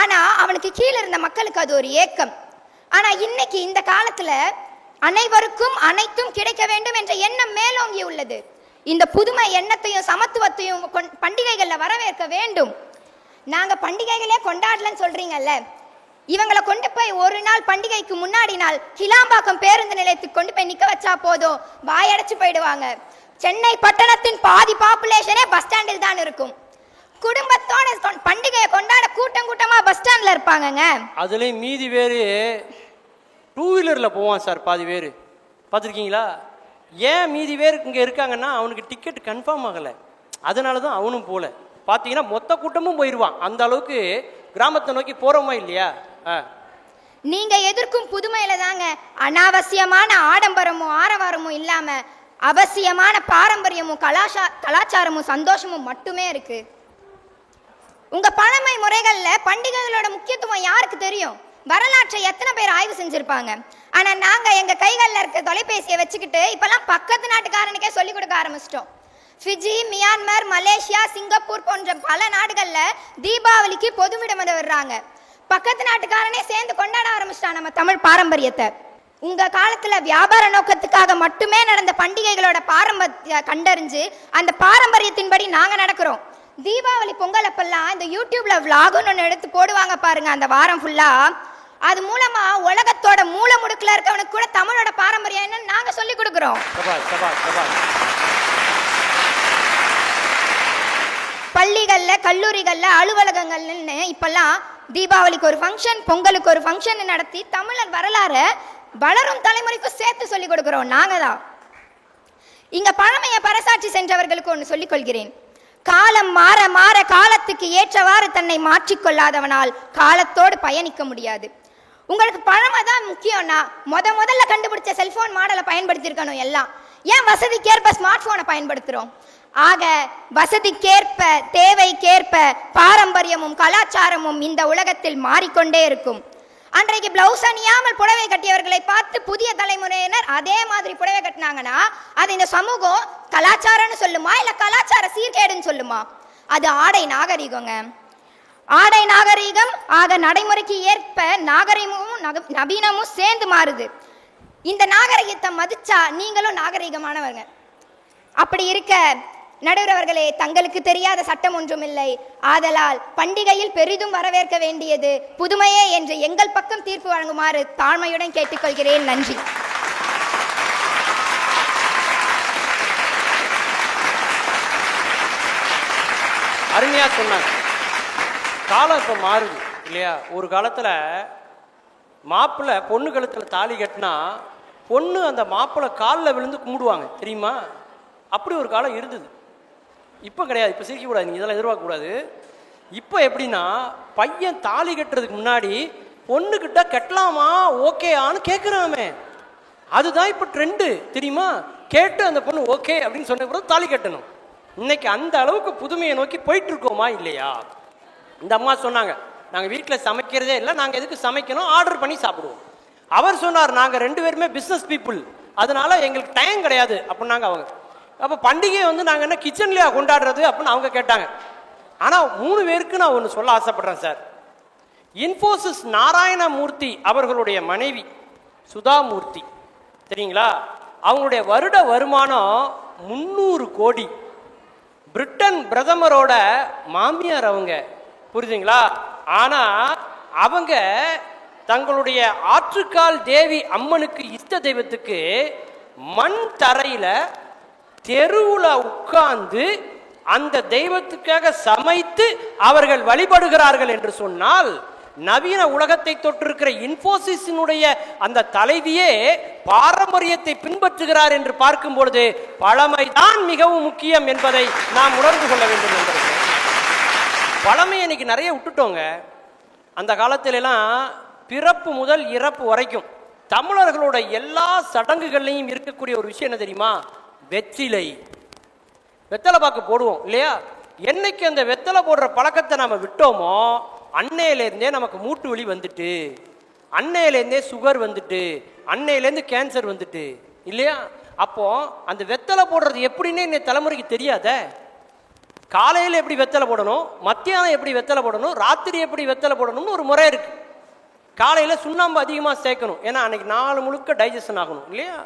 ஆனா அவனுக்கு கீழே இருந்த மக்களுக்கு அது ஒரு ஏக்கம். ஆனா இன்னைக்கு இந்த காலத்துல அனைவருக்கும் அனைத்தும் கிடைக்க வேண்டும் என்ற எண்ணம் மேலோங்கி உள்ளது. இந்த புதுமை எண்ணத்தையும் சமத்துவத்தையும் பண்டிகைகள்ல வரவேற்க வேண்டும். நாங்க பண்டிகைகளே கொண்டாடலன்னு சொல்றீங்கல்ல, இவங்களை கொண்டு போய் ஒரு நாள் பண்டிகைக்கு முன்னாடி நாள் கிளாம்பாக்கம் பேருந்து நிலையத்துக்கு கொண்டு போய் நிக்க வச்சா போதும், வாயடைச்சு போயிடுவாங்க. சென்னை பட்டணத்தின் பாதி பாப்புலேஷனே பஸ் ஸ்டாண்டில் தான் இருக்கும். குடும்பத்தோட பண்டிகையை கொண்டாட கூட்டம் கூட்டமா பஸ் ஸ்டாண்ட்ல இருப்பாங்கங்க. அதுலயும் மீதி பேரு 2 வீலர்ல போவான் சார், பாதி பேரு பார்த்துருக்கீங்களா? ஏன் மீதி பேர் இங்க இருக்காங்கன்னா அவனுக்கு டிக்கெட் கன்ஃபார்ம் ஆகலை, அதனாலதான் அவனும் போல. பார்த்தீங்கன்னா மொத்த கூட்டமும் போயிடுவான். அந்த அளவுக்கு கிராமத்தை நோக்கி போறோமா இல்லையா? நீங்க எதிர்க்கும் புதுமையில தாங்க அனாவசியமான ஆடம்பரமும் ஆரவாரமும் இல்லாம அவசியமான பாரம்பரியமும் கலாச்சாரமும் சந்தோஷமும் மட்டுமே இருக்கு. உங்க பழமை முறைகள்ல பண்டிகைகளோட முக்கியத்துவம் யாருக்கு தெரியும்? வரலாற்றை எத்தனை பேர் ஆய்வு செஞ்சிருப்பாங்க? ஆனா நாங்க எங்க கைகள்ல இருக்க தொலைபேசியை வச்சுக்கிட்டு இப்பெல்லாம் பக்கத்து நாட்டுக்காரனுக்கே சொல்லிக் கொடுக்க ஆரம்பிச்சிட்டோம். ஃபிஜி, மியான்மர், மலேசியா, சிங்கப்பூர் போன்ற பல நாடுகள்ல தீபாவளிக்கு பொது விடுமுறை விடுறாங்க. பக்கத்து நாட்டுக்காரனே சேர்ந்து கொண்டாட ஆரம்பிச்சிட்டான் நம்ம தமிழ் பாரம்பரியத்தை. உங்க காலத்துல வியாபார நோக்கத்துக்காக மட்டுமே நடந்த பண்டிகைகளோட பாரம்பரிய கண்டறிஞ்சு அந்த பாரம்பரியத்தின்படி நாங்க நடக்கிறோம். தீபாவளி பொங்கல் அப்பெல்லாம் இந்த யூடியூப்ல விளாகுன்னு ஒன்று எடுத்து போடுவாங்க பாருங்க, அந்த வாரம் ஃபுல்லா. அது மூலமா உலகத்தோட மூல முடுக்குல இருக்கவனுக்கு கூட தமிழோட பாரம்பரியம் என்னன்னு நாங்க சொல்லி கொடுக்கிறோம். பள்ளிகள்ல, கல்லூரிகள்ல, அலுவலகங்கள்னு இப்பெல்லாம் தீபாவளிக்கு ஒரு ஃபங்க்ஷன், பொங்கலுக்கு ஒரு ஃபங்க்ஷன் நடத்தி தமிழர் வரலாறு வளரும் தலைமுறைக்கும் சேர்த்து சொல்லிக் கொடுக்கிறோம். நாங்க தான் இங்க பழமையை பறைசாற்றி சென்றவர்களுக்கு ஒன்று சொல்லிக் கொள்கிறேன். காலம் மாற மாற காலத்துக்கு ஏற்றவாறு தன்னை மாற்றிக்கொள்ளாதவனால் காலத்தோடு பயணிக்க முடியாது. உங்களுக்கு பழமை தான் முக்கியம்னா முதல்ல கண்டுபிடிச்ச செல்போன் மாடலை பயன்படுத்தியிருக்கணும் எல்லாம். ஏன் வசதிக்கேற்ப ஸ்மார்ட் போனை பயன்படுத்துறோம்? ஆக வசதிக்கேற்ப, தேவைக்கேற்ப பாரம்பரியமும் கலாச்சாரமும் இந்த உலகத்தில் மாறிக்கொண்டே இருக்கும். அன்றைக்கு பிளவுஸ் அணியாமல் புடவை கட்டியவர்களை பார்த்து புதிய தலைமுறையினர் அதே மாதிரி புடவை கட்டினாங்கன்னா அது இந்த சமூகம் கலாச்சாரம்னு சொல்லுமா, இல்ல கலாச்சார சீர்கேடுன்னு சொல்லுமா? அது ஆடை நாகரீகங்க. ஆடை நாகரீகம் ஆக நடைமுறைக்கு ஏற்ப நாகரீகமும் நவீனமும் சேர்ந்து மாறுது. இந்த நாகரீகத்தை மதிச்சா நீங்களும் நாகரீகமானவங்க. அப்படி இருக்க நடுவர்களே, தங்களுக்கு தெரியாத சட்டம் ஒன்றும் இல்லை. ஆதலால் பண்டிகையில் பெரிதும் வரவேற்க வேண்டியது புதுமையே என்று எங்கள் பக்கம் தீர்ப்பு வழங்குமாறு தாழ்மையுடன் கேட்டுக்கொள்கிறேன். நன்றி. அருமையா சொன்னாங்க. காலம் இப்ப மாறுது இல்லையா? ஒரு காலத்துல மாப்பிள்ளை பொண்ணு கழுத்துல தாலி கட்டினா பொண்ணு அந்த மாப்பிள்ளை காலில் விழுந்து கும்பிடுவாங்க, தெரியுமா? அப்படி ஒரு காலம் இருந்தது. இப்போ கிடையாது. இப்போ சிரிக்கக்கூடாது, நீங்கள் இதெல்லாம் எதிர்பார்க்கக்கூடாது. இப்போ எப்படின்னா, பையன் தாலி கட்டுறதுக்கு முன்னாடி பொண்ணுக்கிட்ட கட்டலாமா ஓகேயான்னு கேட்குறாமே. அதுதான் இப்போ ட்ரெண்டு, தெரியுமா? கேட்டு அந்த பொண்ணு ஓகே அப்படின்னு சொன்ன பிறகு தாலி கட்டணும். இன்னைக்கு அந்த அளவுக்கு புதுமையை நோக்கி போயிட்டு இருக்கோமா இல்லையா? இந்த அம்மா சொன்னாங்க, நாங்கள் வீட்டில் சமைக்கிறதே இல்லை, நாங்கள் எதுக்கு சமைக்கணும், ஆர்டர் பண்ணி சாப்பிடுவோம். அவர் சொன்னார், நாங்கள் 2 பேருமே பிஸ்னஸ் பீப்புள், அதனால எங்களுக்கு டைம் கிடையாது அப்படின்னாங்க அவங்க. அப்போ பண்டிகையை நாங்கள் என்ன கிச்சன்லையா கொண்டாடுறது அப்படின்னு அவங்க கேட்டாங்க. ஆனால் 3 பேருக்கு நான் ஒன்று சொல்ல ஆசைப்படுறேன் சார். இன்ஃபோசிஸ் நாராயணமூர்த்தி அவர்களுடைய மனைவி சுதாமூர்த்தி, தெரியுங்களா? அவங்களுடைய வருட வருமானம் 300 கோடி. பிரிட்டன் பிரதமரோட மாமியார் அவங்க, புரியுதுங்களா? ஆனால் அவங்க தங்களுடைய ஆற்றுக்கால் தேவி அம்மனுக்கு இஷ்ட தெய்வத்துக்கு மண் தரையில தெருவுல உட்கார்ந்து அந்த தெய்வத்துக்காக சமைத்து அவர்கள் வழிபடுகிறார்கள் என்று சொன்னால், நவீன உலகத்தை தொற்றிருக்கிற இன்ஃபோசிஸினுடைய அந்த தலைவியே பாரம்பரியத்தை பின்பற்றுகிறார் என்று பார்க்கும் பொழுது பழமைதான் மிகவும் முக்கியம் என்பதை நாம் உணர்ந்து கொள்ள வேண்டும் என்பது. பழமையை இன்னைக்கு நிறைய விட்டுட்டோங்க. அந்த காலத்திலெல்லாம் பிறப்பு முதல் இறப்பு வரைக்கும் தமிழர்களோட எல்லா சடங்குகள்லையும் இருக்கக்கூடிய ஒரு விஷயம் என்ன தெரியுமா? வெற்றிலை, வெத்தலை பாக்கு போடுவோம் இல்லையா? என்னைக்கு அந்த வெத்தலை போடுற பழக்கத்தை நம்ம விட்டோமோ அன்னையிலேருந்தே நமக்கு மூட்டு வலி வந்துட்டு, அன்னையிலேருந்தே சுகர் வந்துட்டு, அன்னையிலேருந்து கேன்சர் வந்துட்டு இல்லையா? அப்போ அந்த வெத்தலை போடுறது எப்படின்னு இன்னைக்கு தலைமுறைக்கு தெரியாத. காலையில் எப்படி வெத்தலை போடணும், மத்தியானம் எப்படி வெத்தலை போடணும், ராத்திரி எப்படி வெத்தலை போடணும்னு ஒரு முறை இருக்கு. காலையில் சுண்ணாம்பு அதிகமாக சேர்க்கணும், ஏன்னா அன்னைக்கு நாள் முழுக்க டைஜஷன் ஆகணும் இல்லையா?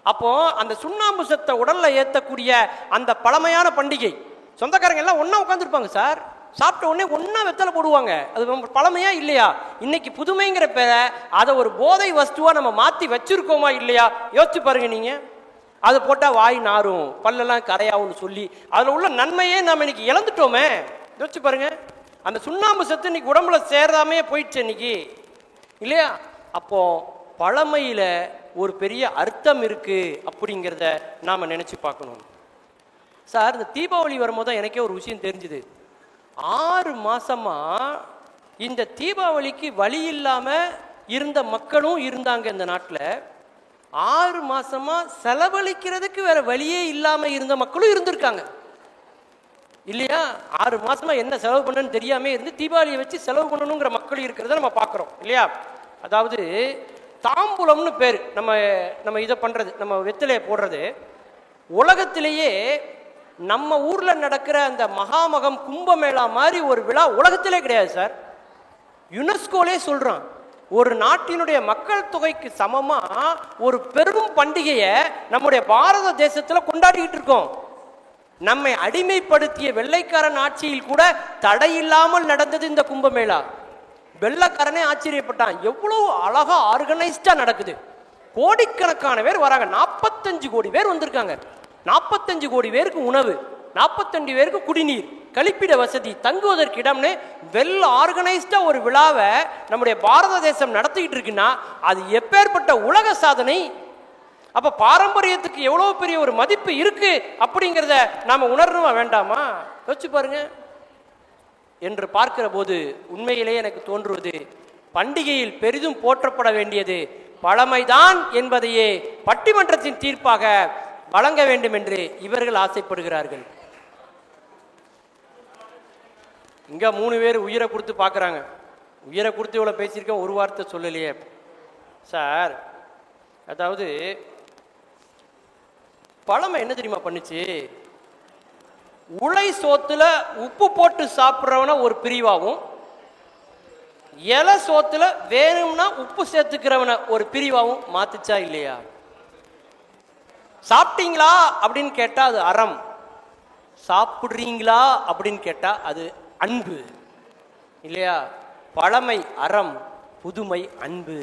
அப்போ அந்த சுண்ணாம்பு சத்தை உடல்ல ஏற்றக்கூடிய அந்த பழமையான பண்டிகை, சொந்தக்காரங்க எல்லாம் ஒன்னா உட்காந்துருப்பாங்க சார், சாப்பிட்ட உடனே ஒன்னா வெத்தலை போடுவாங்க. அது பழமையா இல்லையா? இன்னைக்கு புதுமைங்கிற பேரை அதை ஒரு போதை வஸ்துவா நம்ம மாத்தி வச்சிருக்கோமா இல்லையா? யோசிச்சு பாருங்க நீங்க. அது போட்டா வாய் நாரும், பல்லெல்லாம் கரையாகும்னு சொல்லி அதுல உள்ள நன்மையே நம்ம இன்னைக்கு இழந்துட்டோமே. யோசிச்சு பாருங்க. அந்த சுண்ணாம்பு சத்து இன்னைக்கு உடம்புல சேராமே போயிடுச்சு இன்னைக்கு இல்லையா? அப்போ பழமையில ஒரு பெரிய அர்த்தம் இருக்கு அப்படிங்கிறத நாம நினைச்சு பார்க்கணும் சார். இந்த தீபாவளி வரும்போது தான் எனக்கே ஒரு விஷயம் தெரிஞ்சுது. 6 மாசமா இந்த தீபாவளிக்கு வழி இல்லாம இருந்த மக்களும் இருந்தாங்க இந்த நாட்டில். 6 மாசமா செலவழிக்கிறதுக்கு வேற வழியே இல்லாம இருந்த மக்களும் இருந்திருக்காங்க இல்லையா? 6 மாசமா என்ன செலவு பண்ணணும்னு தெரியாம இருந்து தீபாவளியை வச்சு செலவு பண்ணணுங்கிற மக்கள் இருக்கிறத நம்ம பார்க்கிறோம் இல்லையா? அதாவது தாம்பூலம்னு பேர் நம்ம இதை பண்றது, நம்ம வெத்திலையை போடுறது. உலகத்திலேயே நம்ம ஊர்ல நடக்கிற அந்த மகாமகம் கும்பமேளா மாதிரி ஒரு விழா உலகத்திலே கிடையாது சார். யுனெஸ்கோலே சொல்றான், ஒரு நாட்டினுடைய மக்கள் தொகைக்கு சமமா ஒரு பெரும் பண்டிகையை நம்முடைய பாரத தேசத்துல கொண்டாடிட்டு இருக்கோம். நம்மை அடிமைப்படுத்திய வெள்ளைக்காரன் ஆட்சியில் கூட தடையில்லாமல் நடந்தது இந்த கும்பமேளா. வெள்ளைக்காரனே ஆச்சரியப்பட்டான், எவ்வளவு அழகா ஆர்கனைஸ்டா நடக்குது. கோடிக்கணக்கான பேர் வராங்க, 45 கோடி பேர் வந்திருக்காங்க. 45 கோடி பேருக்கு உணவு, 45 பேருக்கு குடிநீர், கழிப்பிட வசதி, தங்குவதற்கு இடம்னு வெல் ஆர்கனைஸ்டா ஒரு விழாவை நம்முடைய பாரத தேசம் நடத்திக்கிட்டு இருக்குன்னா அது எப்பேற்பட்ட உலக சாதனை. அப்ப பாரம்பரியத்துக்கு எவ்வளவு பெரிய ஒரு மதிப்பு இருக்கு அப்படிங்கிறத நாம உணரணுமா வேண்டாமா? யோசிச்சு பாருங்க. என்று பார்க்கிற போது உண்மையிலேயே எனக்கு தோன்றுவது, பண்டிகையில் பெரிதும் போற்றப்பட வேண்டியது பழமைதான் என்பதையே பட்டிமன்றத்தின் தீர்ப்பாக வழங்க வேண்டும் என்று இவர்கள் ஆசைப்படுகிறார்கள். இங்க 3 பேர் உயிரை கொடுத்து பார்க்குறாங்க. உயிரை கொடுத்து இவ்வளோ பேசியிருக்கேன், ஒரு வார்த்தை சொல்லலையே சார். அதாவது பழமை என்ன தெரியுமா பண்ணுச்சு? உலை சோத்துல உப்பு போட்டு சாப்பிட்றவன ஒரு பிரிவாகவும், இலை சோத்துல வேணும்னா உப்பு சேர்த்துக்கிறவன ஒரு பிரிவாகவும் மாத்துச்சா இல்லையா? சாப்பிட்டீங்களா அப்படின்னு கேட்டா அது அறம், சாப்பிடுறீங்களா அப்படின்னு கேட்டா அது அன்பு இல்லையா? பழமை அறம், புதுமை அன்பு.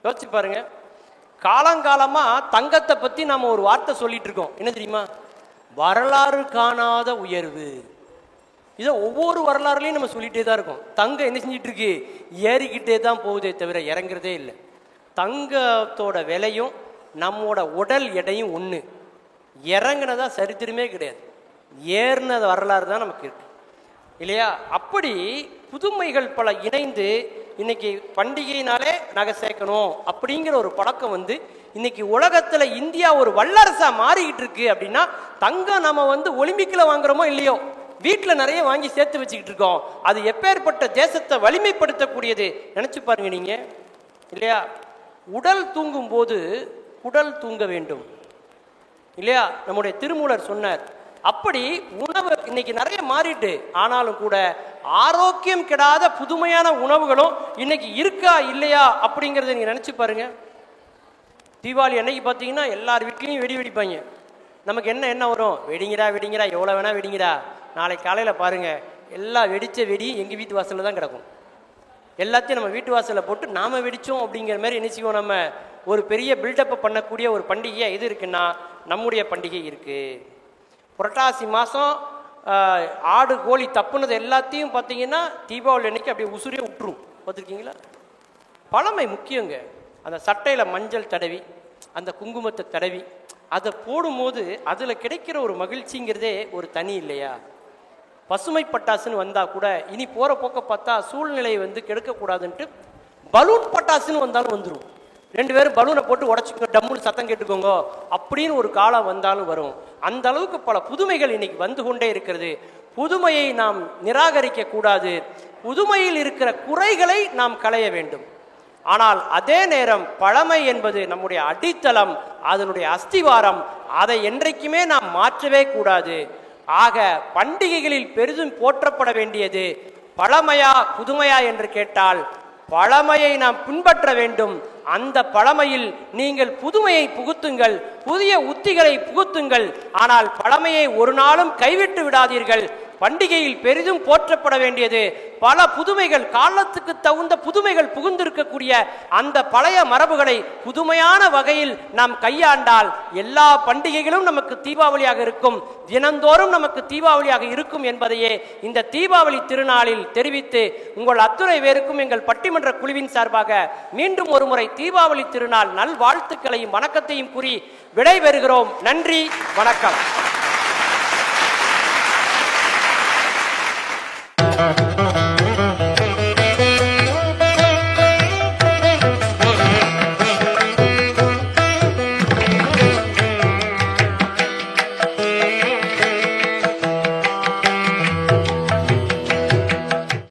யோசிச்சு பாருங்க. காலங்காலமா தங்கத்தை பத்தி நாம ஒரு வார்த்தை சொல்லிட்டு இருக்கோம், என்ன தெரியுமா? வரலாறு காணாத உயர்வு. இதை ஒவ்வொரு வரலாறுலையும் நம்ம சொல்லிட்டே தான் இருக்கோம். தங்கம் என்ன செஞ்சிட்டு இருக்கு? ஏறிக்கிட்டே தான் போகுதே தவிர இறங்குறதே இல்லை. தங்கத்தோட விலையும் நம்மோட உடல் எடையும் ஒன்று. இறங்குனதா சரித்திரமே கிடையாது, ஏறின வரலாறு தான் நமக்கு இருக்கு இல்லையா? அப்படி புதுமைகள் பல இணைந்து இன்னைக்கு பண்டிகையினாலே நகை சேர்க்கணும் அப்படிங்கிற ஒரு பழக்கம் வந்து இன்னைக்கு உலகத்துல இந்தியா ஒரு வல்லரசா மாறிக்கிட்டு இருக்கு. அப்படின்னா தங்கம் நம்ம ஒலிம்பிக்ல வாங்குறோமோ இல்லையோ, வீட்டில் நிறைய வாங்கி சேர்த்து வச்சுக்கிட்டு இருக்கோம். அது எப்பேற்பட்ட தேசத்தை வலிமைப்படுத்தக்கூடியது நினைச்சு பாருங்க நீங்க இல்லையா? உடல் தூங்கும் போது உடல் தூங்க வேண்டும் இல்லையா? நம்முடைய திருமூலர் சொன்னார். அப்படி உணவு இன்னைக்கு நிறைய மாறிட்டு, ஆனாலும் கூட ஆரோக்கியம் கெடாத புதுமையான உணவுகளும் இன்னைக்கு இருக்கா இல்லையா அப்படிங்கிறத நீங்க நினைச்சு பாருங்க. தீபாவளி அன்னைக்கு பார்த்தீங்கன்னா எல்லார் வீட்லையும் வெடி வெடிப்பாங்க. நமக்கு என்ன வரும்? வெடிங்கடா வெடிங்கடா, எவ்வளோ வேணா வெடிங்கடா. நாளைக்கு காலையில் பாருங்க, எல்லா வெடிச்ச வெடி எங்கள் வீட்டு வாசலில் தான் கிடக்கும். எல்லாத்தையும் நம்ம வீட்டு வாசலில் போட்டு நாம வெடித்தோம் அப்படிங்கிற மாதிரி என்ன செய்வோம்? நம்ம ஒரு பெரிய பில்டப்பை பண்ணக்கூடிய ஒரு பண்டிகையா எது இருக்குன்னா நம்முடைய பண்டிகை இருக்கு. புரட்டாசி மாதம் ஆடு கோழி தப்புனது எல்லாத்தையும் பார்த்தீங்கன்னா தீபாவளி அன்னைக்கு அப்படியே உசுரே விட்டுரும். பார்த்துருக்கீங்களா? பழமை முக்கியங்க. அந்த சட்டையில் மஞ்சள் தடவி, அந்த குங்குமத்தை தடவி அதை போடும்போது அதில் கிடைக்கிற ஒரு மகிழ்ச்சிங்கிறதே ஒரு தனி இல்லையா? பசுமை பட்டாசுன்னு வந்தால் கூட இனி போகிற போக்க பார்த்தா சூழ்நிலையை கெடுக்கக்கூடாதுன்ட்டு பலூன் பட்டாசுன்னு வந்தாலும் வந்துடும். 2 பேரும் பலூனை போட்டு உடச்சிக்கோ, டம்முன்னு சத்தம் கேட்டுக்கோங்க அப்படின்னு ஒரு காலம் வந்தாலும் வரும். அந்த அளவுக்கு பல புதுமைகள் இன்னைக்கு வந்து கொண்டே இருக்கிறது. புதுமையை நாம் நிராகரிக்க கூடாது. புதுமையில் இருக்கிற குறைகளை நாம் களைய வேண்டும். ஆனால் அதே நேரம் பழமை என்பது நம்முடைய அடித்தளம், அதனுடைய அஸ்திவாரம். அதை என்றைக்குமே நாம் மாற்றவே கூடாது. ஆக பண்டிகைகளில் பெரிதும் போற்றப்பட வேண்டியது பழமையா புதுமையா என்று கேட்டால் பழமையை நாம் பின்பற்ற வேண்டும். அந்த பழமையில் நீங்கள் புதுமையை புகுத்துங்கள், புதிய உத்திகளை புகுத்துங்கள். ஆனால் பழமையை ஒரு நாளும் கைவிட்டு விடாதீர்கள். பண்டிகையில் பெரிதும் போற்றப்பட வேண்டியது பல புதுமைகள், காலத்துக்கு தகுந்த புதுமைகள் புகுந்திருக்கக்கூடிய அந்த பழைய மரபுகளை புதுமையான வகையில் நாம் கையாண்டால் எல்லா பண்டிகைகளும் நமக்கு தீபாவளியாக இருக்கும், தினந்தோறும் நமக்கு தீபாவளியாக இருக்கும் என்பதையே இந்த தீபாவளி திருநாளில் தெரிவித்து உங்கள் அத்துணை பேருக்கும் எங்கள் பட்டிமன்ற குழுவின் சார்பாக மீண்டும் ஒரு முறை தீபாவளி திருநாள் நல்வாழ்த்துக்களையும் வணக்கத்தையும் கூறி விடைபெறுகிறோம். நன்றி, வணக்கம்.